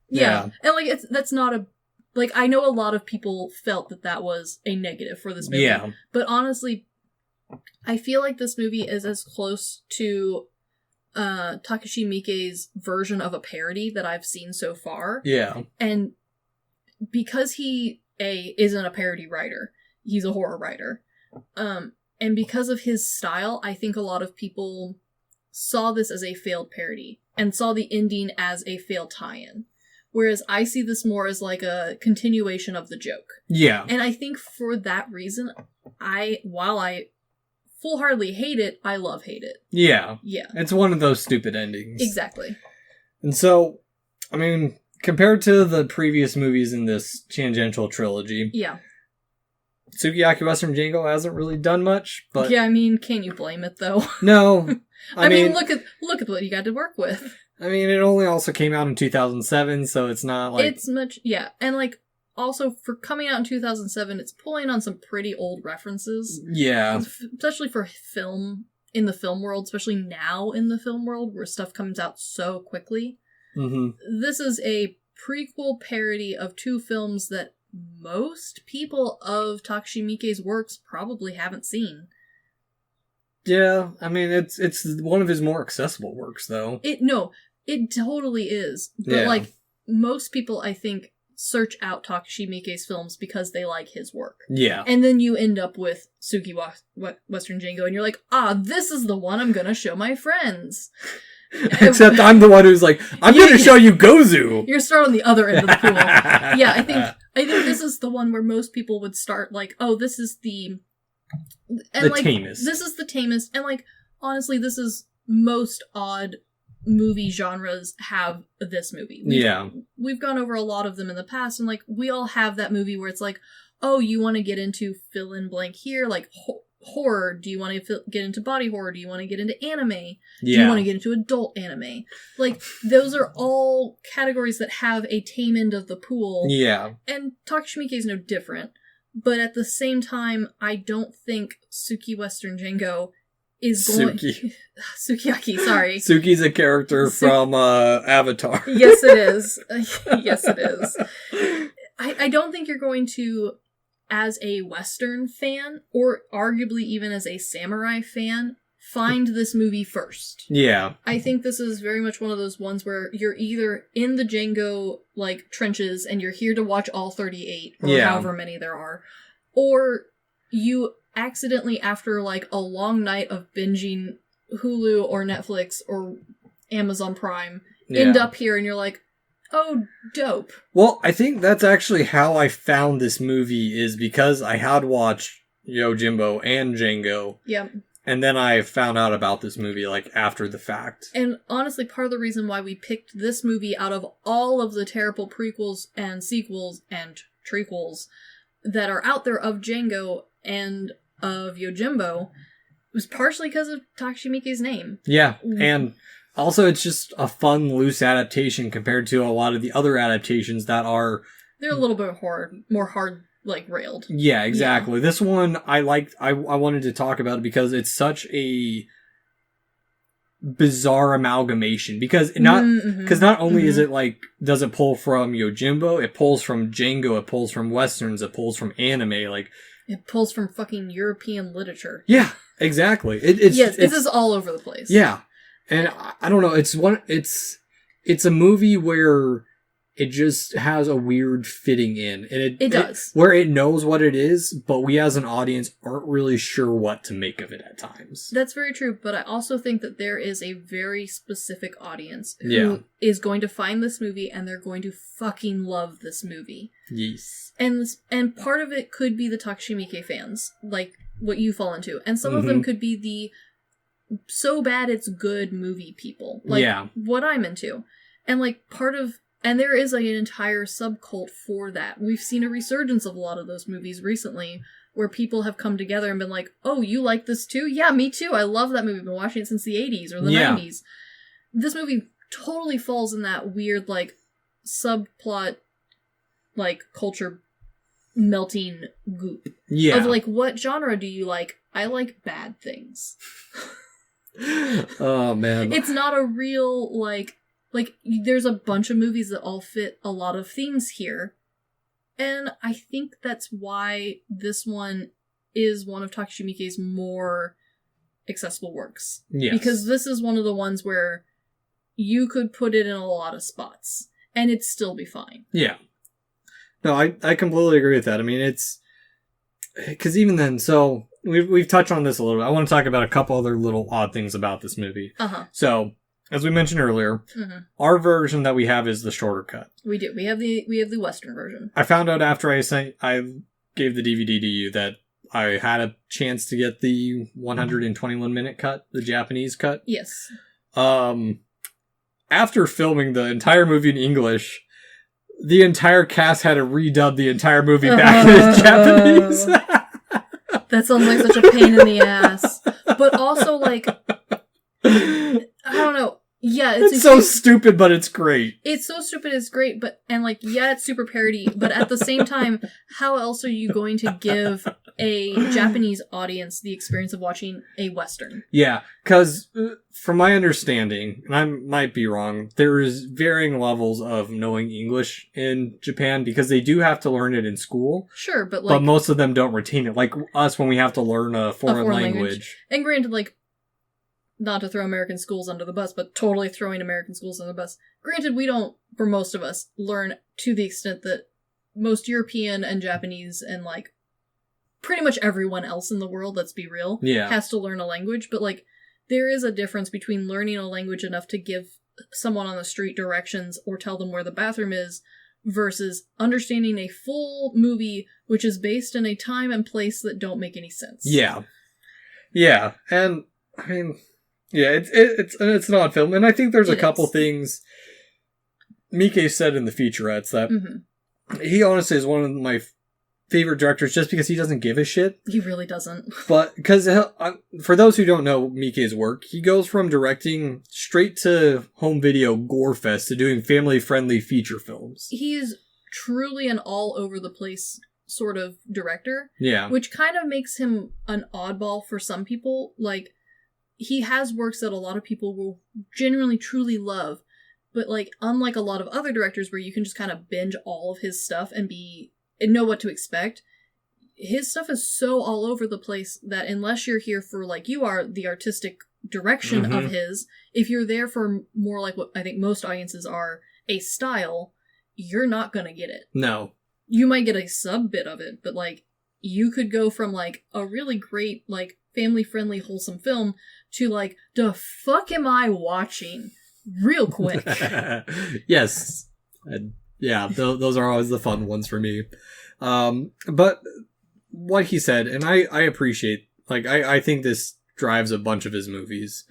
Yeah. And like, that's not a, like, I know a lot of people felt that was a negative for this movie. Yeah. But honestly, I feel like this movie is as close to Takashi Miike's version of a parody that I've seen so far. Yeah. And because he, isn't a parody writer, he's a horror writer. And because of his style, I think a lot of people saw this as a failed parody and saw the ending as a failed tie-in. Whereas I see this more as like a continuation of the joke. Yeah. And I think for that reason, while I full-heartedly hate it, I hate it. Yeah. Yeah. It's one of those stupid endings. Exactly. And so, I mean, compared to the previous movies in this tangential trilogy, yeah, Sukiyaki Western Django hasn't really done much, but... Yeah, I mean, can you blame it, though? No. I mean, look at what you got to work with. I mean, it only also came out in 2007, so it's not like... It's much... Yeah, and like, also, for coming out in 2007, it's pulling on some pretty old references. Yeah. Especially for film, in the film world, especially now in the film world, where stuff comes out so quickly. Mm-hmm. This is a prequel parody of two films that most people of Takashi Miike's works probably haven't seen. Yeah, I mean, it's one of his more accessible works, though. It totally is. But, like, most people, I think, search out Takashi Miike's films because they like his work. Yeah. And then you end up with Western Django, and you're like, this is the one I'm gonna show my friends. Except I'm the one who's like, I'm going to show you Gozu. You're starting on the other end of the pool. Yeah, I think this is the one where most people would start like, oh, this is the tamest. This is the tamest, and like honestly, this is most odd movie genres have this movie. We've gone over a lot of them in the past, and like we all have that movie where it's like, oh, you want to get into fill in blank here, like horror. Do you want to get into body horror? Do you want to get into anime? Do you want to get into adult anime? Like, those are all categories that have a tame end of the pool. Yeah. And Takashi Miike is no different. But at the same time, I don't think Sukiyaki Western Django is going... Sukiyaki, sorry. Suki's a character from Avatar. Yes, it is. Yes, it is. I don't think you're going to, as a Western fan, or arguably even as a samurai fan, find this movie first. Yeah. I think this is very much one of those ones where you're either in the Django, like, trenches, and you're here to watch all 38, or however many there are, or you accidentally, after, like, a long night of binging Hulu or Netflix or Amazon Prime, end up here and you're like, oh, dope. Well, I think that's actually how I found this movie, is because I had watched Yojimbo and Django. Yep. And then I found out about this movie, like, after the fact. And honestly, part of the reason why we picked this movie out of all of the terrible prequels and sequels and trequels that are out there of Django and of Yojimbo was partially because of Takashi Miike's name. Yeah, and also it's just a fun, loose adaptation compared to a lot of the other adaptations that are... They're a little bit more hard, like, railed. Yeah, exactly. Yeah. This one, I wanted to talk about it because it's such a bizarre amalgamation. Because not only is it, like, does it pull from Yojimbo, it pulls from Django, it pulls from Westerns, it pulls from anime, like... It pulls from fucking European literature. Yeah, exactly. This is all over the place. Yeah. And I don't know, it's a movie where it just has a weird fitting in. And it does. Where it knows what it is, but we as an audience aren't really sure what to make of it at times. That's very true, but I also think that there is a very specific audience who is going to find this movie and they're going to fucking love this movie. Yes. And part of it could be the Takashi Miike fans, like what you fall into. And some of them could be the so bad it's good movie people. Like what I'm into. And like and there is like an entire subcult for that. We've seen a resurgence of a lot of those movies recently where people have come together and been like, oh, you like this too? Yeah, me too. I love that movie. I've been watching it since the 80s or the 90s. This movie totally falls in that weird, like, subplot, like, culture melting goop. Yeah. Of like, what genre do you like? I like bad things. Oh, man. It's not a real, like, there's a bunch of movies that all fit a lot of themes here. And I think that's why this one is one of Takashi Miike's more accessible works. Yes. Because this is one of the ones where you could put it in a lot of spots, and it'd still be fine. Yeah. No, I completely agree with that. I mean, it's... Because even then, so... We've touched on this a little bit. I want to talk about a couple other little odd things about this movie. Uh-huh. So... As we mentioned earlier, our version that we have is the shorter cut. We do. We have the Western version. I found out after I gave the DVD to you that I had a chance to get the 121-minute cut, the Japanese cut. Yes. After filming the entire movie in English, the entire cast had to redub the entire movie back in Japanese. That sounds like such a pain in the ass. But also, like... I don't know. Yeah, it's so stupid, but it's great. It's so stupid, it's great, it's super parody, but at the same time, how else are you going to give a Japanese audience the experience of watching a Western? Yeah, because from my understanding, and I might be wrong, there is varying levels of knowing English in Japan, because they do have to learn it in school. Sure, but most of them don't retain it, like us when we have to learn a foreign language. And granted, like, not to throw American schools under the bus, but totally throwing American schools under the bus. Granted, we don't, for most of us, learn to the extent that most European and Japanese and, like, pretty much everyone else in the world, let's be real, has to learn a language. But, like, there is a difference between learning a language enough to give someone on the street directions or tell them where the bathroom is versus understanding a full movie which is based in a time and place that don't make any sense. Yeah. Yeah. And I mean, yeah, it's an odd film. And I think there's a couple things Miike said in the featurettes that he honestly is one of my favorite directors just because he doesn't give a shit. He really doesn't. But because for those who don't know Miike's work, he goes from directing straight to home video gore fest to doing family-friendly feature films. He's truly an all-over-the-place sort of director. Yeah. Which kind of makes him an oddball for some people. Like, he has works that a lot of people will genuinely, truly love. But, like, unlike a lot of other directors where you can just kind of binge all of his stuff and know what to expect, his stuff is so all over the place that unless you're here for, like you are, the artistic direction of his, if you're there for more like what I think most audiences are, a style, you're not gonna get it. No. You might get a sub bit of it, but, like, you could go from, like, a really great, like, family-friendly, wholesome film to, like, the fuck am I watching? Real quick. Yes. Yeah, those are always the fun ones for me. But what he said, and I appreciate, like, I think this drives a bunch of his movies.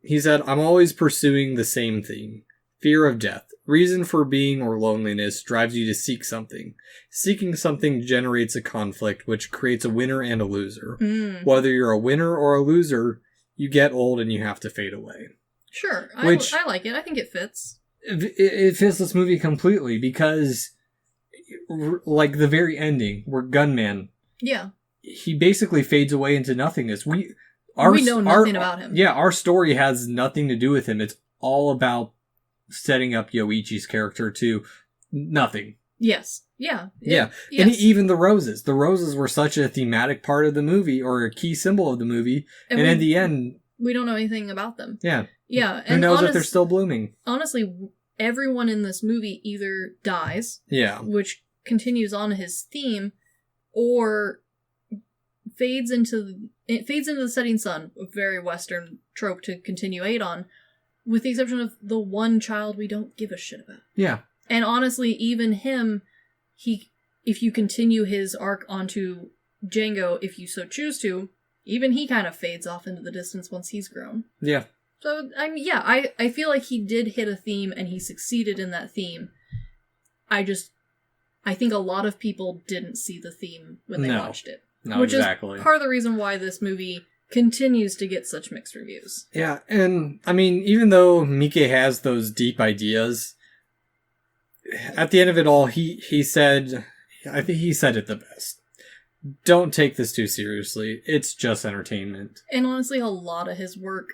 He said, I'm always pursuing the same thing. Fear of death. Reason for being or loneliness drives you to seek something. Seeking something generates a conflict which creates a winner and a loser. Whether you're a winner or a loser, you get old and you have to fade away. Sure. Which, I like it. I think it fits. It fits this movie completely because, like, the very ending where Gunman, he basically fades away into nothingness. We know nothing about him. Yeah, our story has nothing to do with him. It's all about setting up Yoichi's character to nothing. Yes. Yeah. Yes. And even the roses. The roses were such a thematic part of the movie, or a key symbol of the movie. And in the end, we don't know anything about them. Yeah. Yeah. Who knows if they're still blooming? Honestly, everyone in this movie either dies, which continues on his theme, or fades into the setting sun, a very Western trope to continue on, with the exception of the one child we don't give a shit about. Yeah. And honestly, even him, if you continue his arc onto Django, if you so choose to, even he kind of fades off into the distance once he's grown. Yeah. So, I mean, yeah, I feel like he did hit a theme, and he succeeded in that theme. I think a lot of people didn't see the theme when they watched it. No, which is part of the reason why this movie continues to get such mixed reviews. Yeah, and, I mean, even though Miike has those deep ideas, at the end of it all, he said, I think he said it the best. Don't take this too seriously. It's just entertainment. And honestly, a lot of his work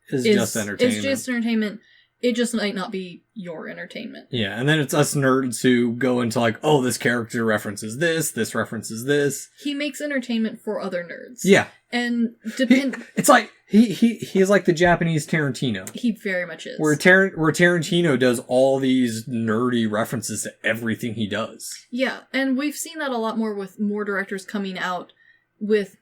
is just entertainment. It's just entertainment. It just might not be your entertainment. Yeah, and then it's us nerds who go into like, oh, this character references this references this. He makes entertainment for other nerds. Yeah. And it's like he's like the Japanese Tarantino. He very much is. Where Tarantino does all these nerdy references to everything he does. Yeah, and we've seen that a lot more with more directors coming out with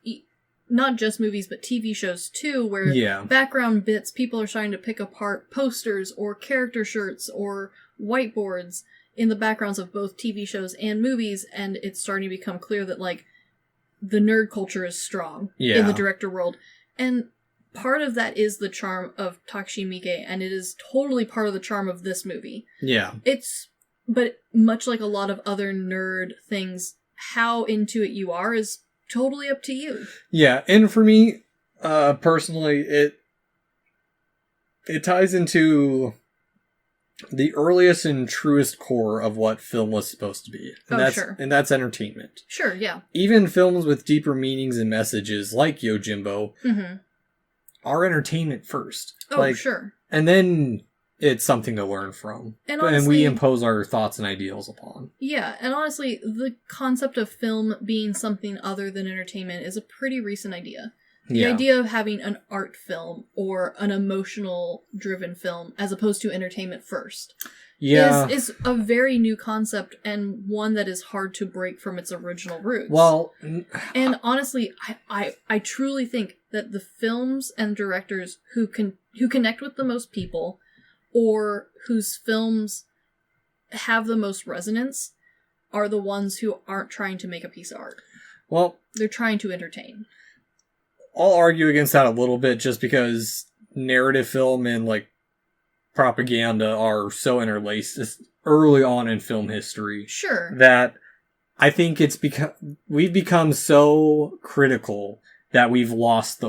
not just movies, but TV shows too, where background bits, people are starting to pick apart posters or character shirts or whiteboards in the backgrounds of both TV shows and movies, and it's starting to become clear that, like, the nerd culture is strong in the director world. And part of that is the charm of Takashi Miike, and it is totally part of the charm of this movie. Yeah. But much like a lot of other nerd things, how into it you are is totally up to you. Yeah, and for me, personally, it ties into the earliest and truest core of what film was supposed to be. And that's entertainment. Sure, yeah. Even films with deeper meanings and messages, like Yojimbo, are entertainment first. Oh, sure. And then it's something to learn from. And we impose our thoughts and ideals upon. Yeah, and honestly, the concept of film being something other than entertainment is a pretty recent idea. The idea of having an art film or an emotional-driven film as opposed to entertainment first is a very new concept, and one that is hard to break from its original roots. Well, and honestly, I truly think that the films and directors who connect with the most people, or whose films have the most resonance, are the ones who aren't trying to make a piece of art. Well, they're trying to entertain. I'll argue against that a little bit, just because narrative film and like propaganda are so interlaced early on in film history. Sure. That I think we've become so critical that we've lost the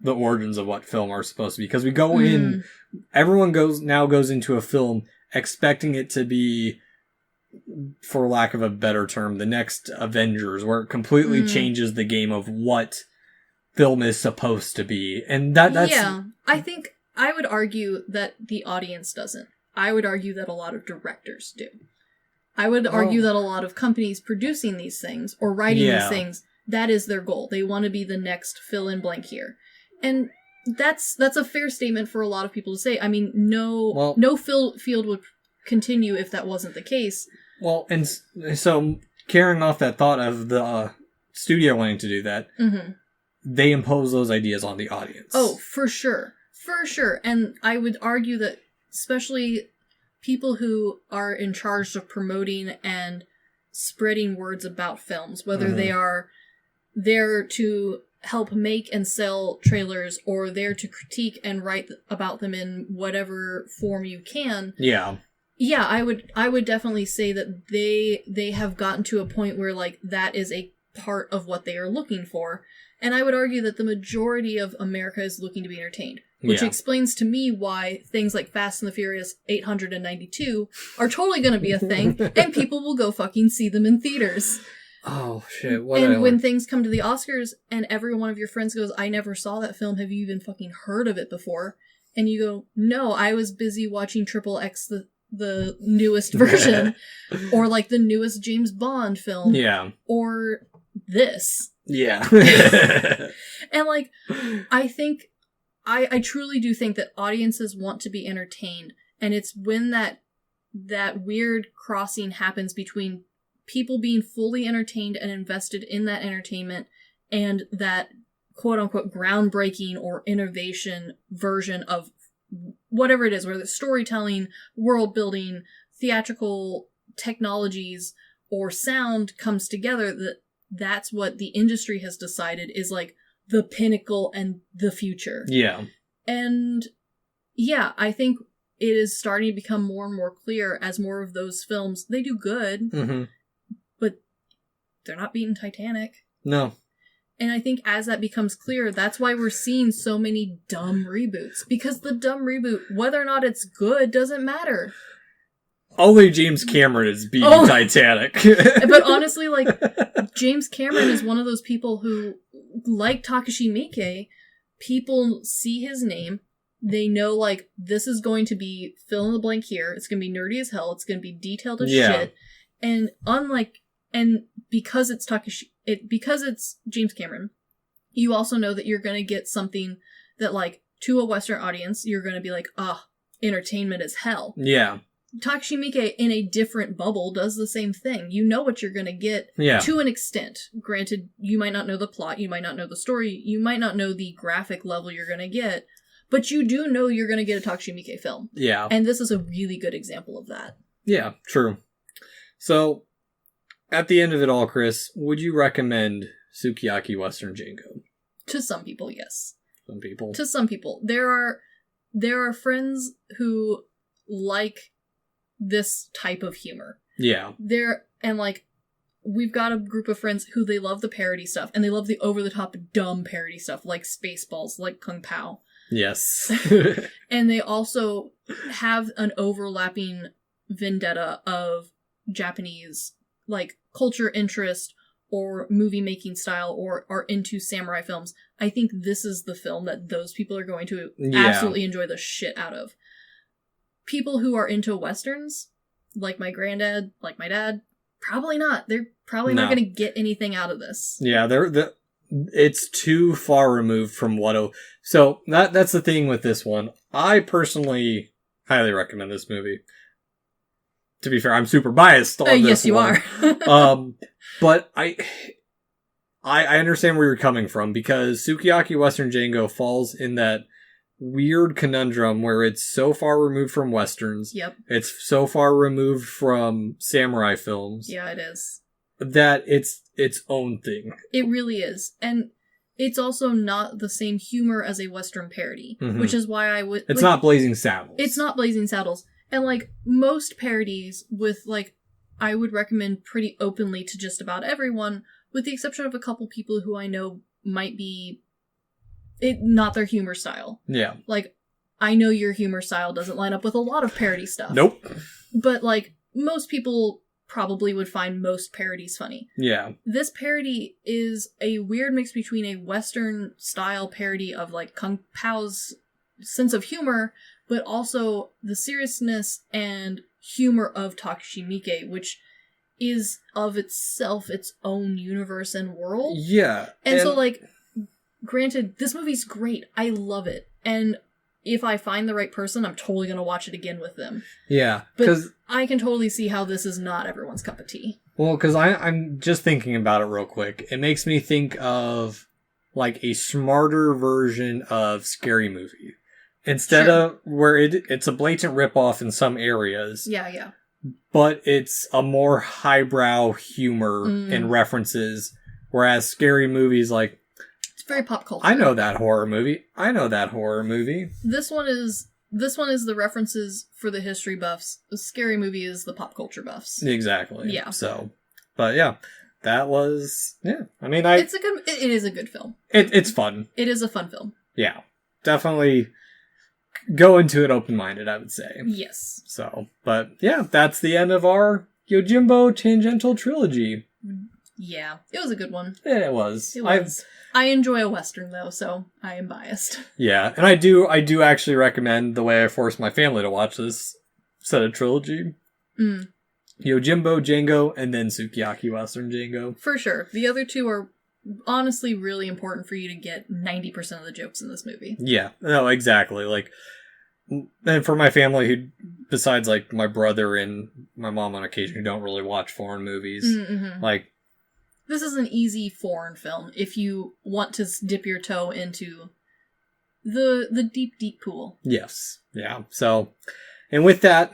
origins of what film are supposed to be. Because we go in, everyone goes into a film expecting it to be, for lack of a better term, the next Avengers, where it completely changes the game of what film is supposed to be. And that's... Yeah, I think I would argue that the audience doesn't. I would argue that a lot of directors do. I would argue that a lot of companies producing these things, or writing these things, that is their goal. They want to be the next fill in blank here. And that's a fair statement for a lot of people to say. I mean, no field would continue if that wasn't the case. Well, and so carrying off that thought of the studio wanting to do that, they impose those ideas on the audience. Oh, for sure. For sure. And I would argue that especially people who are in charge of promoting and spreading words about films, whether they are there to help make and sell trailers, or there to critique and write about them in whatever form you can. Yeah, I would definitely say that they have gotten to a point where like that is a part of what they are looking for. And I would argue that the majority of America is looking to be entertained, which explains to me why things like Fast and the Furious 892 are totally going to be a thing, and people will go fucking see them in theaters. Oh, shit. When things come to the Oscars and every one of your friends goes, I never saw that film, have you even fucking heard of it before? And you go, no, I was busy watching Triple X, the newest version, or like the newest James Bond film, or this. Yeah. And like, I think, I truly do think that audiences want to be entertained, and it's when that weird crossing happens between people being fully entertained and invested in that entertainment and that quote-unquote groundbreaking or innovation version of whatever it is, whether it's storytelling, world building, theatrical technologies, or sound comes together, that's what the industry has decided is like the pinnacle and the future. Yeah. And yeah, I think it is starting to become more and more clear as more of those films, they do good, but they're not beating Titanic. No. And I think as that becomes clear, that's why we're seeing so many dumb reboots. Because the dumb reboot, whether or not it's good, doesn't matter. Only James Cameron is beating Titanic. But honestly, like, James Cameron is one of those people who, like Takashi Miike, people see his name, they know, like, this is going to be fill in the blank here, it's going to be nerdy as hell, it's going to be detailed as shit, and because it's James Cameron, you also know that you're going to get something that, like, to a Western audience, you're going to be like, entertainment is hell. Yeah. Takashi Miike, in a different bubble, does the same thing. You know what you're going to get to an extent. Granted, you might not know the plot, you might not know the story, you might not know the graphic level you're going to get, but you do know you're going to get a Takashi Miike film. Yeah. And this is a really good example of that. Yeah, true. So, at the end of it all, Chris, would you recommend Sukiyaki Western Django? To some people, yes. Some people. To some people. There are friends who like this type of humor. Yeah. We've got a group of friends who they love the parody stuff, and they love the over-the-top dumb parody stuff, like Spaceballs, like Kung Pao. Yes. And they also have an overlapping vendetta of Japanese, like, culture interest or movie making style, or are into samurai films. I think this is the film that those people are going to absolutely enjoy the shit out of. People who are into Westerns, like my granddad, like my dad, probably not. They're probably not going to get anything out of this. Yeah, it's too far removed from so that's the thing with this one. I personally highly recommend this movie. To be fair, I'm super biased on this yes, you one. are. But I understand where you're coming from, because Sukiyaki Western Django falls in that weird conundrum where it's so far removed from Westerns. Yep. It's so far removed from samurai films. Yeah, it is. That it's its own thing. It really is. And it's also not the same humor as a Western parody, which is why I would... It's not Blazing Saddles. It's not Blazing Saddles. And, like, most parodies with, like, I would recommend pretty openly to just about everyone, with the exception of a couple people who I know might be not their humor style. Yeah. Like, I know your humor style doesn't line up with a lot of parody stuff. Nope. But, like, most people probably would find most parodies funny. Yeah. This parody is a weird mix between a Western style parody of, like, Kung Pao's sense of humor, but also the seriousness and humor of Takashi Miike, which is of itself its own universe and world. Yeah. And so, like, granted, this movie's great. I love it. And if I find the right person, I'm totally going to watch it again with them. Yeah. But I can totally see how this is not everyone's cup of tea. Well, because I'm just thinking about it real quick. It makes me think of, like, a smarter version of Scary Movie. Instead of where it's a blatant ripoff in some areas. Yeah. But it's a more highbrow humor and references. Whereas Scary Movie's like... It's very pop culture. I know that horror movie. This one is the references for the history buffs. The Scary Movie is the pop culture buffs. Exactly. Yeah. So, but yeah. That was... Yeah. I mean, it is a good film. It's fun. It is a fun film. Yeah. Definitely... Go into it open-minded, I would say. Yes. So, but yeah, that's the end of our Yojimbo tangential trilogy. Yeah, it was a good one. It was. I enjoy a Western, though, so I am biased. Yeah, and I do actually recommend the way I forced my family to watch this set of trilogy. Yojimbo, Django, and then Sukiyaki Western Django. For sure. The other two are honestly really important for you to get 90% of the jokes in this movie. Yeah, no, exactly. Like, and for my family, who, besides like my brother and my mom on occasion, who don't really watch foreign movies, like, this is an easy foreign film if you want to dip your toe into the deep pool. Yes, yeah. So, and with that,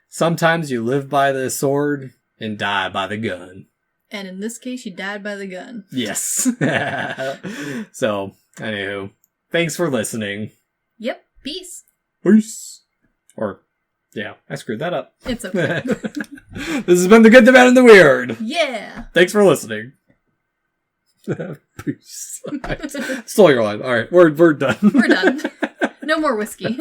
sometimes you live by the sword and die by the gun. And in this case, you died by the gun. Yes. So, anywho, thanks for listening. Yep. Peace. Peace. Or, yeah, I screwed that up. It's okay. This has been The Good, the Bad, and the Weird. Yeah. Thanks for listening. Peace. Stole your line. All right, we're done. We're done. No more whiskey.